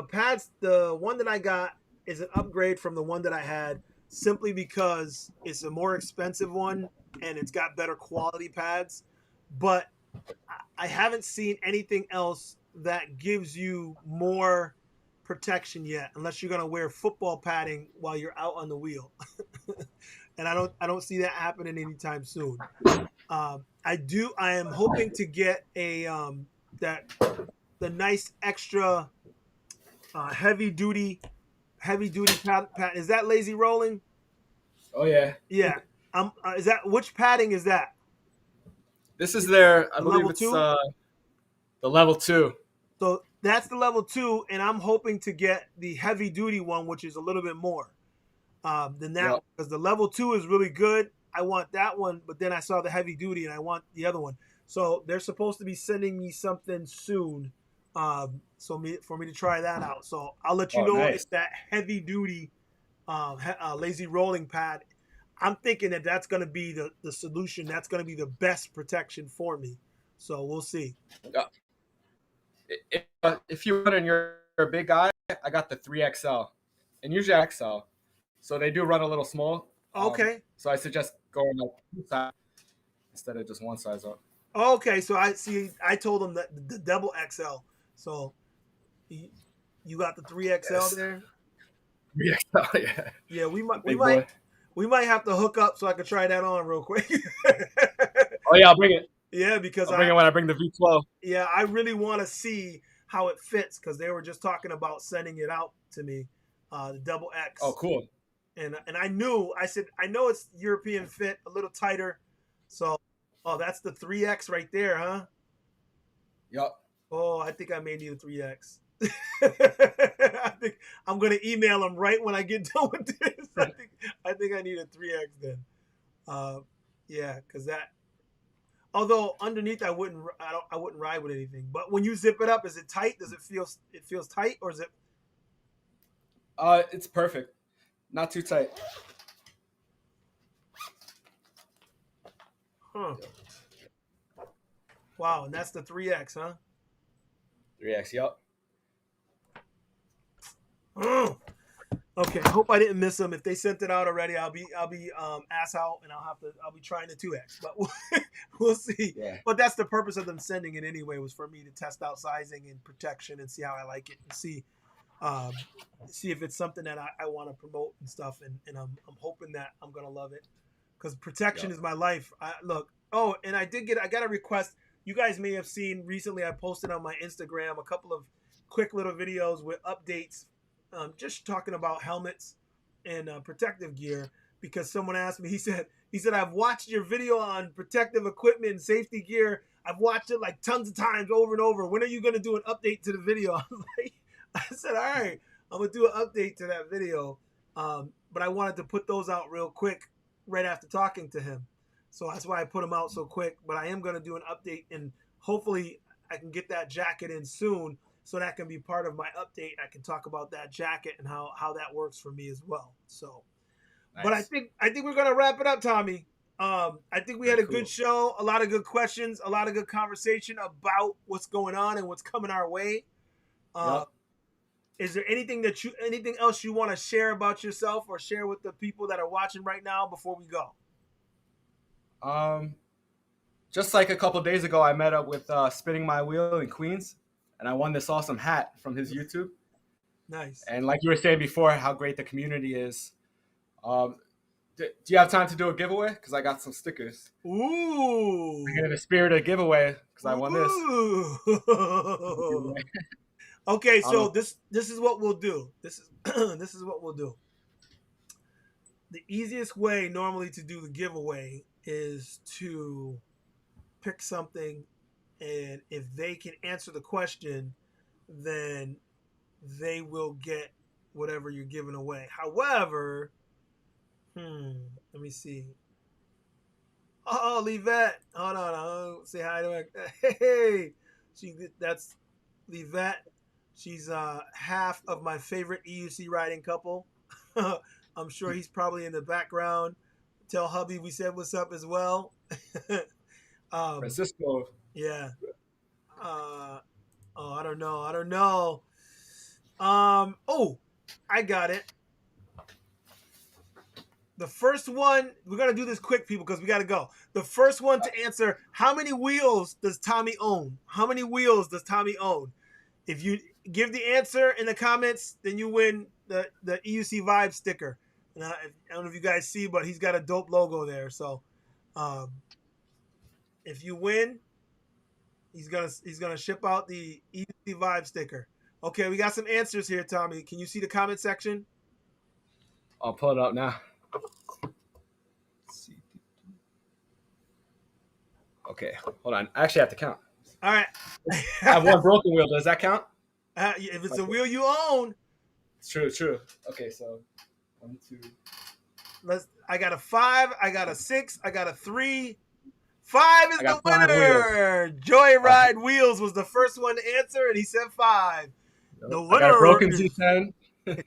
pads, the one that I got is an upgrade from the one that I had, simply because it's a more expensive one and it's got better quality pads. But I haven't seen anything else that gives you more protection yet, unless you're gonna wear football padding while you're out on the wheel. And I don't see that happening anytime soon. I am hoping to get a that the nice extra heavy duty pad. Is that lazy rolling? Oh yeah. Yeah. Is that, which padding is that? This is their, I The believe level it's 2? the level 2. So that's the level 2, and I'm hoping to get the heavy duty one, which is a little bit more than that, Yep. because the level 2 is really good. I want that one, but then I saw the heavy duty, and I want the other one. So they're supposed to be sending me something soon, for me to try that out. So I'll let you Oh, know nice. if that heavy duty lazy rolling pad. I'm thinking that that's going to be the solution. That's going to be the best protection for me. So we'll see. If you want and you're a big guy, I got the 3XL, and usually XL, so they do run a little small. Okay. So I suggest going like 2 size instead of just 1 size up. Okay, so I see. I told them that the double XL. So you got the 3XL Yes. there. 3XL, yeah. Yeah, we Big boy. might have to hook up so I can try that on real quick. Oh yeah, I'll bring it. Yeah, because I'll bring it when I bring the V12. yeah, I really want to see how it fits, because they were just talking about sending it out to me, the double X. Oh, cool. And I said I know it's European fit, a little tighter. So, oh, that's the 3X right there, huh? Yep. Oh, I think I may need a 3X. I think I'm gonna email them right when I get done with this. I think I need a 3X then. Yeah, because that. Although underneath I wouldn't ride with anything. But when you zip it up, is it tight? Does it feels tight, or is it? It's perfect. Not too tight. Huh. Wow, and that's the 3X, huh? 3X. Yep. Oh. Okay, I hope I didn't miss them. If they sent it out already, I'll be ass out, and I'll be trying the 2X, but we'll see. Yeah. But that's the purpose of them sending it anyway, was for me to test out sizing and protection and see how I like it, and see if it's something that I want to promote and stuff, and I'm hoping that I'm gonna love it, because protection is my life. Look. Oh, and I got a request. You guys may have seen recently. I posted on my Instagram a couple of quick little videos with updates. Just talking about helmets and protective gear, because someone asked me. He said, I've watched your video on protective equipment and safety gear. I've watched it like tons of times over and over. When are you going to do an update to the video? I said, all right, I'm going to do an update to that video. But I wanted to put those out real quick right after talking to him. So that's why I put them out so quick. But I am going to do an update, and hopefully I can get that jacket in soon, so that can be part of my update. I can talk about that jacket and how that works for me as well. So, nice. But I think we're gonna wrap it up, Tommy. I think we had a good show, a lot of good questions, a lot of good conversation about what's going on and what's coming our way. Yep. Is there anything else you want to share about yourself, or share with the people that are watching right now before we go? Just like a couple days ago, I met up with Spinning My Wheel in Queens, and I won this awesome hat from his YouTube. Nice. And like you were saying before, how great the community is. Do you have time to do a giveaway? Because I got some stickers. Ooh. In the spirit of giveaway, because I won this. Okay, so this is what we'll do. This is what we'll do. The easiest way normally to do the giveaway is to pick something, and if they can answer the question, then they will get whatever you're giving away. However, let me see. Oh, Livette. Hold on. Say hi to her. Hey, that's Livette. She's half of my favorite EUC riding couple. I'm sure he's probably in the background. Tell hubby we said what's up as well. Francisco. Yeah. Oh, I don't know. I don't know. Oh, I got it. The first one, we're going to do this quick, people, because we got to go. The first one to answer, how many wheels does Tommy own? How many wheels does Tommy own? If you give the answer in the comments, then you win the EUC Vibes sticker. And I don't know if you guys see, but he's got a dope logo there. So if you win, he's gonna ship out the EUC Vibes sticker. Okay, we got some answers here, Tommy. Can you see the comment section? I'll pull it up now. Okay, hold on. I actually have to count. All right. I have one broken wheel. Does that count? If it's a wheel you own. It's true, true. Okay, so 1, 2. I got a 5. I got a 6. I got a 3. 5 is the winner. Joyride Wheels was the first one to answer, and he said 5. The winner. I got a broken Z10. I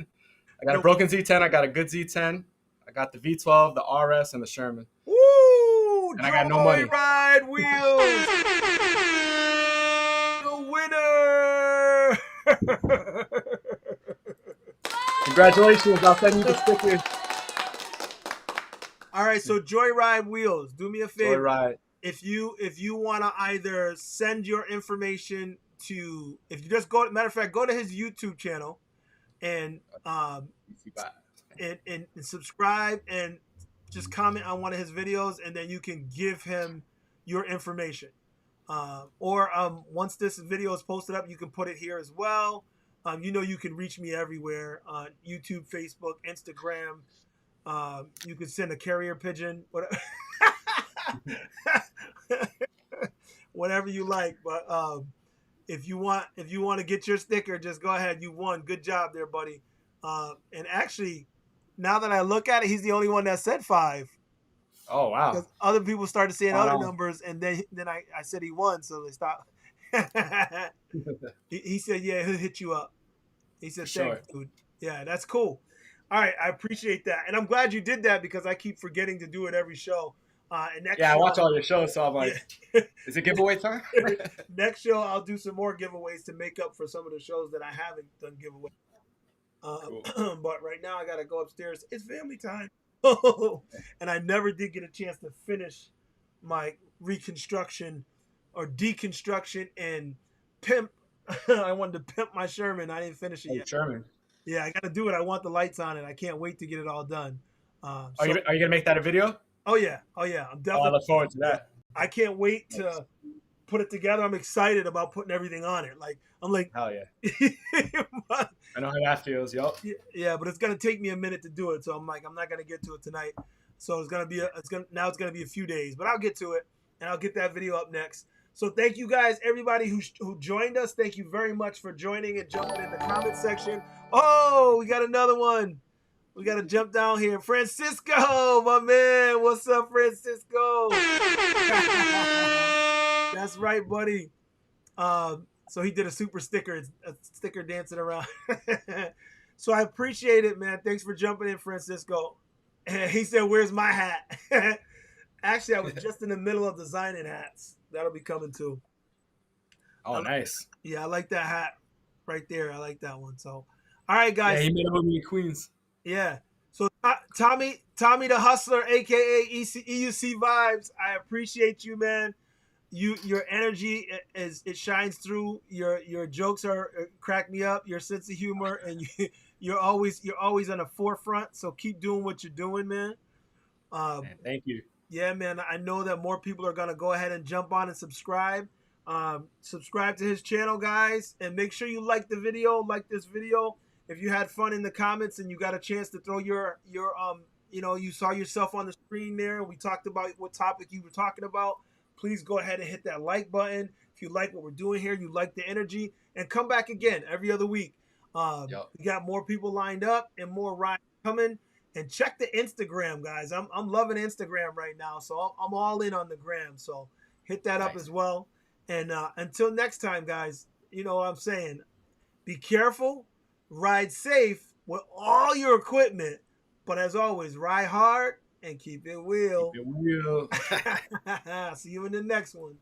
got a broken Z10. I got a good Z10. I got the V12, the RS, and the Sherman. Woo! And I got no money. Joyride Wheels. The winner. Congratulations. I'll send you the stickers. All right, so Joyride Wheels, do me a favor. Joyride. If you want to either send your information to, if you just go, matter of fact, go to his YouTube channel and and subscribe and just comment on one of his videos, and then you can give him your information. Or once this video is posted up, you can put it here as well. You can reach me everywhere on YouTube, Facebook, Instagram. You can send a carrier pigeon, whatever you like. But if you want to get your sticker, just go ahead. You won. Good job there, buddy. And actually, now that I look at it, he's the only one that said 5. Oh wow! Because other people started saying other numbers, and then I said he won, so they stopped. he said, "Yeah, he'll hit you up." He said, "Thanks, dude." Yeah, that's cool. All right, I appreciate that, and I'm glad you did that because I keep forgetting to do it every show. And next show, I watch all your shows, so I'm like, is it giveaway time? Next show, I'll do some more giveaways to make up for some of the shows that I haven't done giveaways. Cool. But right now, I gotta go upstairs. It's family time. And I never did get a chance to finish my reconstruction or deconstruction and pimp. I wanted to pimp my Sherman. I didn't finish it yet. Sherman. Yeah, I got to do it. I want the lights on it. I can't wait to get it all done. Are you gonna make that a video? Oh yeah. I'm definitely. I look forward to that. I can't wait to put it together. I'm excited about putting everything on it. I'm like, hell yeah. I know how that feels, yup. Yeah, but it's gonna take me a minute to do it, so I'm like, I'm not gonna get to it tonight. So it's gonna be a few days, but I'll get to it and I'll get that video up next. So thank you guys, everybody who joined us. Thank you very much for joining and jumping in the comment section. Oh, we got another one. We got to jump down here. Francisco, my man. What's up, Francisco? That's right, buddy. So he did a super sticker. It's a sticker dancing around. So I appreciate it, man. Thanks for jumping in, Francisco. He said, where's my hat? Actually, I was just in the middle of designing hats. That'll be coming too. Oh, nice. Yeah, I like that hat right there. I like that one. So, all right, guys. Yeah, he made it with me in Queens. Yeah. So Tommy the Hustler, aka EUC Vibes, I appreciate you, man. Your energy it shines through. Your jokes crack me up. Your sense of humor, and you're always on the forefront. So keep doing what you're doing, man. Man, thank you. Yeah, man. I know that more people are gonna go ahead and jump on and subscribe. Subscribe to his channel, guys, and make sure you like the video. Like this video. If you had fun in the comments and you got a chance to throw your you saw yourself on the screen there. We talked about what topic you were talking about. Please go ahead and hit that like button. If you like what we're doing here, you like the energy, and come back again every other week. We got more people lined up and more rides coming. And check the Instagram, guys. I'm loving Instagram right now, so I'm all in on the gram. So hit that up as well. And until next time, guys, you know what I'm saying. Be careful, ride safe with all your equipment, but as always, ride hard and keep it real. Keep it real. See you in the next one.